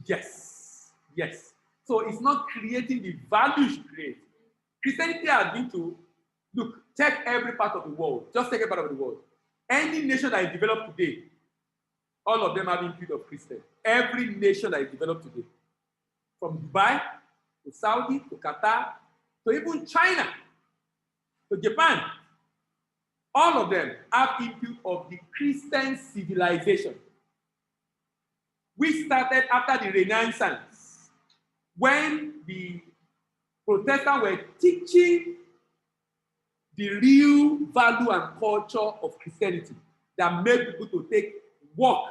Yes. Yes. So it's not creating the value you should create. Christianity has been to, look, check every part of the world. Just take a part of the world. Any nation that is developed today, all of them have input of Christian. Every nation that is developed today. From Dubai, to Saudi, to Qatar, to even China, to Japan. All of them have input of the Christian civilization. We started after the Renaissance, when the Protestants were teaching the real value and culture of Christianity that made people to take work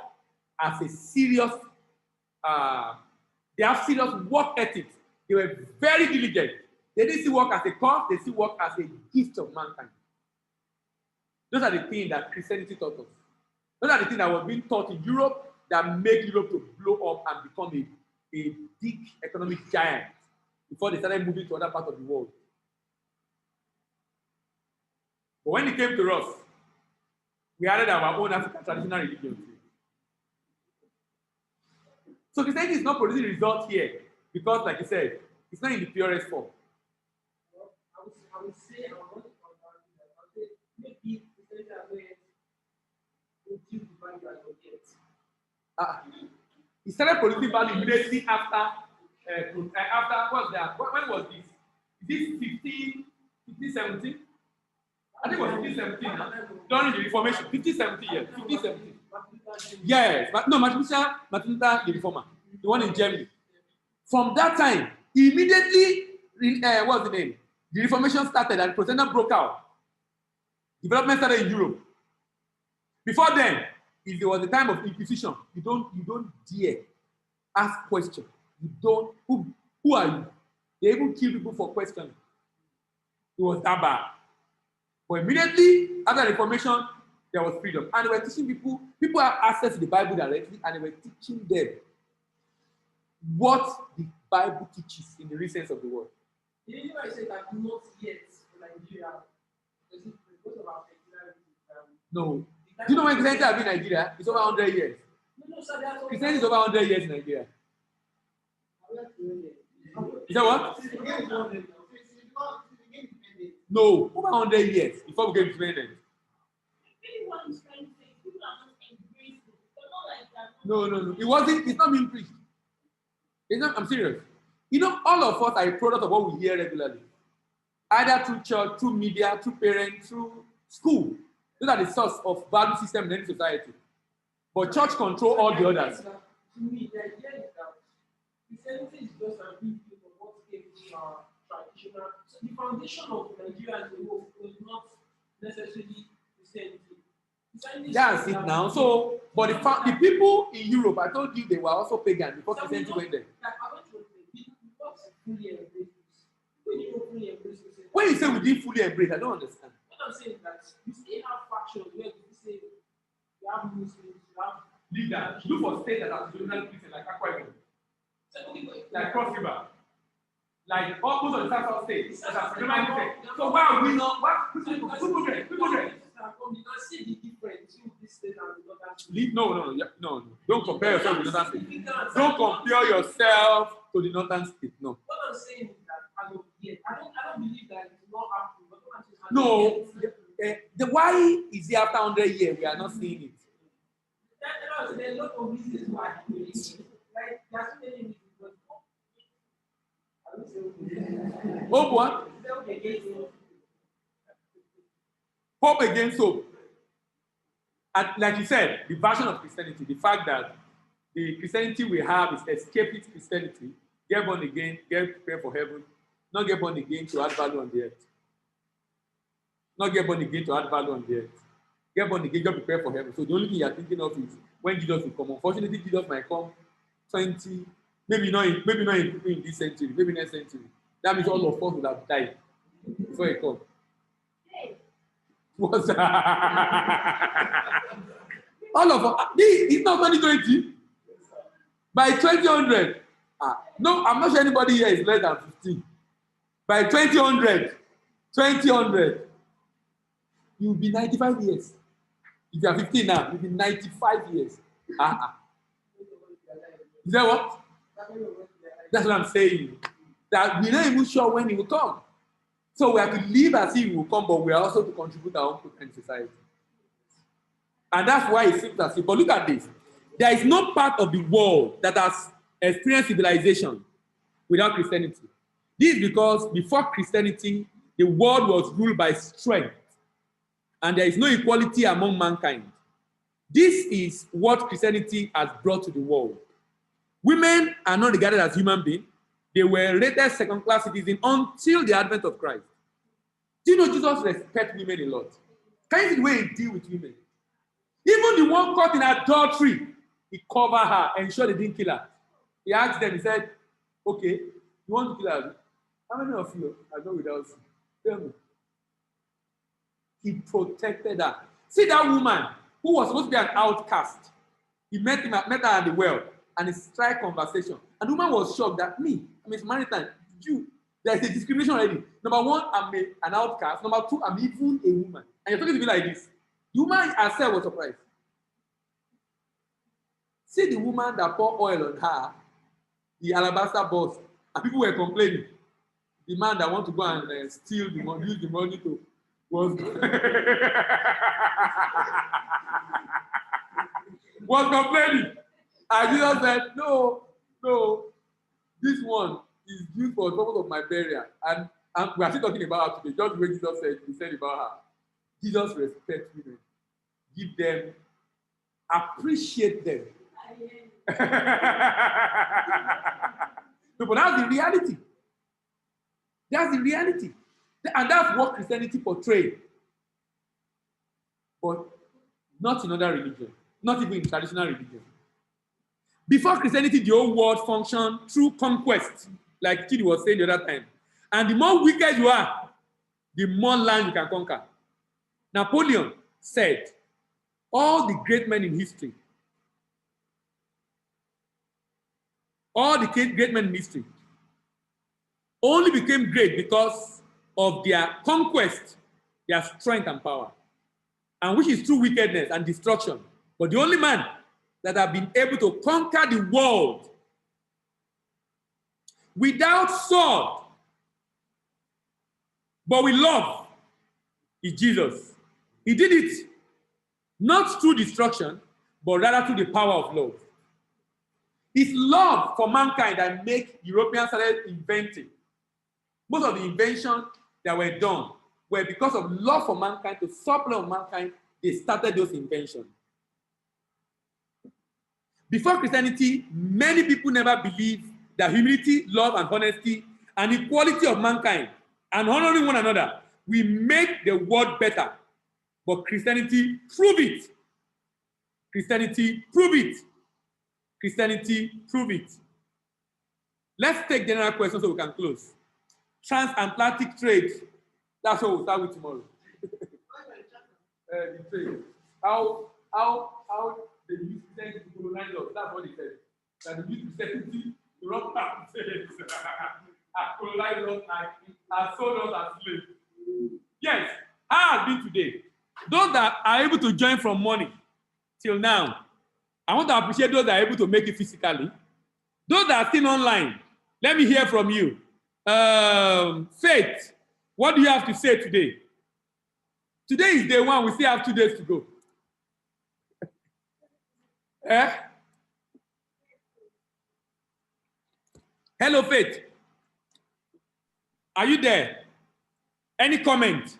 as a serious, they have serious work ethics. They were very diligent. They didn't see work as a cause, they see work as a gift of mankind. Those are the things that Christianity taught us. Those are the things that were being taught in Europe that make Europe to blow up and become a big economic giant before they started moving to other parts of the world. But when it came to us, we added our own African traditional religion too. So Christianity is not producing results here because, like you said, it's not in the purest form. I would say, I want to say, maybe Christianity are going to give the value as of yet. It started producing value immediately after what's that? When was this? Is this 17? I think it was 1517 during the Reformation. 1517, yes. 1517. Yes, but no, Martin Luther, the Reformer, the one in Germany. From that time, immediately, what's the name? The Reformation started and Protestant broke out. Development started in Europe. Before then, if there was a time of Inquisition, you don't dare ask questions. You don't. Who are you? They even kill people for questioning. It was that bad. But immediately after the Reformation, there was freedom, and they were teaching people. People have access to the Bible directly, and they were teaching them what the Bible teaches in the real sense of the word. The reason why I say that not yet in Nigeria is because of our peculiarities. No. Do you know when Christianity has been in Nigeria? It's over 100 years. No, sir, that's Christianity is over 100 years in Nigeria. Is that what? No, over 100 years before we get independent. No. It wasn't. It's not being preached. It's not. I'm serious. You know, all of us are a product of what we hear regularly, either through church, through media, through parents, through school. Those are the source of value system in any society. But church control all the others. To me, the idea is that Christianity is just a big thing of what came to our traditional. So the foundation of Nigeria as a whole was not necessarily Christianity. That's it now. So, but the people in Europe, I told you they were also pagan before Christianity went there. When you say we didn't fully embrace, I don't understand. What I'm saying is that you still have factions where you say you have Muslims, you have Leave that. Look for states that are traditional Christian, like Akwa Ibom, like Cross River, like all most of the South states that are traditional Christian. So why are we not? People get. You can see the difference between this state and the other state. No. Don't compare yourself with the northern state. Don't compare yourself to the northern state. No. What I'm saying is that as of yet, I don't believe that it's not happening. But what I'm saying is No. Why is it after 100 years we are not seeing it? There are a lot of reasons why. Like, there are so many reasons. But I don't say Hope what? Hope against hope. And like you said, the version of Christianity, the fact that the Christianity we have is escapist Christianity, get born again, get prepared for heaven, not get born again to add value on the earth. Not get born again to add value on the earth. Get born again, get prepared for heaven. So the only thing you are thinking of is when Jesus will come. Unfortunately, Jesus might come 20, maybe not in this century, maybe next century. That means all of us will have died before he comes. What's that? All of us. It's not 2020. By 2000. No, I'm not sure anybody here is less than 15. By 2000, you'll be 95 years. If you are 15 now, you'll be 95 years. Is that what? That's what I'm saying. That we're not even sure when he will come. So we have to live as if he will come, but we are also to contribute our own potential in society. And that's why it seems as if, but look at this. There is no part of the world that has experienced civilization without Christianity. This is because before Christianity, the world was ruled by strength, and there is no equality among mankind. This is what Christianity has brought to the world. Women are not regarded as human beings. They were rated second-class citizens until the advent of Christ. Do you know Jesus respects women a lot? Can you see the way he deal with women? Even the one caught in adultery, he covered her and ensured they didn't kill her. He asked them, he said, okay, you want to kill her? How many of you are going without sin? Tell me. He protected her. See that woman who was supposed to be an outcast. He met her at the well and he strike conversation. And the woman was shocked that I'm a Samaritan, Jew. There's a discrimination already. Number one, I'm an outcast. Number two, I'm even a woman. And you're talking to me like this. The woman herself was surprised. See the woman that poured oil on her, the alabaster box, and people were complaining. The man that want to go and steal the money, use the money to was complaining. And Jesus said, no, this one is due for the purpose of my burial. And we are still talking about her today, just the way he said about her. Jesus respects women. Give them, appreciate them. No, but that's the reality. That's the reality. And that's what Christianity portrays. But not in other religions, not even in traditional religion. Before Christianity, the whole world functioned through conquest, like Chidi was saying the other time. And the more wicked you are, the more land you can conquer. Napoleon said, all the great men in history, only became great because of their conquest, their strength and power, and which is through wickedness and destruction. But the only man that have been able to conquer the world without sword, but with love, is Jesus. He did it not through destruction, but rather through the power of love. It's love for mankind that make Europeans started inventing. Most of the inventions that were done were because of love for mankind, to supplement mankind, they started those inventions. Before Christianity, many people never believed that humility, love, and honesty, and equality of mankind, and honoring one another, will make the world better. But Christianity proved it. Christianity proved it. Christianity proved it. Let's take general questions so we can close. Transatlantic trade. That's what we'll start with tomorrow. The trade. How they use Christianity to colonize us. That's what they said. That they use Christianity to run back and colonize us and sold us as slaves. Yes, how has been today? Those that are able to join from morning till now, I want to appreciate those that are able to make it physically. Those that are still online, let me hear from you. Faith, what do you have to say today? Today is day one. We still have 2 days to go. Hello, Faith. Are you there? Any comment?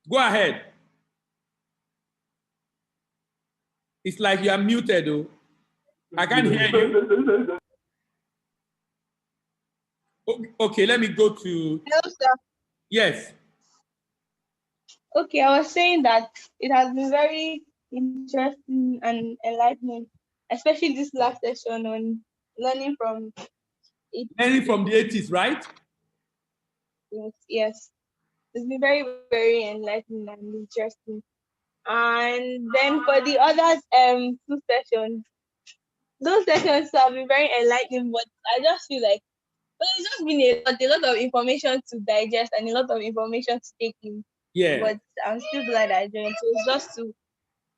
Go ahead. It's like you are muted, though. I can't hear you. Okay, let me go to... Hello, sir. Yes. Okay, I was saying that it has been very interesting and enlightening, especially this last session on learning from it. Learning from the Atheists, right? Yes. It's been very, very enlightening and interesting. And then for the others, 2 sessions, those sessions have been very enlightening, but I just feel like it's just been a lot of information to digest and a lot of information to take in. Yeah. But I'm still glad I joined. So it's just to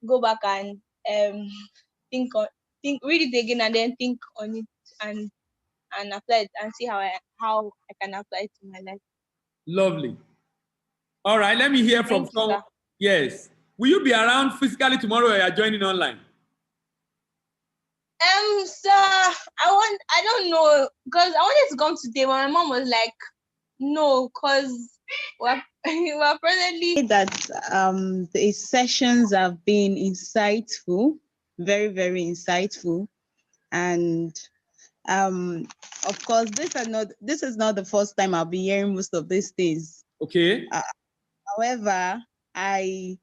go back and read it again and then think on it and apply it and see how I can apply it to my life. Lovely. All right, let me hear from someone. Yes. Will you be around physically tomorrow or are you joining online? Sir, I don't know, because I wanted to come today, but my mom was like, no, because we're presently that the sessions have been insightful, very, very insightful. And Um, of course, this is not the first time I'll be hearing most of these things. Okay. However, I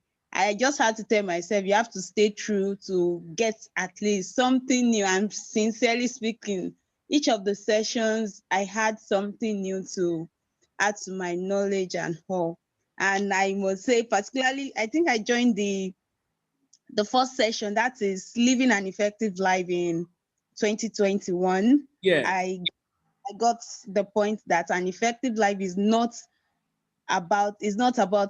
just had to tell myself you have to stay true to get at least something new. And sincerely speaking, each of the sessions I had something new to add to my knowledge and all. And I must say, particularly, I think I joined the first session, that is living an effective life in 2021. Yeah. I got the point that an effective life is not about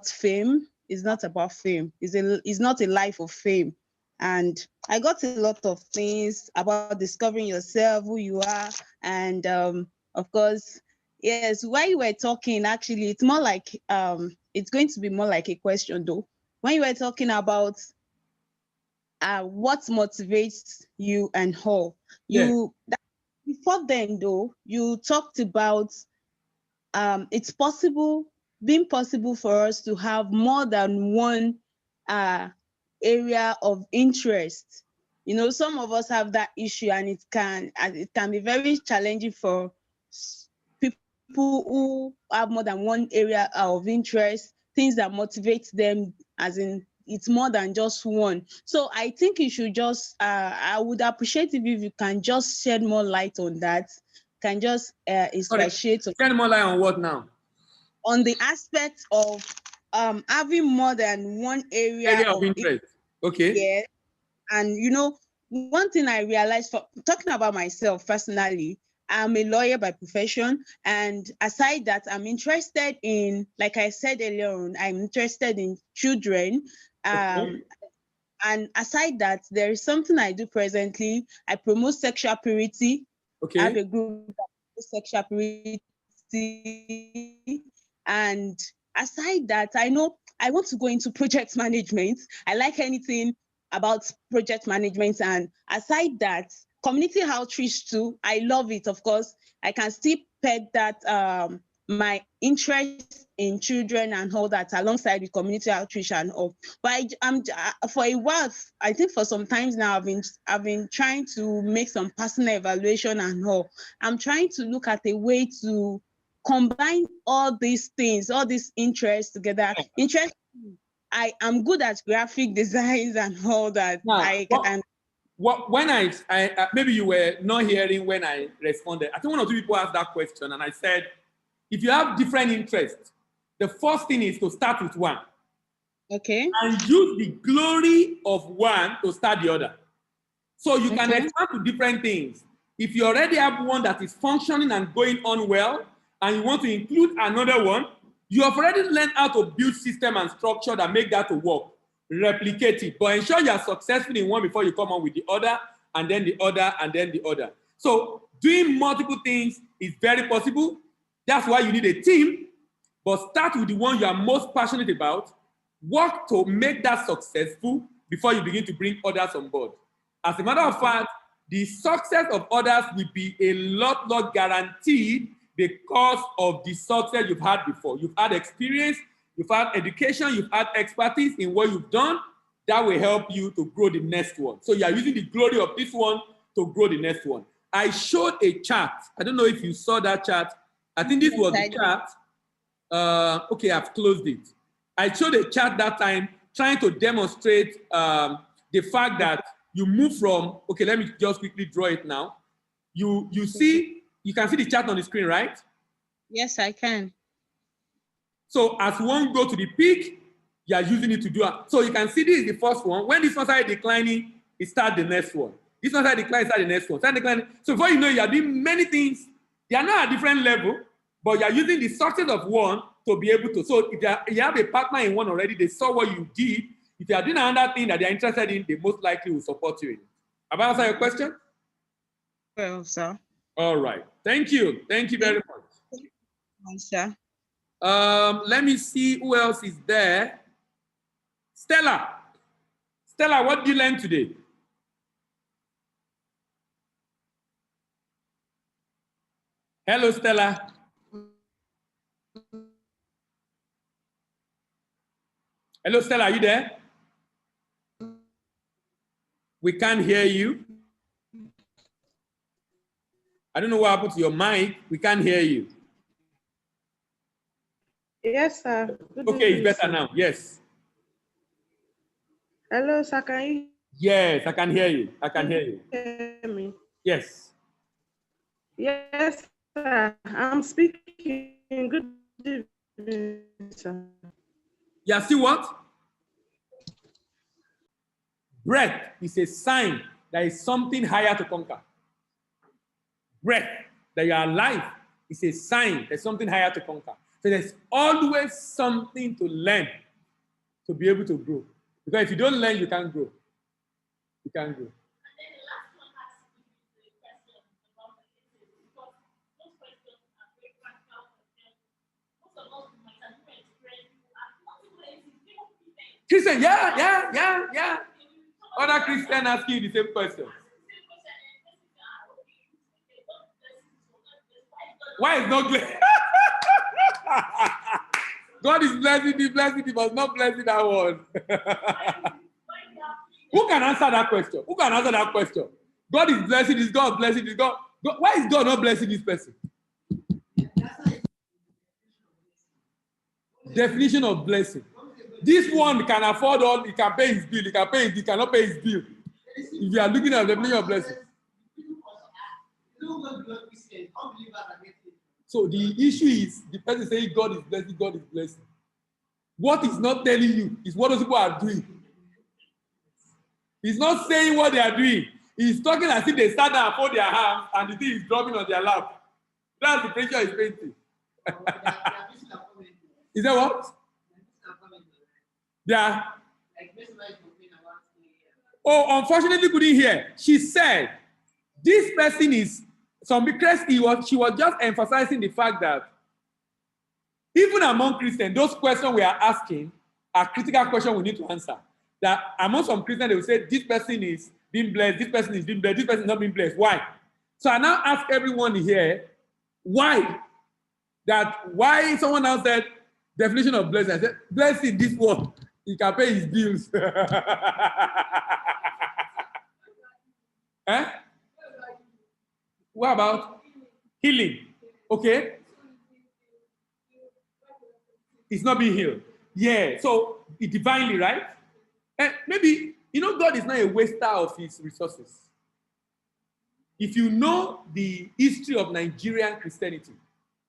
fame. It's not about fame. It's not a life of fame. And I got a lot of things about discovering yourself, who you are, and of course, yes. While you were talking, actually, it's more like it's going to be more like a question though. When you were talking about what motivates you and how Yeah. before then though, you talked about it's being possible for us to have more than one area of interest. You know, some of us have that issue, and it can be very challenging for people who have more than one area of interest, things that motivate them, as in it's more than just one. So I think you should just I would appreciate if you can just shed more light on that, can just Sorry. expatiate Shed more light on what now? on the aspect of having more than one area Area of of interest. Okay. yeah. And you know, one thing I realized, for talking about myself personally, I'm a lawyer by profession, and aside that, I'm interested in, like I said earlier on, I'm interested in children. Okay. And aside that, there is something I do presently. I promote sexual purity. I have Okay. a group that promotes sexual purity. And aside that, I know I want to go into project management. I like anything about project management. And aside that, community outreach too. I love it, of course. I can still peg that my interest in children and all that alongside the community outreach and all. But I'm for a while, I think for some times now, I've been trying to make some personal evaluation and all. I'm trying to look at a way to combine all these things, all these interests together. Interest. I am good at graphic designs and all that. Now, I can. when I maybe you were not hearing when I responded. I think one or two people asked that question, and I said, if you have different interests, the first thing is to start with one Okay. and use the glory of one to start the other. So you can Okay. expand to different things. If you already have one that is functioning and going on well, and you want to include another one, you have already learned how to build system and structure that make that to work. Replicate it, but ensure you are successful in one before you come on with the other, and then the other, and then the other. So doing multiple things is very possible. That's why you need a team, but start with the one you are most passionate about. Work to make that successful before you begin to bring others on board. As a matter of fact, the success of others will be a lot guaranteed because of the success you've had before. You've had experience, you've had education, you've had expertise in what you've done. That will help you to grow the next one. So you are using the glory of this one to grow the next one. I showed a chart. I don't know if you saw that chart. I think this was the chart. Okay, I've closed it. I showed a chart that time trying to demonstrate the fact that you move from, okay, let me just quickly draw it now. You can see the chart on the screen, right? Yes, I can. So as one go to the peak, you are using it to do it. So you can see this is the first one. When this one started declining, it starts the next one. This one started declining, start the next one. Start declining. So before you know, you are doing many things. They are not at a different level, but you are using the success of one to be able to. So if you have a partner in one already, they saw what you did. If you are doing another thing that they are interested in, they most likely will support you in it. Have I answered your question? Well, sir. All right. Thank you. Thank you very much. Sir. Let me see who else is there. Stella. Stella, what did you learn today? Hello, Stella. Hello, Stella, are you there? We can't hear you. I don't know what happened to your mic. We can't hear you. Yes, sir. Good Okay, it's evening, better sir. now. Yes. Hello, sir. Can you Yes, I can hear you. I can hear you. hear me? Yes. Yes, sir. I'm speaking. Good evening, sir. Yeah, see what? Breath is a sign there is something higher to conquer. Breath, that you are alive, is a sign there's something higher to conquer. So there's always something to learn to be able to grow. Because if you don't learn, you can't grow. You can't grow. And then the last one has to do with the question about the cases, because those questions are very practical for them. Most of us might have even experienced people ask multiple atheists, people Christians. Christian, yeah. Other Christian ask you the same question. Why is not blessed? God is blessing you, but not blessing that one. Who can answer that question? Who can answer that question? God is blessing this, God blessing this, God. Why is God not blessing this person? Definition of blessing. This one can afford all, he can pay his bill, he cannot pay his bill. If you are looking at the definition of blessing. So the issue is the person saying God is blessing, God is blessing. What he's not telling you is what those people are doing. He's not saying what they are doing. He's talking as if they stand there and fold their hands and the thing is dropping on their lap. That's the picture he's painting. Is that what? Yeah. Oh, unfortunately, couldn't hear. She said, this person is, she was just emphasizing the fact that even among Christians, those questions we are asking are critical questions we need to answer. That among some Christians, they will say, this person is being blessed, this person is being blessed, this person is not being blessed. Why? So I now ask everyone here, why? Why someone else said, definition of blessing. I said, blessed in this world, he can pay his bills. Eh? What about healing? Okay. It's not being healed. Yeah, so it divinely, right? And maybe, God is not a waster of his resources. If you know the history of Nigerian Christianity,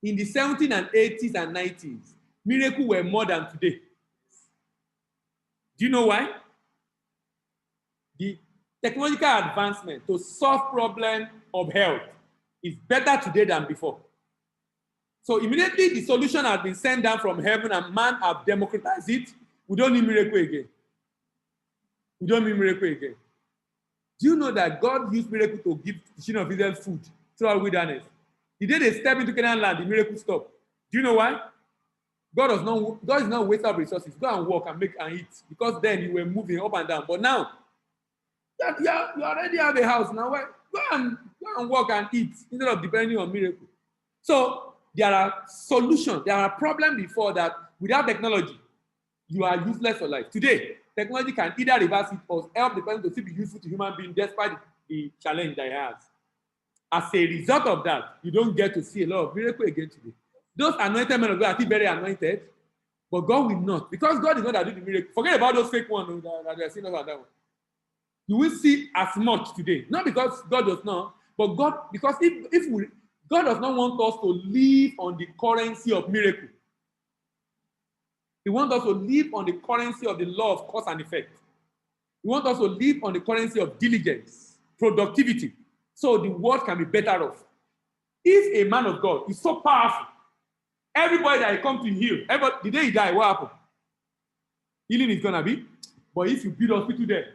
in the 70s and 80s and 90s, miracles were more than today. Do you know why? The technological advancement to solve problems of health is better today than before. So immediately the solution has been sent down from heaven and man have democratized it. We don't need miracle again. We don't need miracle again. Do you know that God used miracle to give the children of Israel food throughout wilderness? The day they step into Canaan land, the miracle stopped. Do you know why? God is not a waster of resources. Go and walk and make and eat. Because then you were moving up and down. But now, you already have a house. Now, go and walk and eat instead of depending on miracle. So there are solutions. There are problems before that without technology, you are useless for life. Today, technology can either reverse it or help the person to still be useful to human being despite the challenge that he has. As a result of that, you don't get to see a lot of miracle again today. Those anointed men of God are still very anointed, but God will not. Because God is not that do the miracle. Forget about those fake ones that we are seeing over that one. You will see as much today. Not because God does not, but God, because God does not want us to live on the currency of miracle. He wants us to live on the currency of the law of cause and effect. He wants us to live on the currency of diligence, productivity, so the world can be better off. If a man of God is so powerful, everybody that he comes to heal, the day he dies, what happened? Healing is going to be. But if you build hospital there,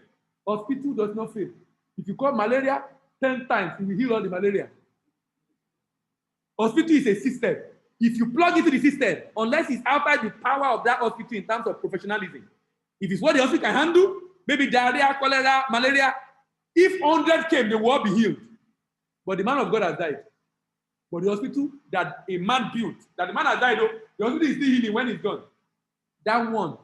hospital does not fail. If you call malaria 10 times, you will heal all the malaria. Hospital is a system. If you plug into the system, unless it's outside the power of that hospital in terms of professionalism, if it's what the hospital can handle, maybe diarrhea, cholera, malaria, if 100 came, they will all be healed. But the man of God has died. But the hospital that a man built, that the man has died, though, the hospital is still healing when he's gone. That one,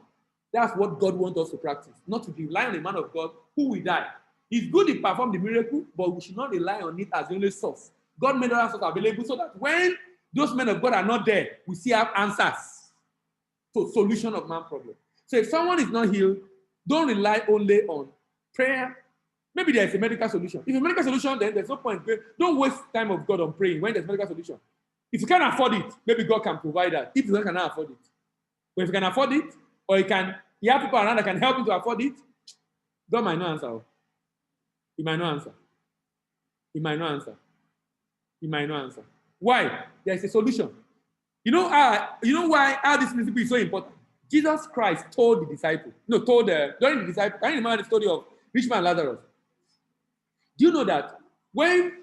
that's what God wants us to practice. Not to rely on a man of God who will die. It's good to perform the miracle, but we should not rely on it as the only source. God made other sources available so that when those men of God are not there, we still have answers to solution of man problem. So if someone is not healed, don't rely only on prayer. Maybe there's a medical solution. If a medical solution, then there's no point. Don't waste time of God on praying when there's a medical solution. If you can't afford it, maybe God can provide that. If you cannot afford it. But if you can afford it, or you have people around that can help you to afford it, God might not answer. He might not answer. He might not answer. He might not answer. Why? There's a solution. You know why this principle is so important? Jesus Christ told the disciples, during the disciples, can you remember the story of rich man Lazarus? Do you know that when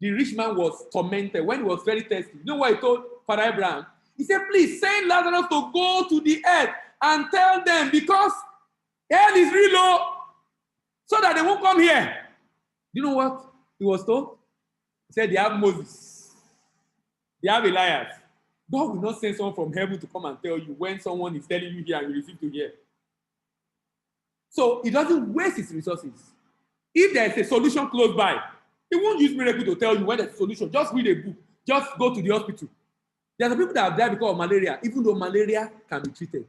the rich man was tormented, when he was very thirsty, you know what he told Father Abraham? He said, please send Lazarus to go to the earth and tell them, because hell is real low, so that they won't come here. Do you know what he was told? He said, they have Moses. They have Elias. God will not send someone from heaven to come and tell you when someone is telling you here and you receive to hear. So he doesn't waste his resources. If there is a solution close by, he won't use miracle to tell you when there's a solution. Just read a book. Just go to the hospital. There are some people that have died because of malaria, even though malaria can be treated.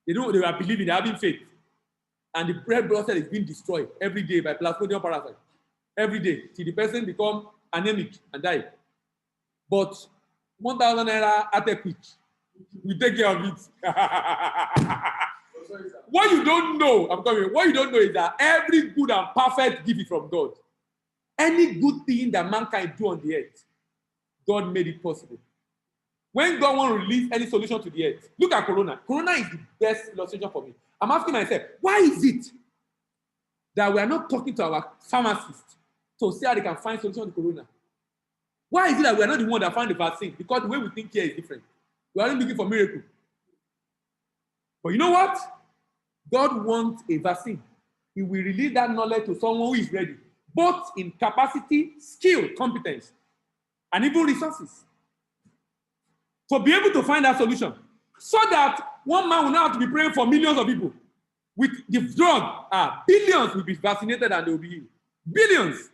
They are believing, they're having faith. And the red blood cell is being destroyed every day by Plasmodium parasite. Every day, till the person become anemic and die. But 1,000 naira at a quick, we take care of it. What you don't know, what you don't know is that every good and perfect gift is from God. Any good thing that mankind do on the earth, God made it possible. When God wants to release any solution to the earth, look at Corona. Corona is the best illustration for me. I'm asking myself, why is it that we are not talking to our pharmacists to see how they can find solution to Corona? Why is it that we are not the one that found the vaccine? Because the way we think here is different. We are only looking for miracle. But you know what? God wants a vaccine. He will release that knowledge to someone who is ready, both in capacity, skill, competence, and even resources. To be able to find that solution, so that one man will not have to be praying for millions of people. With the drug, billions will be vaccinated and they will be healed. Billions.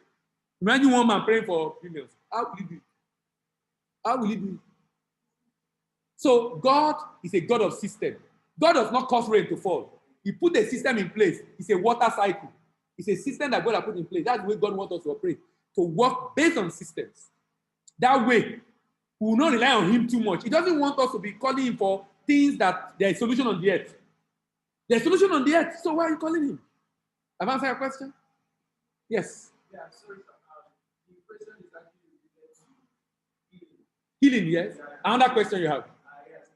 Imagine one man praying for billions. How will he do it? How will he do it? So God is a God of system. God does not cause rain to fall. He put a system in place. It's a water cycle. It's a system that God has put in place. That's the way God wants us to operate, to work based on systems. That way, we will not rely on him too much. He doesn't want us to be calling him for things that there is solution on the earth. There's solution on the earth, so why are you calling him? Have I answered your question? Yes. Yeah, sorry, the question is actually related to healing, yes. Yeah. Another question you have. Yes,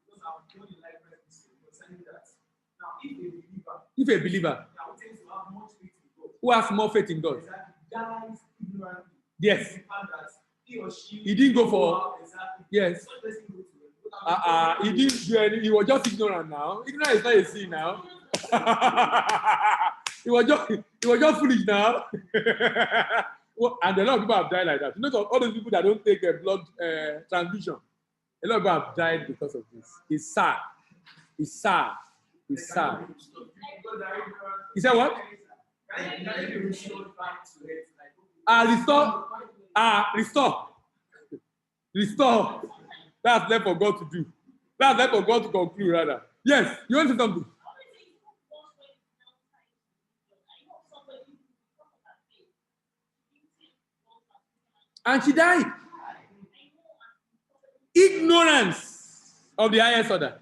because I'm only like concerning that. Now, if a believer now tends to have much faith in God, Who has more faith in God? exactly, dies ignorantly. Yes. The fact that he or she He didn't go for. exactly. Yes. Such person goes to He didn't do any. He was just ignorant now. Ignorant is not a sin now. He was just foolish now. Well, and a lot of people have died like that. You know, all those people that don't take a blood transfusion, a lot of people have died because of this. It's sad. It's sad. It's sad. He said what? Restore. Restore. That's left for God to do. That's left for God to conclude, rather. Yes, you want to say something? And she died. Ignorance of the highest order.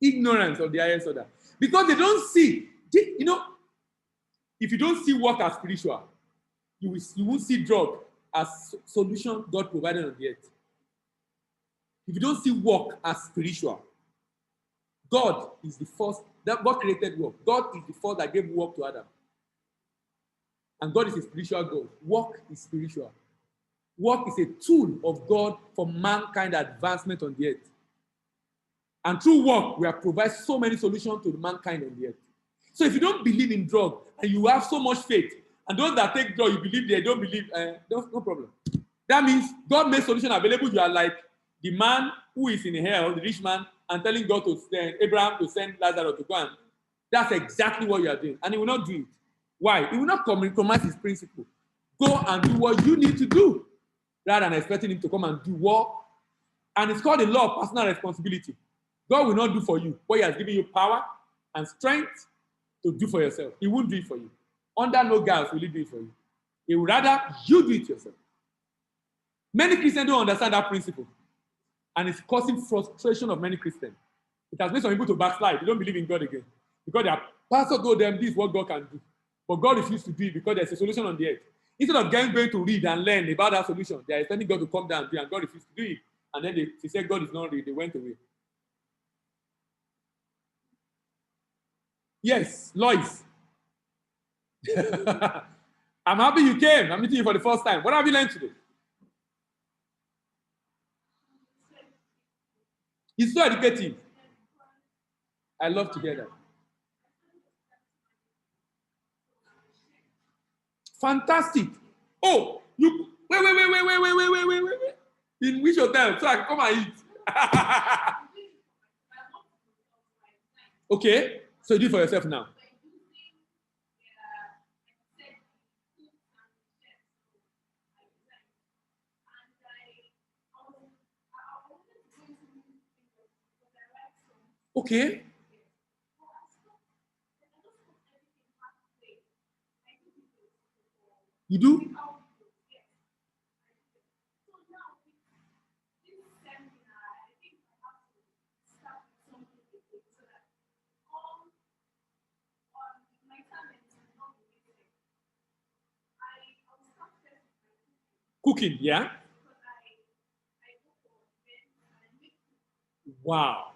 Ignorance of the highest order. Because they don't see, you know, if you don't see work as spiritual, you won't see drug as solution God provided on the earth. If you don't see work as spiritual, God is the first, that God created work. God is the first that gave work to Adam. And God is a spiritual God. Work is spiritual. Work is a tool of God for mankind advancement on the earth. And through work, we have provided so many solutions to mankind on the earth. So if you don't believe in drug and you have so much faith, and those that take drug, you believe they don't believe, no problem. That means God made solution available. You are like the man who is in hell, the rich man, and telling God to send Abraham to send Lazarus to go and that's exactly what you are doing. And he will not do it. Why? He will not compromise his principle. Go and do what you need to do. rather than expecting him to come and do work. And it's called the law of personal responsibility. God will not do for you what he has given you power and strength to do for yourself. He won't do it for you. Under no guise will he do it for you. He would rather you do it yourself. Many Christians don't understand that principle. And it's causing frustration of many Christians. It has made some people to backslide. They don't believe in God again. Because their pastor told them this is what God can do. But God refused to do it because there's a solution on the earth. Instead of going to read and learn about that solution, they are expecting God to come down and do it, and God refused to do it. And then they said God is not real. They went away. Yes, Lois. I'm happy you came. I'm meeting you for the first time. What have you learned today? It's so educative. I love to hear that. Fantastic. Oh, you wait. In which hotel? So I can come and eat. Okay. So you do it for yourself now. Okay. You do? Cooking, yeah? Wow.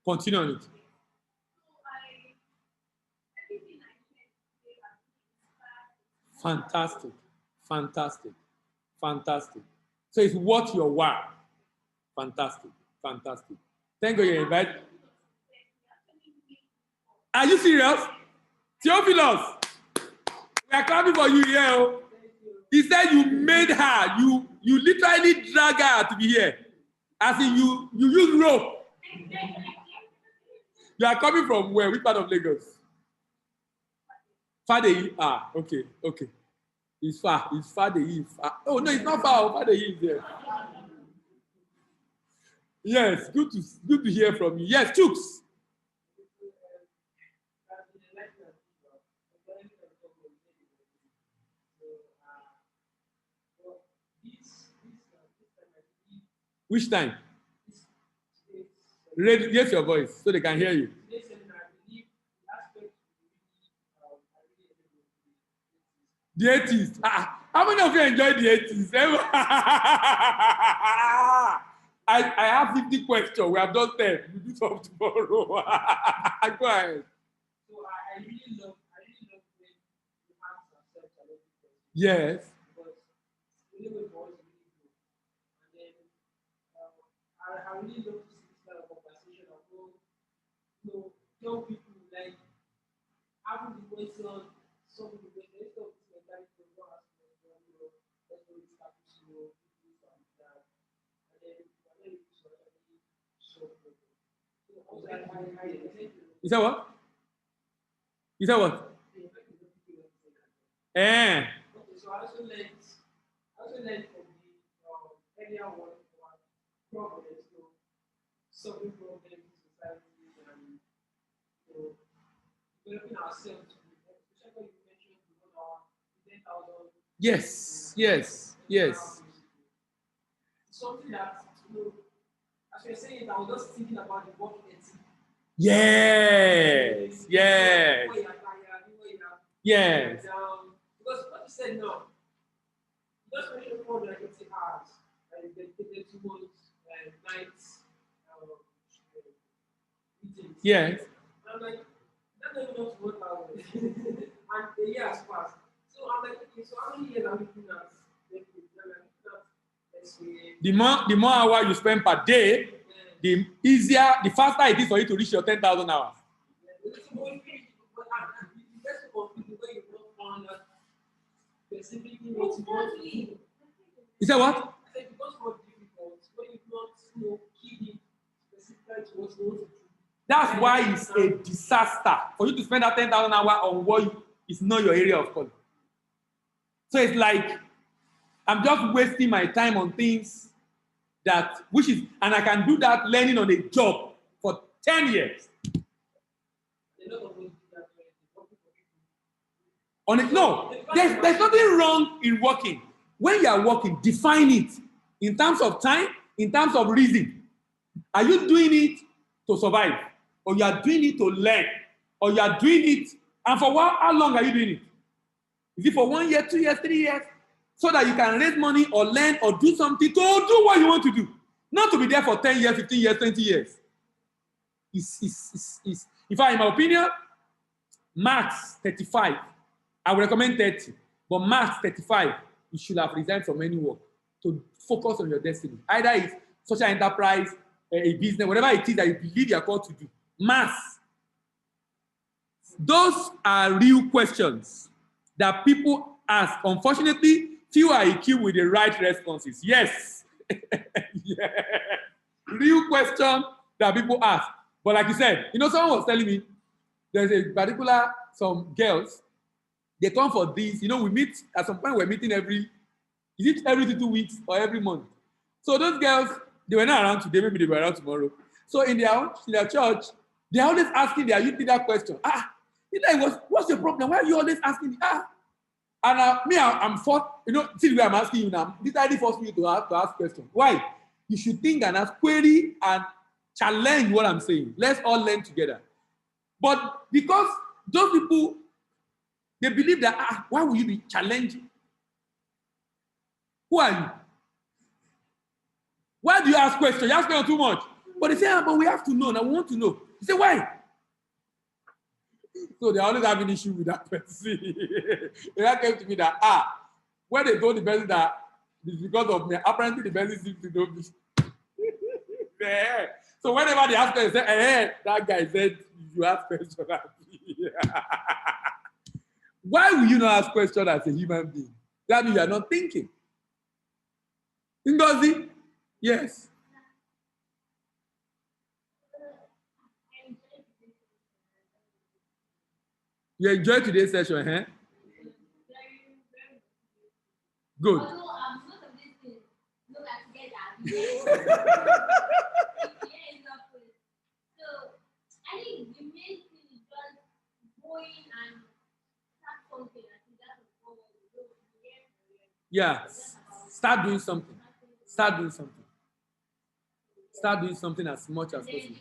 Continue on it. Fantastic. Fantastic. Fantastic. So it's worth your while. Fantastic. Fantastic. Thank God you're invited. Are you serious? Theophilus, we are clapping for you here. He said you made her, you literally drag her to be here. As in you use rope. You are coming from where? Which part of Lagos? Fadeyi. Ah, okay. It's far. It's Fadeyi. Oh no, it's not far. Fadeyi is there. Yes, good to hear from you. Yes, Chooks. Which time? Raise your voice so they can hear you. The Atheists. How many of you enjoy the Atheists? I have 50 questions. We have done 10. We do some tomorrow. Go ahead. So I really love when you ask yourself challenging questions. Yes. Because really when you want to really grow. And then I really love to see this kind of conversation of young people like having the question, solving the question, instead of this mentality of not asking let's go establish this and that. And then when you actually solve problem. So also Is that what? Is that what? Okay, so I also learned from the earlier one problems, solving problems in society and developing ourselves, especially when you mentioned the 1 hour, 10,000. Yes. Something that, as you're saying, I was just thinking about the work ethic. Yes. Because what you said now, you just mentioned 480 hours, and dedicated towards nights, meetings. Yes. And I'm like, that doesn't know to work out. And the year has passed. So I'm like, okay, so how many years are we doing that? The more hours you spend per day, the faster it is for you to reach your 10,000 hours. Is that what? I said it becomes more difficult when you not keep it specifically to what you want to do. That's why it's a disaster for you to spend that 10,000 hours on what is not your area of calling. So it's like I'm just wasting my time on things that, and I can do that learning on a job for 10 years. No, there's nothing wrong in working. When you are working, define it in terms of time, in terms of reason. Are you doing it to survive? Or you are doing it to learn? Or you are doing it, and for how long are you doing it? Is it for 1 year, 2 years, 3 years? So that you can raise money or learn or do something to do what you want to do. Not to be there for 10 years, 15 years, 20 years. In fact, in my opinion, max 35. I would recommend 30. But max 35, you should have resigned from any work to focus on your destiny. Either it's social enterprise, a business, whatever it is that you believe you are called to do. Mass. Those are real questions that people ask. Unfortunately, few are equipped with the right responses. Yes. Yeah. Real question that people ask. But like you said, someone was telling me there's a particular, some girls, they come for this. We meet, at some point we're meeting every 2 weeks or every month. So those girls, they were not around today, maybe they were around tomorrow. So in their church, they're always asking their youth leader question. What's your problem? Why are you always asking? And I'm forced, till where I'm asking you now, this idea forced me to ask questions. Why? You should think and ask, query and challenge what I'm saying. Let's all learn together. But because those people, they believe that, why will you be challenging? Who are you? Why do you ask questions? You ask questions too much. But they say, but we have to know. Now we want to know. You say, why? So they always have an issue with that person. They came to me that, when they told the person that it's because of me, apparently the person seems to know me. So whenever they ask questions, they say, that guy said, you ask questions. Why will you not ask questions as a human being? That means you are not thinking. Ngozi? Yes. You enjoyed today's session, huh? Good. Yeah. Start doing something. Start doing something. Start doing something as much as possible.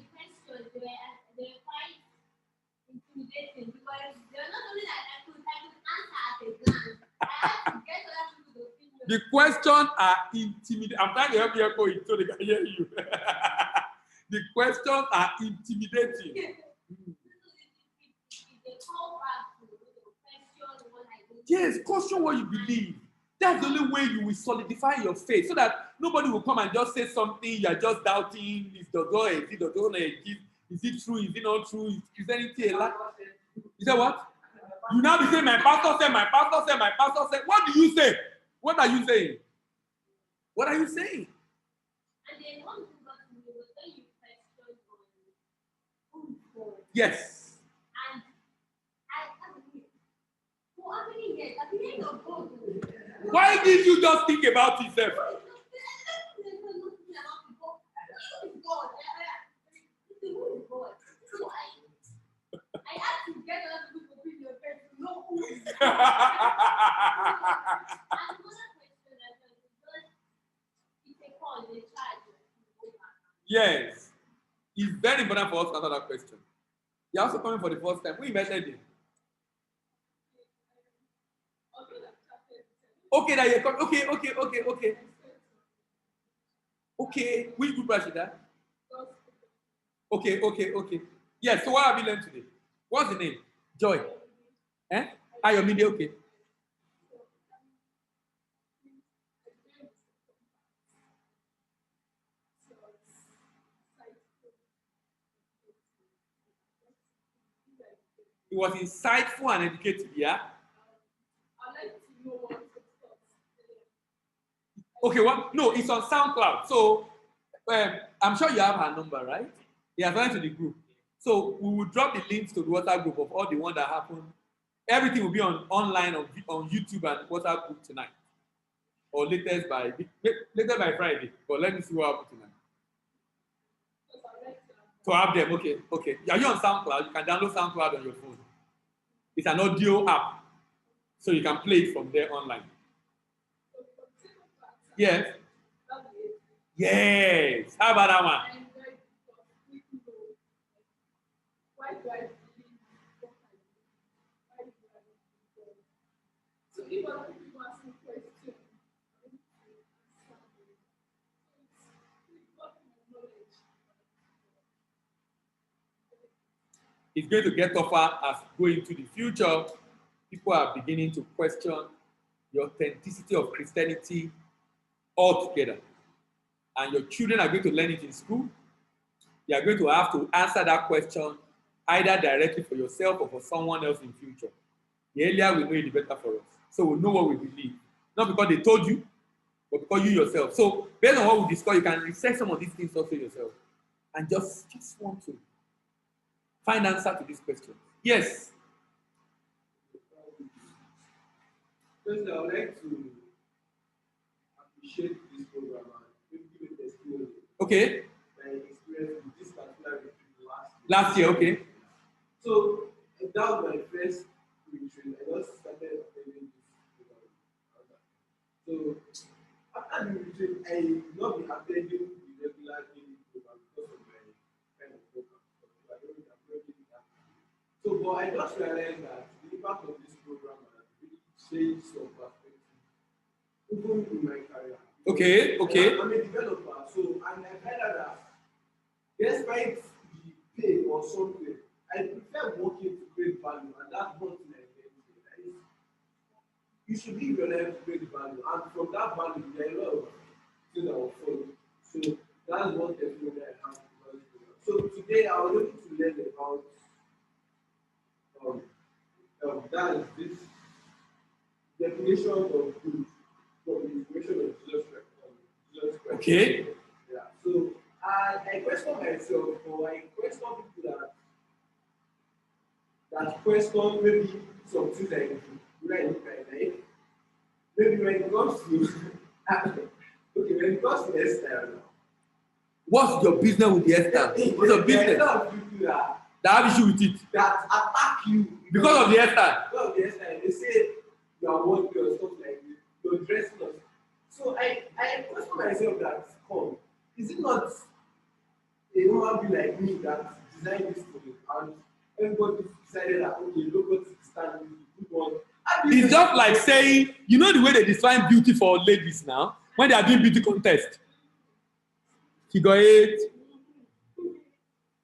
Intimidating because they're not only that I could answer at a glance. I have to get other people to opinion. The questions are intimidating. I'm trying to help you echo it so they can hear you. The questions are intimidating. Yes, question what you believe. That's the only way you will solidify your faith so that nobody will come and just say something you are just doubting. Is the God exist? Does God exist? Is it true? Is it not true? Is Christianity a lie? You say what? You now be saying, my pastor said, my pastor said, my pastor said. What do you say? What are you saying? What are you saying? And then one thing about me was when you question on God. Yes. And for how many years? At the end of God. Why did you just think about yourself? I have to get other people to your face to know who is God. And another question I was because it's a call, it's a charge. Yes. It's very important for us to answer that question. You're also coming for the first time. Who invited you? Okay, that you're coming. Okay. Okay, which group is that? Okay. Yes, so what have you learned today? What's the name? Joy. Ayomide, okay. It was insightful and educative, yeah? I'd like to know what Okay, what? No, it's on SoundCloud. So I'm sure you have her number, right? He has gone to the group. So we will drop the links to the WhatsApp group of all the ones that happened. Everything will be online on YouTube and WhatsApp group tonight, or latest by Friday. But let me see what happens tonight. To have them, okay. Are you on SoundCloud? You can download SoundCloud on your phone. It's an audio app, so you can play it from there online. Yes. Yes. How about that one? So if other people ask me questions, It's going to get tougher as we go into the future. People are beginning to question the authenticity of Christianity altogether. And your children are going to learn it in school. You are going to have to answer that question either directly for yourself or for someone else in future. The earlier we know it, the better for us. So we know what we believe. Not because they told you, but because you yourself. So based on what we discuss, you can research some of these things also yourself. And just want to find answer to this question. Yes. First, I would like to appreciate this program and give a testimony. Okay. My experience with this particular retreat last year, okay. So that was my first retreat. I just started attending this program. So after the retreat, I did not be attending the regular daily program because of my kind of program. So I don't think I'm working that. So, but I just realized that the impact of this program has really changed some perspective, even in my career. Okay. I'm a developer, so and I find out that despite the pay or something, I prefer working to create value, and that's one thing I get. You should live your life to create value, and from that value, there are a lot of things that will follow. So that's one testimony I have. So today I was able to learn about that is this definition of good from the definition of Jesus Christ. Okay. Yeah. So I question myself, or I question people that question maybe some things I do. Right? Maybe when it comes to okay, when it comes to hairstyle now. What's your business with the hairstyle? What's your business? There are a lot of people that have issue with it. That attack you because of the hairstyle. Because of the hairstyle. They say you are worthy or stuff like this. You're dressing us. So I question myself that, is it not a human being like me that designed this for me? And everybody decided that, okay, look what standing, good one. It's just like saying, you know the way they define beauty for ladies now? When they are doing beauty contest. Figure 8.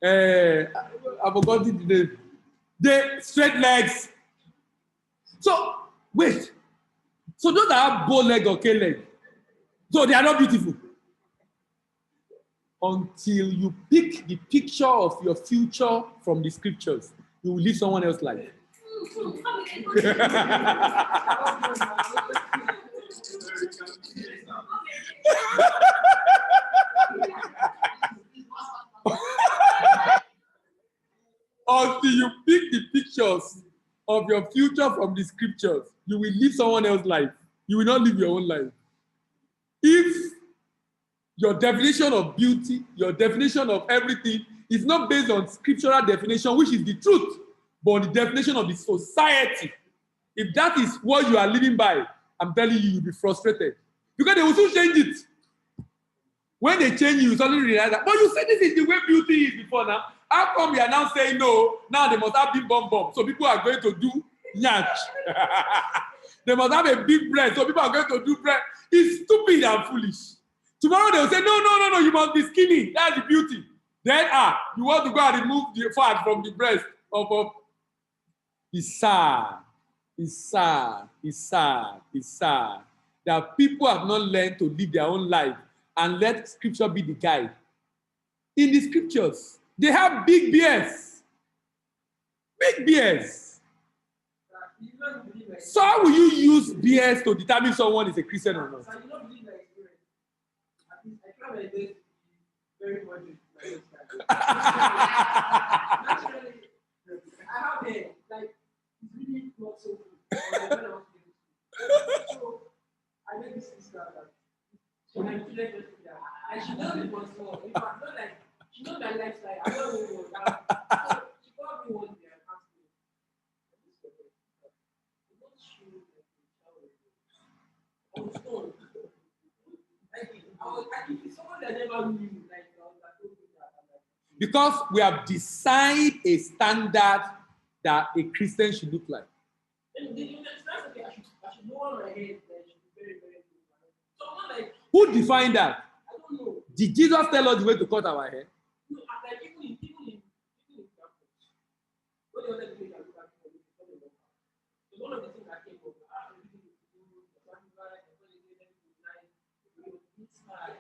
I forgot the name. The straight legs. So, wait. So those that have bow leg or K leg, so they are not beautiful. Until you pick the picture of your future from the scriptures, you will live someone else's life. Until you pick the pictures of your future from the scriptures, you will live someone else's life. You will not live your own life. If your definition of beauty, your definition of everything is not based on scriptural definition, which is the truth, but on the definition of the society, if that is what you are living by, I'm telling you, you'll be frustrated. Because they will soon change it. When they change you suddenly realize that, but you said this is the way beauty is before now. How come we are now saying no? Now they must have big bum. So people are going to do nyach. They must have a big breast, so people are going to do breast. It's stupid and foolish. Tomorrow they will say, no, you must be skinny. That's the beauty. Then, you want to go and remove the fat from the breast of It's sad. That people have not learned to live their own life and let scripture be the guide. In the scriptures, they have big beards. Big beards. So how will you use beards to determine someone is a Christian or not? So you don't believe my experience. At least I try my best to be very much. not so good. So I made this sister that she had children just there. And she knows it was small. In fact, not like she knows my lifestyle. I don't know what it was. So she called me one day and asked me, I'm not sure that the child on stone. Like, it's someone that never knew, like, that told me that. I'm like, Because we have decided a standard that a Christian should look like. and that's okay. I should know my head. Like, should be very, very good. So I'm not like, Who defined that? I don't know. Did Jesus tell us the way to cut our hair? No, like even in campus, what the other thing I look at for it's one of the things I came from. Everything is to do the sacrifice, the holiday, night, it's hard.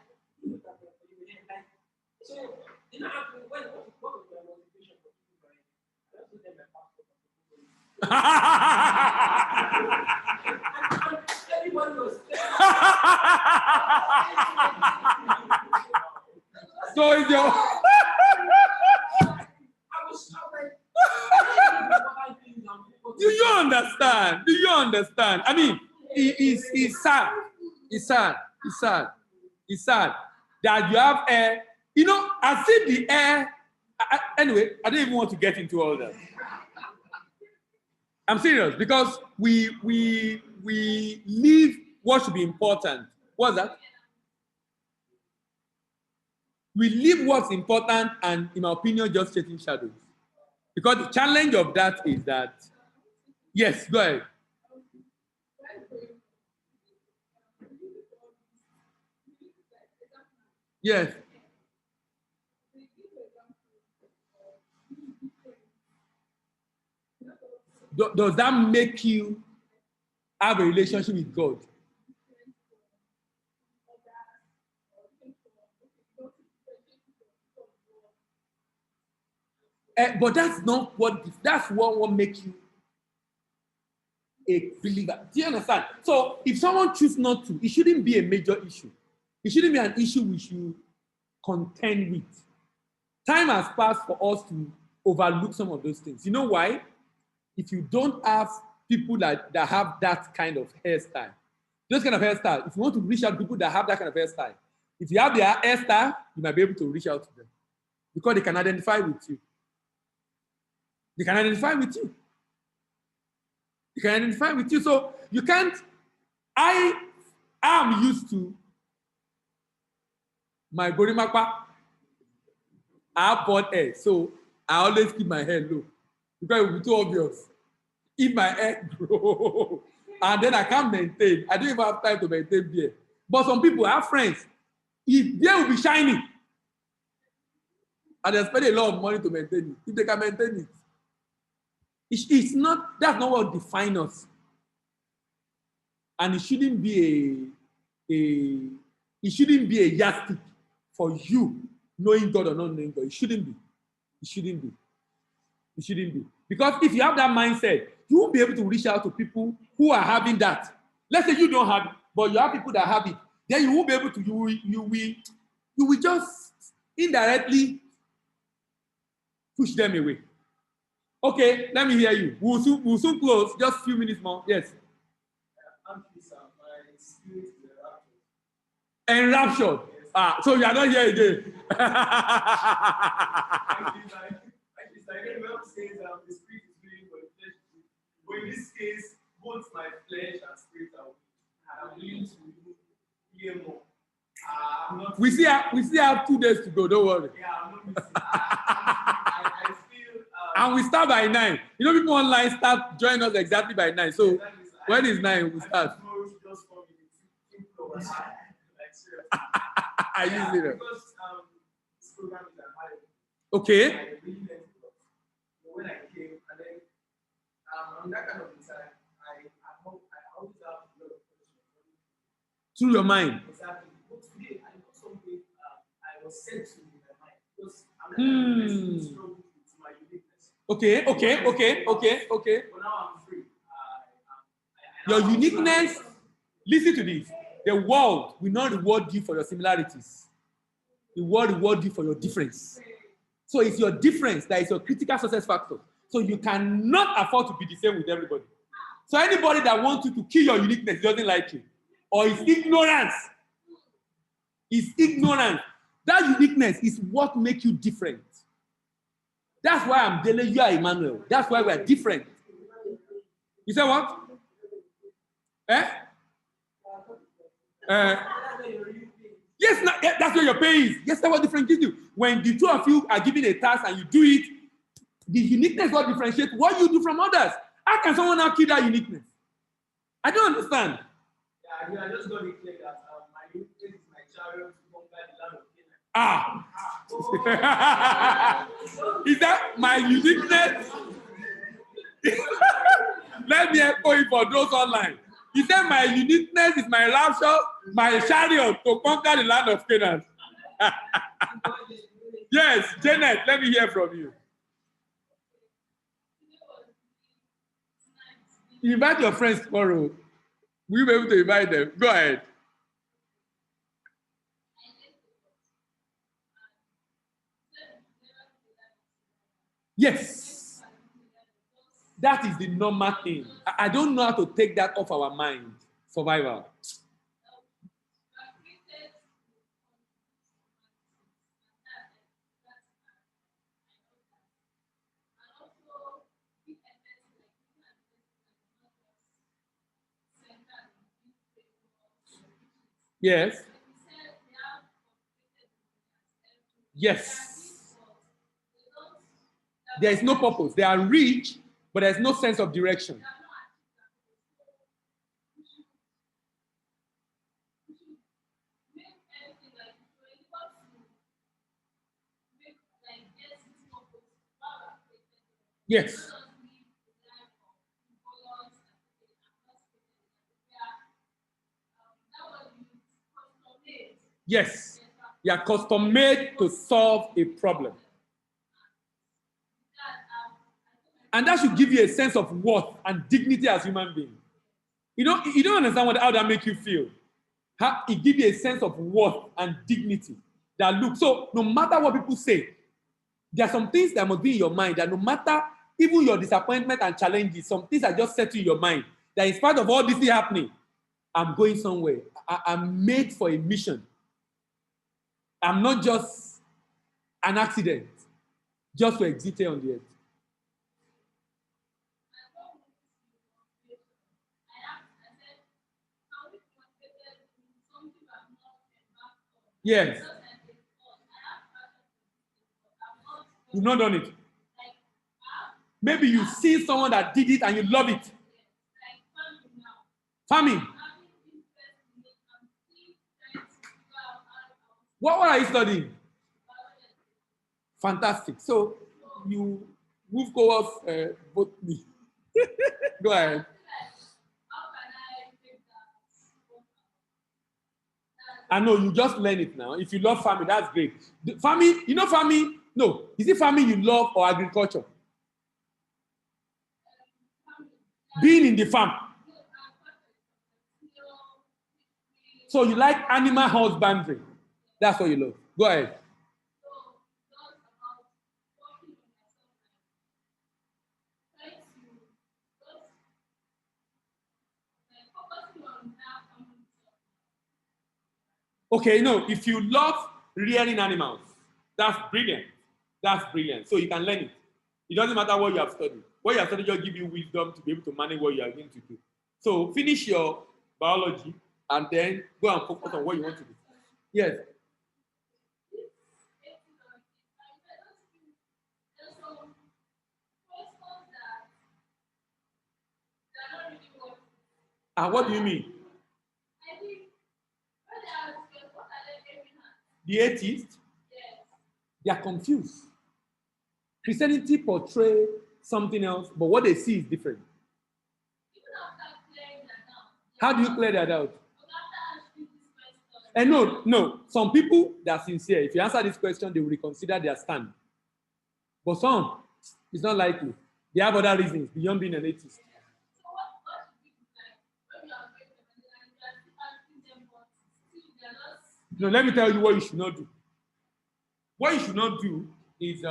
Like, so you know, what was my motivation for people right? I also get my passport. Everybody was So is your Do you understand? Do you understand? I mean, it's sad. It's sad. It's sad. It's sad that you have air. You know, as if the air. Anyway, I don't even want to get into all that. I'm serious because we leave what should be important. What's that? We leave what's important and, in my opinion, just chasing shadows. Because the challenge of that is that, yes, go ahead. Yes. Does that make you have a relationship with God? But that's not that's what will make you a believer. Do you understand? So if someone chooses not to, it shouldn't be a major issue. It shouldn't be an issue we should contend with. Time has passed for us to overlook some of those things. You know why? If you don't have people that have that kind of hairstyle, those kind of hairstyle, if you want to reach out to people that have that kind of hairstyle, if you have their hairstyle, you might be able to reach out to them because they can identify with you. They can identify with you. They can identify with you. So you can't. I am used to my Gorimakwa. I have bald hair, so I always keep my hair low because it will be too obvious. If my hair grows, and then I can't maintain, I don't even have time to maintain beard. But some people, I have friends, if beard will be shiny, and they spend a lot of money to maintain it. If they can maintain it, it's not. That's not what defines us. And it shouldn't be it shouldn't be a yardstick for you knowing God or not knowing God. It shouldn't be. It shouldn't be. It shouldn't be. Because if you have that mindset, you won't be able to reach out to people who are having that. Let's say you don't have it, but you have people that have it. Then you won't be able to, you will just indirectly push them away. Okay, let me hear you. We'll soon close. Just a few minutes more. Yes. My spirit is Enraptured. Yes. So you are not here again. Actually, the Bible says the spirit is willing, but the flesh is weak. But in this case, both my flesh and spirit are weak. I'm willing to hear more. I'm not. We still have 2 days to go. Don't worry. Yeah, I'm not missing. I feel. And we start by 9. You know, people online start joining us exactly by 9. So when is 9? We start. Tomorrow should just come in 2 hours. Like seriously. I use it. Because this program is at high. Okay. I really learned a lot. When I came, and then on that kind of inside, I always have a lot of questions. Through your mind. Exactly. But today, I know something I was sent to in my mind. Because I'm like, I struggle with my uniqueness. Okay. But now I'm free. Your uniqueness, listen to this. The world will not reward you for your similarities. The world will reward you for your difference. So it's your difference that is your critical success factor. So you cannot afford to be the same with everybody. So anybody that wants you to kill your uniqueness doesn't like you. Or is ignorance. Is ignorance. That uniqueness is what makes you different. That's why I'm telling you are Emmanuel. That's why we're different. You say what? Eh? Yes, that's where your pay is. Yes, that's what differentiates you. When the two of you are given a task and you do it, the uniqueness what differentiates what you do from others. How can someone now kill that uniqueness? I don't understand. Yeah, I just got to declare that my uniqueness is my chariot to conquer the land of Canaan. Ah. Is that my uniqueness? Let me echo it for those online. He said, my uniqueness is my rapture, my chariot to conquer the land of Canaan. Yes, Janet, let me hear from you. Invite your friends tomorrow. We'll be able to invite them. Go ahead. Yes. That is the normal thing. I don't know how to take that off our mind. Survival. Yes. Yes. There is no purpose. They are rich, but there's no sense of direction. Yes. Yes. You are custom made to solve a problem. And that should give you a sense of worth and dignity as human beings. You don't understand how that makes you feel. How it gives you a sense of worth and dignity. That look, so no matter what people say, there are some things that must be in your mind that no matter even your disappointment and challenges, some things are just set in your mind that in spite of all this happening, I'm going somewhere. I'm made for a mission. I'm not just an accident, just to exist here on the earth. Yes. You've not done it. Maybe you see someone that did it and you love it. Farming. What are you studying? Fantastic. So you move towards both me. Go ahead. I know you just learn it now. If you love farming, that's great. Farming, farming? No. Is it farming you love or agriculture? Being in the farm. So you like animal husbandry. That's what you love. Go ahead. Okay, if you love rearing animals, that's brilliant. That's brilliant. So you can learn it. It doesn't matter what you have studied. What you have studied just give you wisdom to be able to manage what you are going to do. So finish your biology and then go and focus on what you want to do. Yes. What do you mean? The atheists, they are confused. Christianity portrays something else, but what they see is different. How do you clear that out? And no. Some people that are sincere, if you answer this question, they will reconsider their stand. But some, it's not likely. They have other reasons beyond being an atheist. No, let me tell you what you should not do. What you should not do is,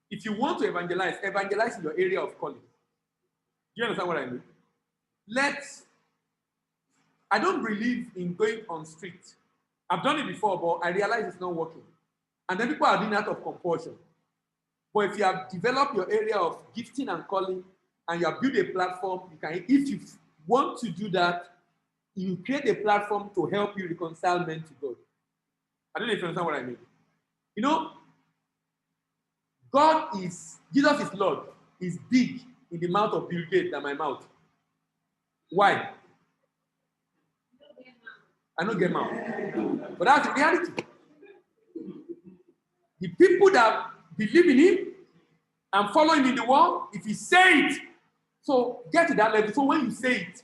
if you want to evangelize in your area of calling. Do you understand what I mean? I don't believe in going on street. I've done it before, but I realize it's not working. And then people are doing it out of compulsion. But if you have developed your area of gifting and calling, and you have built a platform, you can, if you want to do that, you create a platform to help you reconcile men to God. I don't know if you understand what I mean. You know, Jesus is Lord, is big in the mouth of Bill Gates than my mouth. Why? I don't get mouth. But that's the reality. The people that believe in him and follow him in the world, if he say it, so get to that level. So when you say it,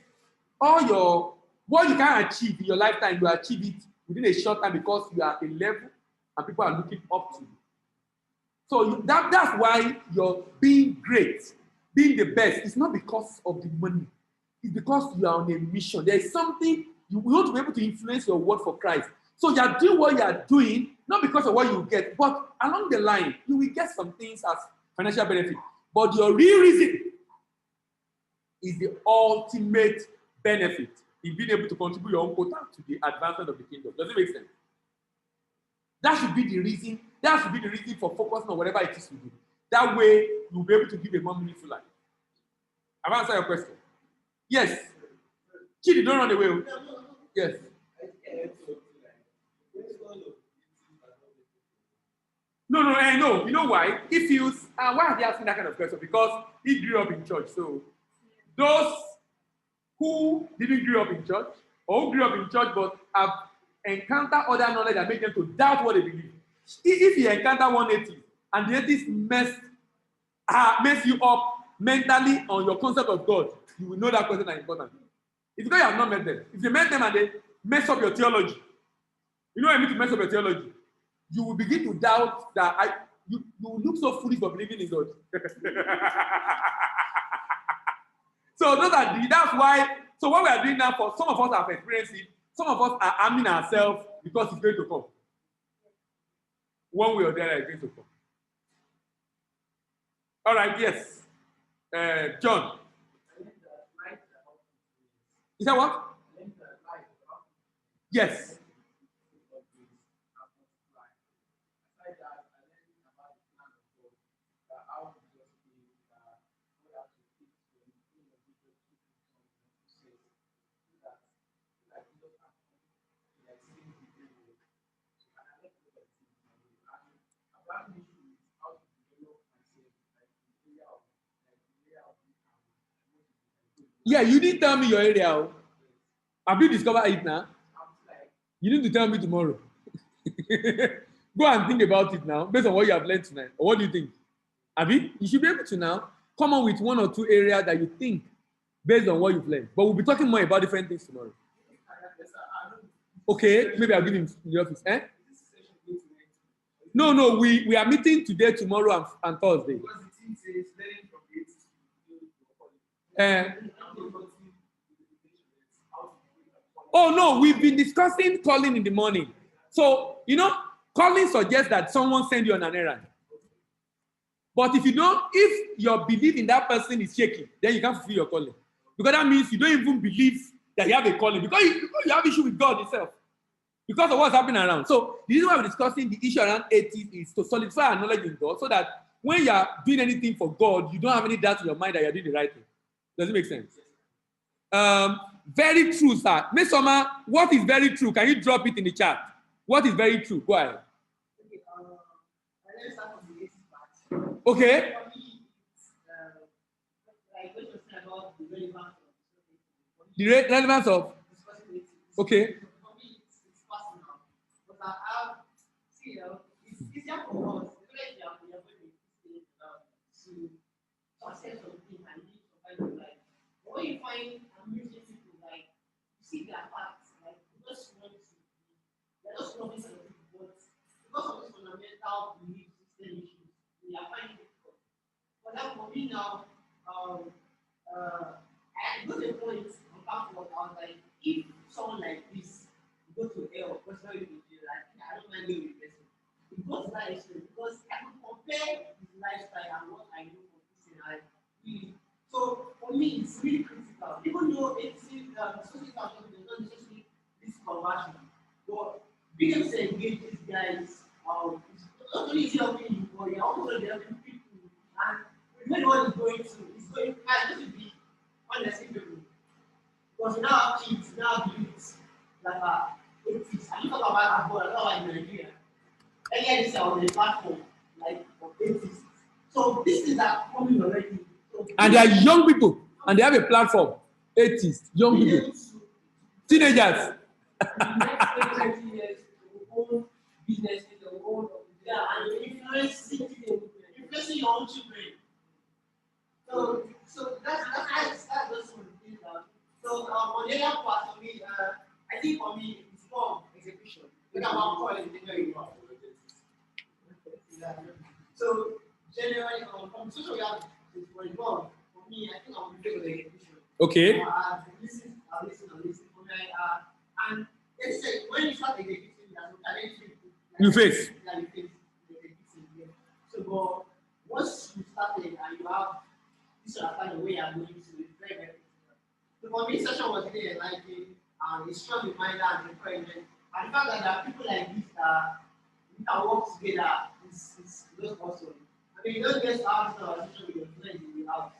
what you can achieve in your lifetime, you achieve it within a short time because you are at a level and people are looking up to you. So that's why you're being great, being the best. It's not because of the money. It's because you are on a mission. There is something you want to be able to influence your world for Christ. So you are doing what you are doing, not because of what you get, but along the line, you will get some things as financial benefit. But your real reason is the ultimate benefit in being able to contribute your own quota to the advancement of the kingdom. Does it make sense? That should be the reason. That should be the reason for focusing on whatever it is you do. That way, you'll be able to give a more meaningful life. I've answered your question. Yes. Chidi, don't run away. Yes. No. You know why? He feels, why are they asking that kind of question? Because he grew up in church. So those who didn't grow up in church, or who grew up in church but have encountered other knowledge that make them to doubt what they believe. If you encounter 180 and the atheist mess you up mentally on your concept of God, you will know that question is important. It's because you have not met them. If you met them and they mess up your theology, you know what I mean to mess up your theology? You will begin to doubt that you will look so foolish for believing in God. So that's why. So what we are doing now, for some of us have experienced it, some of us are arming ourselves because it's going to come. One way or the other, it's going to come. All right, yes. John. Is that what? Yes. Yeah, you didn't tell me your area. Have you discovered it now? You need to tell me tomorrow. Go and think about it now, based on what you have learned tonight. Or what do you think? Abi, you should be able to now come on with 1 or 2 areas that you think based on what you've learned. But we'll be talking more about different things tomorrow. Okay, maybe I'll give him in the office. Eh? No, we are meeting today, tomorrow, and Thursday. Oh no, we've been discussing calling in the morning. So, calling suggests that someone send you on an errand. But if your belief in that person is shaky, then you can't fulfill your calling. Because that means you don't even believe that you have a calling. Because you have issue with God itself. Because of what's happening around. So the reason why we're discussing the issue around atheism is to solidify our knowledge in God so that when you are doing anything for God, you don't have any doubt in your mind that you're doing the right thing. Does it make sense? Very true, sir. Ms. Sommer, what is very true? Can you drop it in the chat? What is very true? Go ahead. Okay. The relevance of. Okay. When you find amusing people, like you see their facts, like you just want to be, they're just not missing the people, but because of this fundamental belief system issues, they are finding it difficult. But then for me now, I go to a point on platform, I was like, if someone like this go to hell, what's very good, like I don't mind going with this person. It goes to that extent because I can compare his lifestyle and what I know from this and I really. So for me, it's really critical even though it's social culture does not necessarily this conversion, but being able to engage these guys, it's not only is helping you, but you're also helping people. And when one is going to, it's going to be unescapable. Because we now have kids, we now have youths that are atheists. And you talk about abroad, I talk about in Nigeria. Earlier this year on the platform, like of atheists. So these things are coming already. So And they are young people, and they have a platform. Atheists, young people, teenagers. In the next 20 years, to own businesses, to own yeah, and you're influencing your own children. So that's those things. So on the other part for me, I think for me it's more execution. When I'm out calling, they know you are. So generally, from social reality, for involved, for me, I think I'm going to take the execution. Okay. Listen. For me, and let's say when you start executing, there's no challenge You face. that you face the executing. Yeah. So, but once you started and you have this sort of kind of way I'm going to, it's very, very difficult. So for me, session was really enlightening, and it's strong reminder and encouragement. And the fact that there are people like this that we can work together is just awesome. I mean, you don't get to have this conversation with your friends in the house.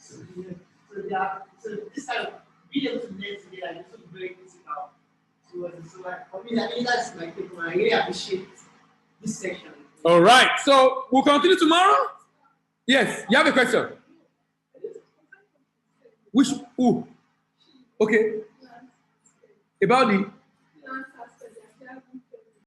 So this kind of being able to learn together is also very critical. So for me, I think that's my take on it. I really appreciate this section. All right. So we'll continue tomorrow. Yes. You have a question? Which? Who? Okay. About the